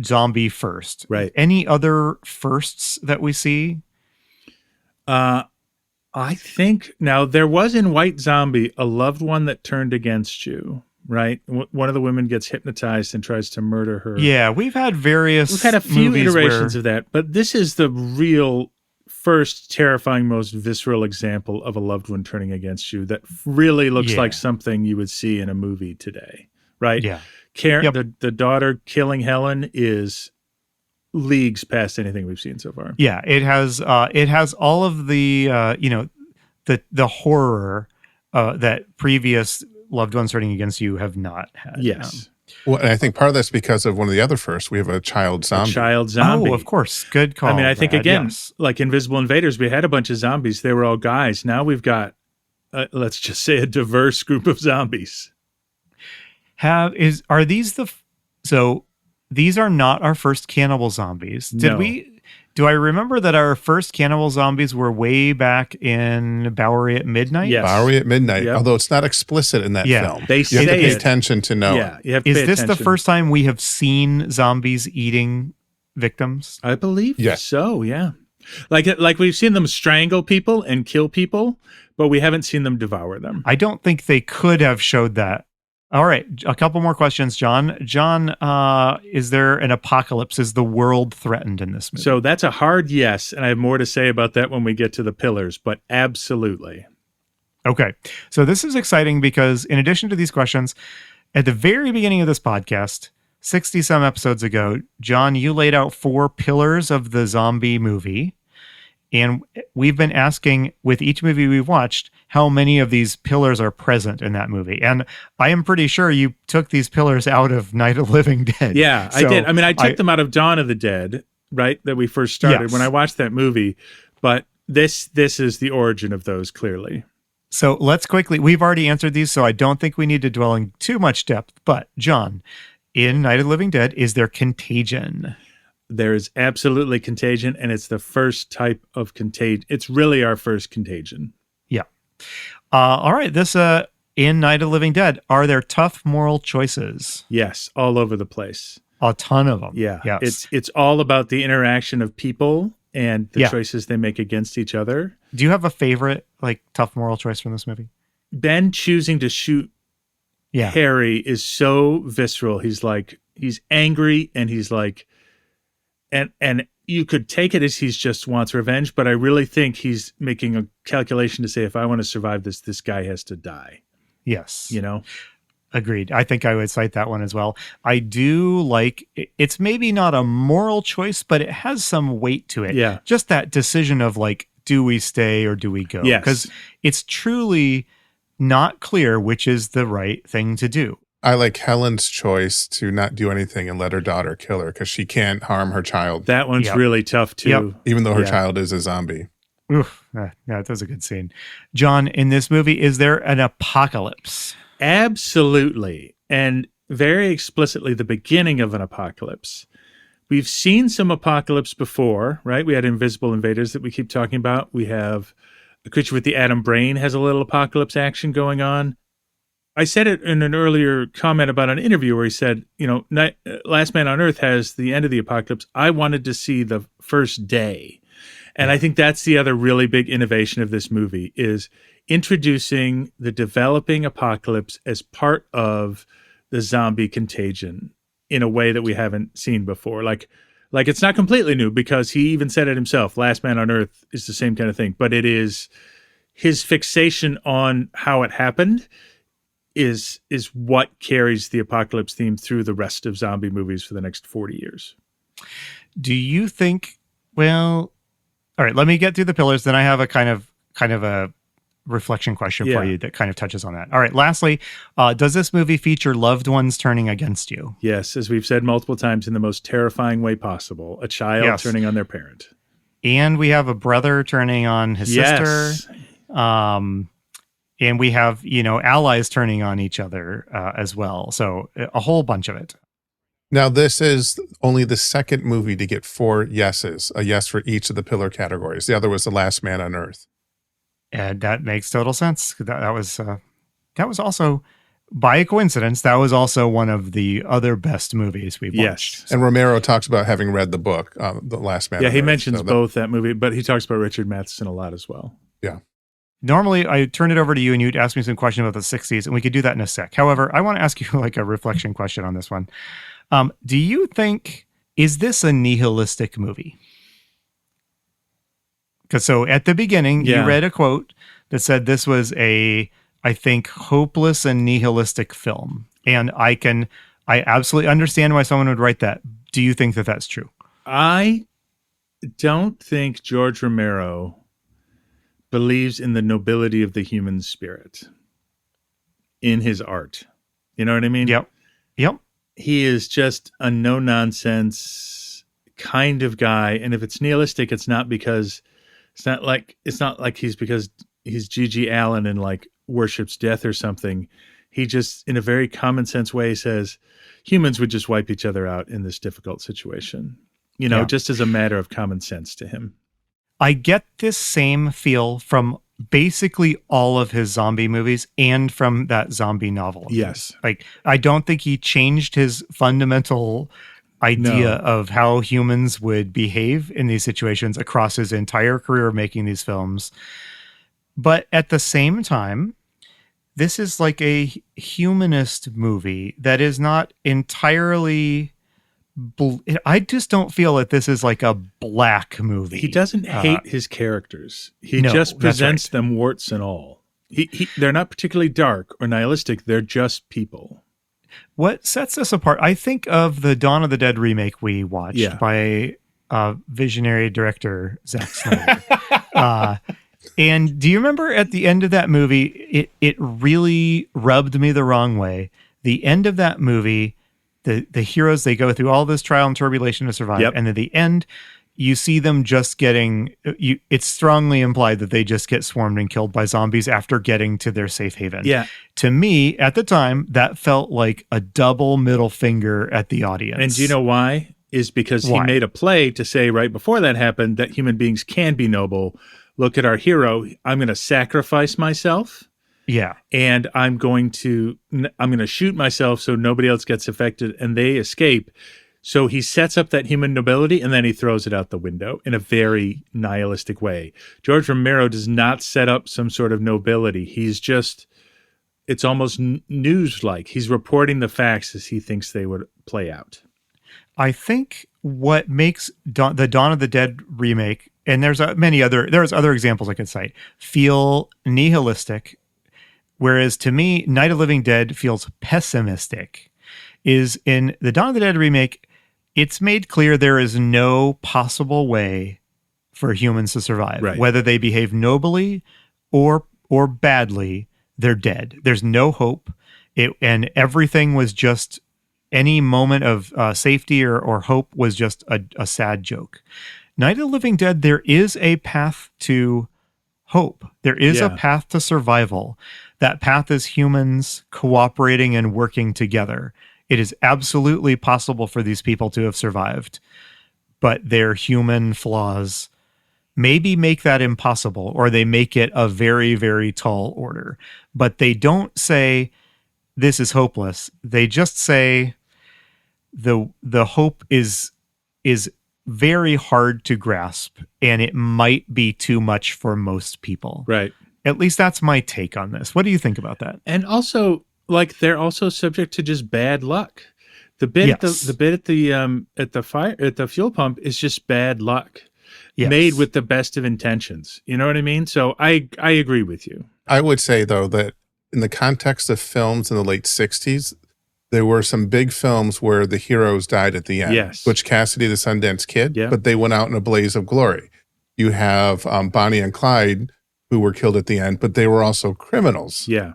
zombie first. Right. Any other firsts that we see? I think now there was in White Zombie a loved one that turned against you, right? One of the women gets hypnotized and tries to murder her. Yeah, we've had a few iterations of that, but this is the real first terrifying, most visceral example of a loved one turning against you that really looks like something you would see in a movie today, right? Yeah. Karen, the daughter killing Helen is leagues past anything we've seen so far. Yeah, it has all of the the horror that previous loved ones turning against you have not had. Yes. Well, and I think part of that's because of one of the other firsts. We have a child zombie. Oh, of course. Good call. I mean, I think, Brad. again, Yes. like Invisible Invaders, we had a bunch of zombies. They were all guys. Now we've got, let's just say, a diverse group of zombies. So these are not our first cannibal zombies. Do I remember that our first cannibal zombies were way back in Bowery at Midnight? Yes. Bowery at Midnight, although it's not explicit in that film. They you say have to pay it. attention to know. Yeah, you have to Is pay this attention. the first time we have seen zombies eating victims? I believe Yes. so, yeah. Like we've seen them strangle people and kill people, but we haven't seen them devour them. I don't think they could have showed that. All right, a couple more questions, John. John, is there an apocalypse? Is the world threatened in this movie? So that's a hard yes, and I have more to say about that when we get to the pillars, but absolutely. Okay, so this is exciting because in addition to these questions, at the very beginning of this podcast, 60-some episodes ago, John, you laid out 4 pillars of the zombie movie. And we've been asking with each movie we've watched how many of these pillars are present in that movie. And I am pretty sure you took these pillars out of Night of the Living Dead. Yeah, I did. I mean, I took them out of Dawn of the Dead, right, that we first started Yes. when I watched that movie. But this is the origin of those, clearly. So let's quickly, we've already answered these, so I don't think we need to dwell in too much depth. But John, in Night of the Living Dead, is there contagion? There is absolutely contagion, and it's the first type of contagion. It's really our first contagion. Yeah. All right. This in Night of the Living Dead, are there tough moral choices? Yes, all over the place. A ton of them. Yeah. Yes. It's all about the interaction of people and the Yeah. choices they make against each other. Do you have a favorite, like, tough moral choice from this movie? Ben choosing to shoot Harry is so visceral. He's angry, and he's like, and you could take it as he's just wants revenge, but I really think he's making a calculation to say, if I want to survive this guy has to die. Yes. You know? Agreed. I think I would cite that one as well. I do like, it's maybe not a moral choice, but it has some weight to it. Yeah. Just that decision of like, do we stay or do we go? Yes. Because it's truly not clear which is the right thing to do. I like Helen's choice to not do anything and let her daughter kill her because she can't harm her child. That one's really tough too. Even though her child is a zombie. Oof. Yeah, that was a good scene. John, in this movie, is there an apocalypse? Absolutely. And very explicitly the beginning of an apocalypse. We've seen some apocalypse before, right? We had Invisible Invaders that we keep talking about. We have A Creature with the Atom Brain has a little apocalypse action going on. I said it in an earlier comment about an interview where he said, Last Man on Earth has the end of the apocalypse. I wanted to see the first day. And I think that's the other really big innovation of this movie is introducing the developing apocalypse as part of the zombie contagion in a way that we haven't seen before. Like it's not completely new because he even said it himself. Last Man on Earth is the same kind of thing, but it is his fixation on how it happened is what carries the apocalypse theme through the rest of zombie movies for the next 40 years. Do you think, well, all right, let me get through the pillars. Then I have a kind of a reflection question for you that kind of touches on that. All right. Lastly, does this movie feature loved ones turning against you? Yes. As we've said multiple times, in the most terrifying way possible, a child turning on their parent. And we have a brother turning on his sister. And we have, allies turning on each other as well. So a whole bunch of it. Now, this is only the second movie to get 4 yeses, a yes for each of the pillar categories. The other was The Last Man on Earth. And that makes total sense. That was also, by coincidence, that was also one of the other best movies we've watched. Yes. And Romero talks about having read the book, The Last Man on Earth. Yeah, he mentions both that movie, but he talks about Richard Matheson a lot as well. Yeah. Normally, I turn it over to you and you'd ask me some question about the 60s, and we could do that in a sec. However, I want to ask you like a reflection question on this one. Do you think, is this a nihilistic movie? Because so at the beginning, you read a quote that said this was I think, hopeless and nihilistic film. And I absolutely understand why someone would write that. Do you think that that's true? I don't think George Romero believes in the nobility of the human spirit in his art. You know what I mean? Yep. He is just a no-nonsense kind of guy. And if it's nihilistic, it's not because he's G.G. Allen and like worships death or something. He just, in a very common sense way, says humans would just wipe each other out in this difficult situation. Just as a matter of common sense to him. I get this same feel from basically all of his zombie movies and from that zombie novel. Yes. Like, I don't think he changed his fundamental idea of how humans would behave in these situations across his entire career of making these films. But at the same time, this is like a humanist movie that is not entirely... I just don't feel that this is like a black movie. He doesn't hate his characters. He just presents them warts and all. They're not particularly dark or nihilistic. They're just people. What sets us apart, I think of the Dawn of the Dead remake we watched by visionary director Zack Snyder. And do you remember at the end of that movie, it really rubbed me the wrong way. The end of that movie, the heroes, they go through all this trial and tribulation to survive. Yep. And at the end, you see them just it's strongly implied that they just get swarmed and killed by zombies after getting to their safe haven. Yeah. To me, at the time, that felt like a double middle finger at the audience. And do you know why? Is because he made a play to say right before that happened that human beings can be noble. Look at our hero. I'm going to sacrifice myself. Yeah. And I'm going to shoot myself so nobody else gets affected and they escape. So he sets up that human nobility and then he throws it out the window in a very nihilistic way. George Romero does not set up some sort of nobility. He's just, it's almost news-like. He's reporting the facts as he thinks they would play out. I think what makes the Dawn of the Dead remake, and there's other examples I could cite, feel nihilistic. Whereas to me, Night of the Living Dead feels pessimistic. Is in the Dawn of the Dead remake, it's made clear there is no possible way for humans to survive. Right. Whether they behave nobly or badly, they're dead. There's no hope. And everything was just, any moment of safety or hope was just a sad joke. Night of the Living Dead, there is a path to hope. There is a path to survival. That path is humans cooperating and working together. It is absolutely possible for these people to have survived, but their human flaws maybe make that impossible, or they make it a very, very tall order. But they don't say this is hopeless. They just say the hope is very hard to grasp, and it might be too much for most people. Right. At least that's my take on this. What do you think about that? And also, like, they're also subject to just bad luck. The bit at the fuel pump is just bad luck, made with the best of intentions. You know what I mean? So I agree with you. I would say though that in the context of films in the late 60s, there were some big films where the heroes died at the end. Yes. Butch Cassidy, the Sundance Kid, but they went out in a blaze of glory. You have Bonnie and Clyde, who were killed at the end, but they were also criminals. Yeah.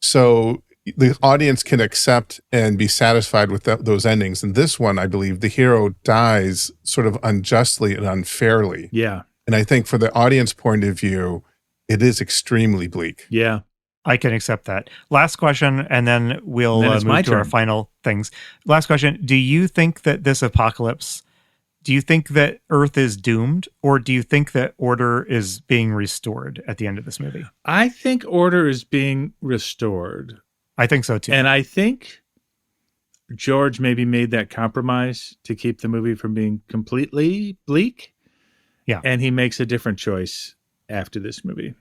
So the audience can accept and be satisfied with those endings. And this one, I believe, the hero dies sort of unjustly and unfairly. Yeah. And I think for the audience point of view, it is extremely bleak. Yeah. I can accept that. Last question, and then we'll move to our final things. Last question. Do you think that this apocalypse, do you think that Earth is doomed, or do you think that order is being restored at the end of this movie? I think order is being restored. I think so, too. And I think George maybe made that compromise to keep the movie from being completely bleak. Yeah. And he makes a different choice after this movie.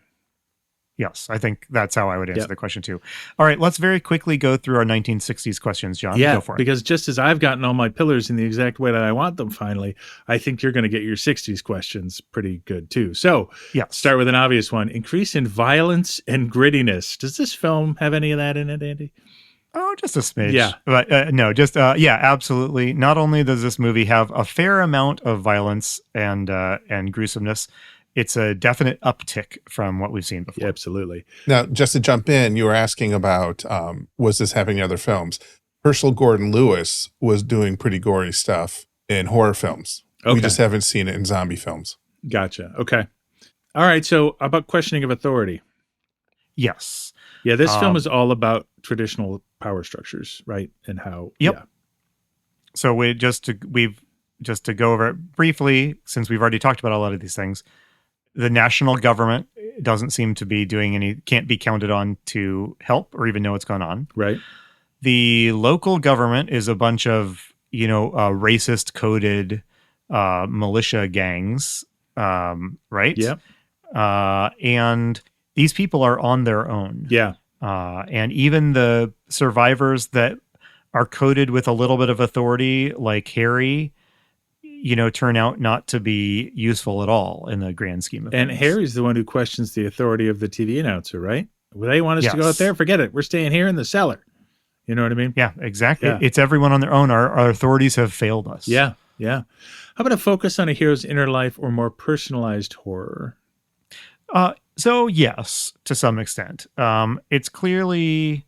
Yes, I think that's how I would answer the question too. All right, let's very quickly go through our 1960s questions, John. Yeah, go for it. Because just as I've gotten all my pillars in the exact way that I want them finally, I think you're going to get your 60s questions pretty good too. So start with an obvious one. Increase in violence and grittiness. Does this film have any of that in it, Andy? Oh, just a smidge. Yeah. But no, just, absolutely. Not only does this movie have a fair amount of violence and gruesomeness, it's a definite uptick from what we've seen before. Yeah, absolutely. Now, just to jump in, you were asking about, was this having other films? Herschel Gordon Lewis was doing pretty gory stuff in horror films. Okay. We just haven't seen it in zombie films. Gotcha. Okay. All right. So about questioning of authority. Yes. Yeah, this film is all about traditional power structures, right? And how. Yep. Yeah. So just to go over it briefly, since we've already talked about a lot of these things, the national government doesn't seem to be can't be counted on to help or even know what's going on. Right. The local government is a bunch of, racist coded militia gangs. Right. Yeah. And these people are on their own. Yeah. And even the survivors that are coded with a little bit of authority, like Harry, turn out not to be useful at all in the grand scheme of things. And Harry's the one who questions the authority of the TV announcer, right? Well, they want us to go out there. Forget it. We're staying here in the cellar. You know what I mean? Yeah, exactly. Yeah. It's everyone on their own. Our authorities have failed us. Yeah. Yeah. How about a focus on a hero's inner life or more personalized horror? So yes, to some extent. It's clearly,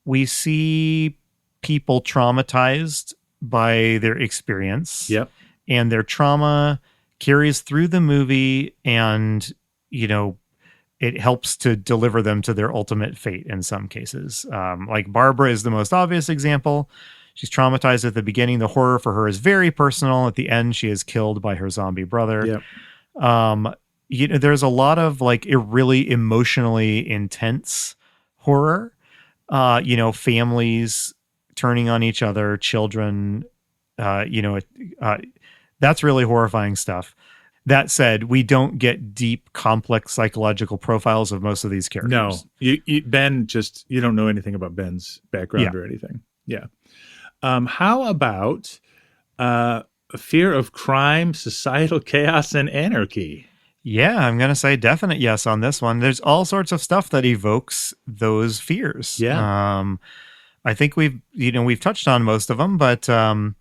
we see people traumatized by their experience. Yep. And their trauma carries through the movie, and, it helps to deliver them to their ultimate fate in some cases. Like Barbara is the most obvious example. She's traumatized at the beginning. The horror for her is very personal. At the end, she is killed by her zombie brother. Yep. There's a lot of really emotionally intense horror. Families turning on each other, children, that's really horrifying stuff. That said, we don't get deep, complex psychological profiles of most of these characters. No, Ben, you don't know anything about Ben's background or anything. Yeah. How about a fear of crime, societal chaos, and anarchy? Yeah, I'm going to say definite yes on this one. There's all sorts of stuff that evokes those fears. Yeah. I think we've touched on most of them, but I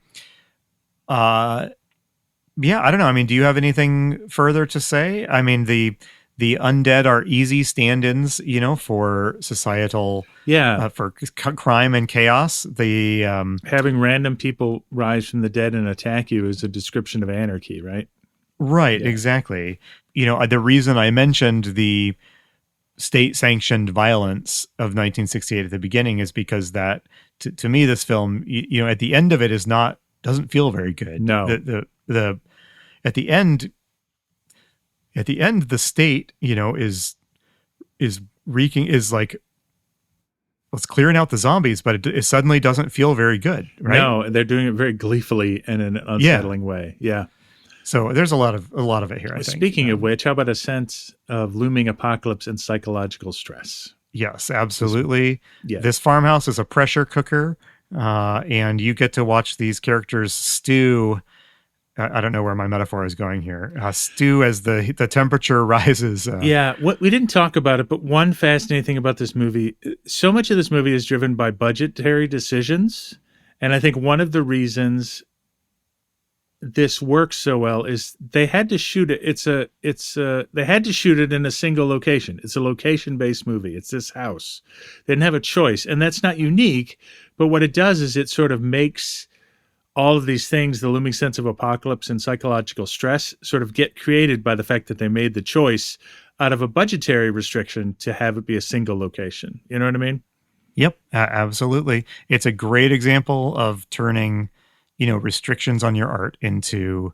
don't know. I mean, do you have anything further to say? I mean, the undead are easy stand-ins, for societal, for crime and chaos. The having random people rise from the dead and attack you is a description of anarchy, right? Right, exactly. The reason I mentioned the state-sanctioned violence of 1968 at the beginning is because that, to me, this film, at the end of it doesn't feel very good. No. At the end, the state, is let's clearing out the zombies, but it suddenly doesn't feel very good, right? No, they're doing it very gleefully and in an unsettling way. Yeah. So there's a lot of it here, I think. Speaking of which, how about a sense of looming apocalypse and psychological stress? Yes, absolutely. Yeah. This farmhouse is a pressure cooker, and you get to watch these characters stew. I don't know where my metaphor is going here. Stew as the temperature rises. We didn't talk about it, but one fascinating thing about this movie, so much of this movie is driven by budgetary decisions. And I think one of the reasons this works so well is they had to shoot it. They had to shoot it in a single location. It's a location-based movie. It's this house. They didn't have a choice, and that's not unique. But what it does is it sort of makes all of these things, the looming sense of apocalypse and psychological stress, sort of get created by the fact that they made the choice out of a budgetary restriction to have it be a single location. You know what I mean? Yep, absolutely. It's a great example of turning, restrictions on your art into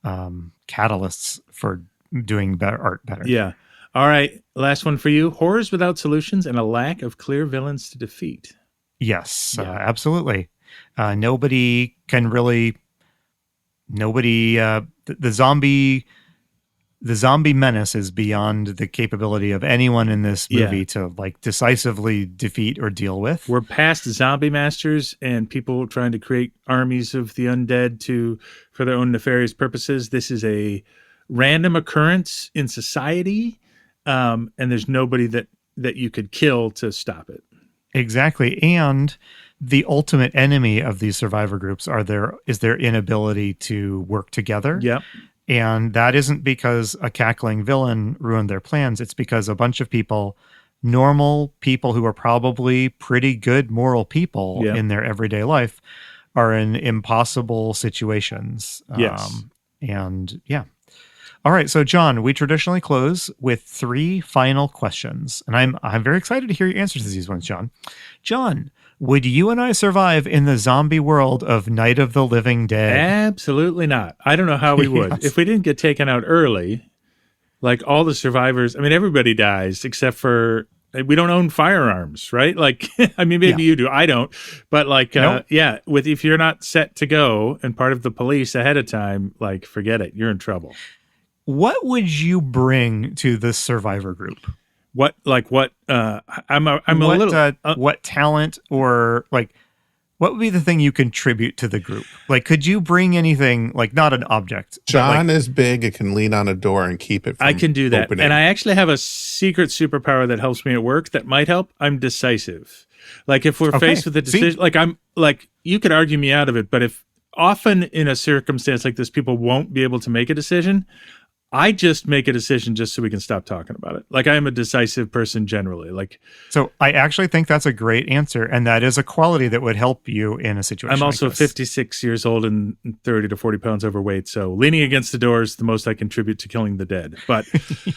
catalysts for doing art better. Yeah. All right. Last one for you. Horrors without solutions and a lack of clear villains to defeat. Yes, absolutely. Nobody can really. The zombie menace is beyond the capability of anyone in this movie to decisively defeat or deal with. We're past zombie masters and people trying to create armies of the undead for their own nefarious purposes. This is a random occurrence in society, and there's nobody that you could kill to stop it. Exactly. And the ultimate enemy of these survivor groups is their inability to work together. Yep. And that isn't because a cackling villain ruined their plans. It's because a bunch of people, normal people who are probably pretty good moral people in their everyday life, are in impossible situations. Yes. All right. So, John, we traditionally close with 3 final questions. And I'm very excited to hear your answers to these ones, John. John, would you and I survive in the zombie world of Night of the Living Dead? Absolutely not. I don't know how we would. Yes. If we didn't get taken out early, like all the survivors, everybody dies except for, we don't own firearms, right? Maybe you do. I don't. But Nope. if you're not set to go and part of the police ahead of time, forget it. You're in trouble. What would you bring to this survivor group? What talent or what would be the thing you contribute to the group? Could you bring anything, not an object? John is big. It can lean on a door and keep it from I can do that. opening. And I actually have a secret superpower that helps me at work that might help. I'm decisive. If we're faced with a decision, you could argue me out of it, but if often in a circumstance like this, people won't be able to make a decision, I just make a decision just so we can stop talking about it. I am a decisive person generally. So I actually think that's a great answer, and that is a quality that would help you in a situation. I'm also like this. 56 years old and 30 to 40 pounds overweight, so leaning against the door is the most I contribute to killing the dead. But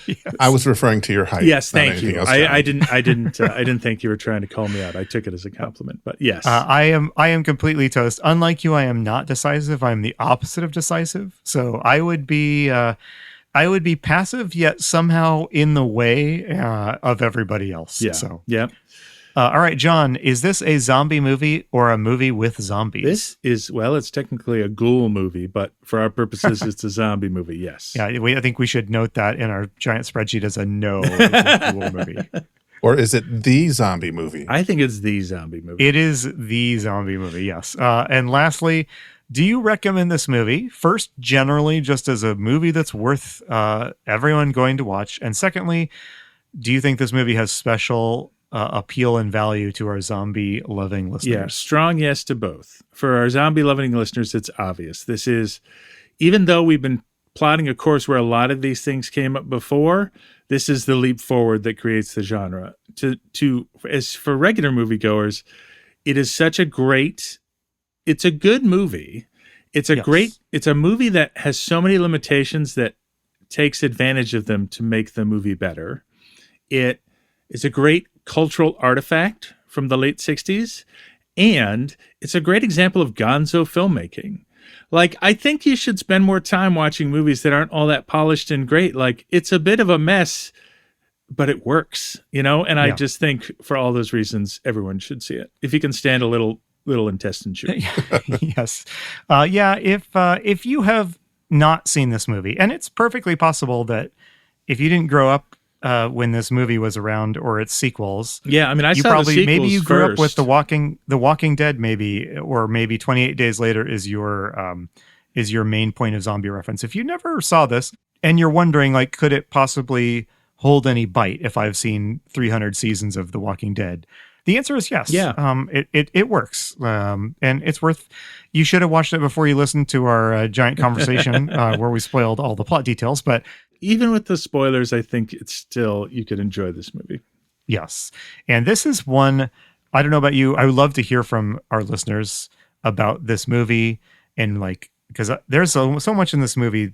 yes. I was referring to your height. Yes, thank you. I didn't think you were trying to call me out. I took it as a compliment. But yes, I am completely toast. Unlike you, I am not decisive. I am the opposite of decisive. So I would be passive, yet somehow in the way of everybody else. Yeah. So, yeah. All right, John, is this a zombie movie or a movie with zombies? This is, it's technically a ghoul movie, but for our purposes, it's a zombie movie. Yes. Yeah, I think we should note that in our giant spreadsheet as a no. It's a ghoul movie. Or is it the zombie movie? I think it's the zombie movie. It is the zombie movie, yes. And lastly, do you recommend this movie? First, generally, just as a movie that's worth everyone going to watch. And secondly, do you think this movie has special appeal and value to our zombie-loving listeners? Yeah, strong yes to both. For our zombie-loving listeners, it's obvious. This is, even though we've been plotting a course where a lot of these things came up before, this is the leap forward that creates the genre. As for regular moviegoers, it is such a great... It's a good movie. It's a movie that has so many limitations that takes advantage of them to make the movie better. It is a great cultural artifact from the late 60s, and it's a great example of gonzo filmmaking. I think you should spend more time watching movies that aren't all that polished and great. It's a bit of a mess, but it works, And I just think for all those reasons, everyone should see it. If you can stand a little intestine shoot. Yes. If you have not seen this movie, and it's perfectly possible that if you didn't grow up when this movie was around or its sequels. Yeah, I saw the sequels maybe you grew first. up with The Walking Dead maybe, or maybe 28 Days Later is your main point of zombie reference. If you never saw this and you're wondering could it possibly hold any bite if I've seen 300 seasons of The Walking Dead? The answer is yes. Yeah. It works. And it's worth, you should have watched it before you listened to our giant conversation where we spoiled all the plot details. But even with the spoilers, I think it's still, you could enjoy this movie. Yes. And this is one, I don't know about you, I would love to hear from our listeners about this movie. And like, because there's so much in this movie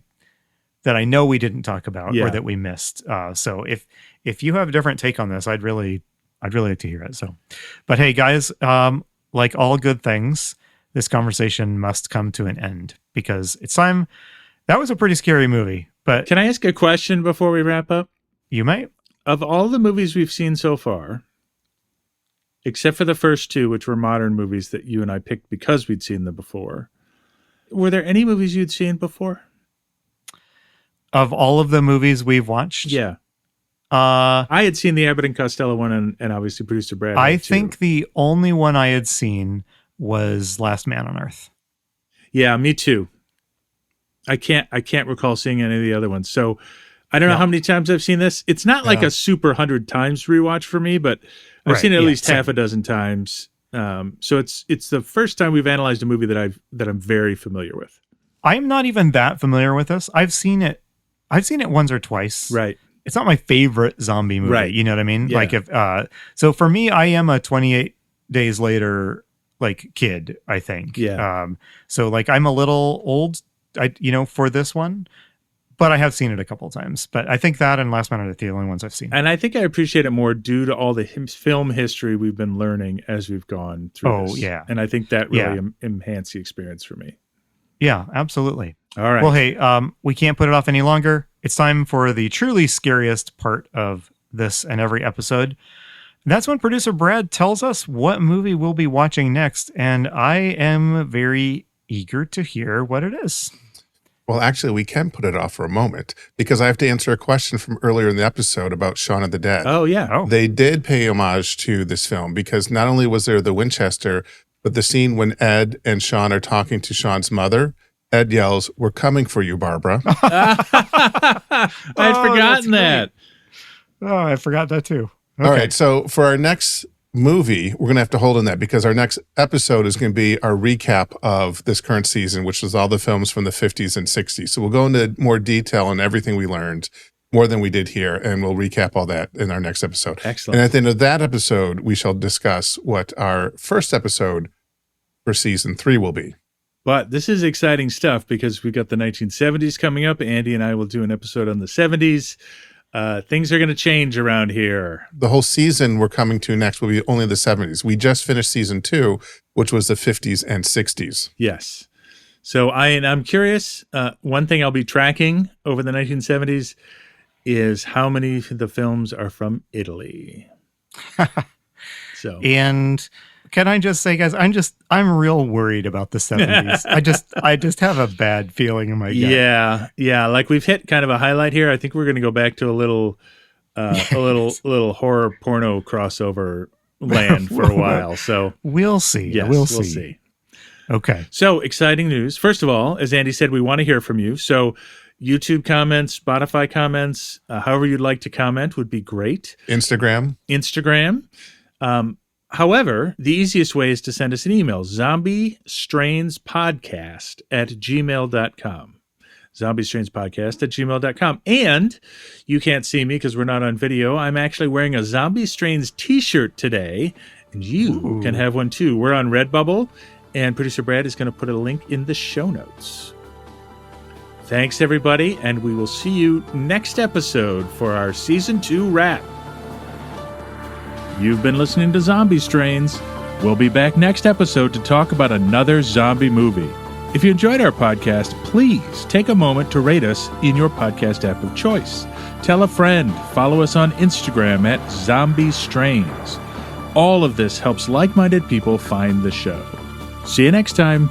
that I know we didn't talk about or that we missed. So if you have a different take on this, I'd really like to hear it. So, but hey guys, like all good things, this conversation must come to an end because it's time. That was a pretty scary movie, but can I ask a question before we wrap up? You might. Of all the movies we've seen so far, except for the first two, which were modern movies that you and I picked because we'd seen them before, were there any movies you'd seen before? Of all of the movies we've watched? Yeah. I had seen the Abbott and Costello one and obviously Producer Brad. I think the only one I had seen was Last Man on Earth. Yeah, me too. I can't recall seeing any of the other ones. So I don't know how many times I've seen this. It's not like a super 100 times rewatch for me, but I've seen it at least half a dozen times. So it's the first time we've analyzed a movie that I'm very familiar with. I'm not even that familiar with this. I've seen it once or twice. Right. It's not my favorite zombie movie. Right. You know what I mean? Yeah. Like if so for me, I am a 28 Days Later like kid, I think. Yeah. So like I'm a little old, for this one. But I have seen it a couple of times. But I think that and Last Man on Earth are the only ones I've seen. And I think I appreciate it more due to all the film history we've been learning as we've gone through this. Yeah. And I think that really enhanced the experience for me. Yeah, absolutely. All right. Well, hey, we can't put it off any longer. It's time for the truly scariest part of this and every episode. That's when producer Brad tells us what movie we'll be watching next. And I am very eager to hear what it is. Well, actually, we can put it off for a moment because I have to answer a question from earlier in the episode about Shaun of the Dead. Oh, yeah. Oh. They did pay homage to this film because not only was there the Winchester, but the scene when Ed and Shaun are talking to Shaun's mother, Ed yells, "We're coming for you, Barbara." I'd forgotten that. Oh, I forgot that too. Okay. All right. So for our next movie, we're going to have to hold on that because our next episode is going to be our recap of this current season, which is all the films from the 50s and 60s. So we'll go into more detail on everything we learned, more than we did here, and we'll recap all that in our next episode. Excellent. And at the end of that episode, we shall discuss what our first episode for season 3 will be. But this is exciting stuff because we've got the 1970s coming up. Andy and I will do an episode on the 70s. Things are going to change around here. The whole season we're coming to next will be only the 70s. We just finished season 2, which was the 50s and 60s. Yes. So I'm curious. One thing I'll be tracking over the 1970s is how many of the films are from Italy. And can I just say, guys, I'm real worried about the 70s. I just have a bad feeling in my gut. Yeah. Like we've hit kind of a highlight here. I think we're going to go back to a little horror porno crossover land for a while. So we'll see. Yes, we'll see. Okay. So exciting news. First of all, as Andy said, we want to hear from you. So YouTube comments, Spotify comments, however you'd like to comment would be great. Instagram. However, the easiest way is to send us an email, zombiestrainspodcast@gmail.com. zombiestrainspodcast@gmail.com. And you can't see me because we're not on video. I'm actually wearing a Zombie Strains t-shirt today, and you can have one too. We're on Redbubble, and producer Brad is going to put a link in the show notes. Thanks, everybody, and we will see you next episode for our Season 2 wrap. You've been listening to Zombie Strains. We'll be back next episode to talk about another zombie movie. If you enjoyed our podcast, please take a moment to rate us in your podcast app of choice. Tell a friend. Follow us on Instagram @zombiestrains. All of this helps like-minded people find the show. See you next time.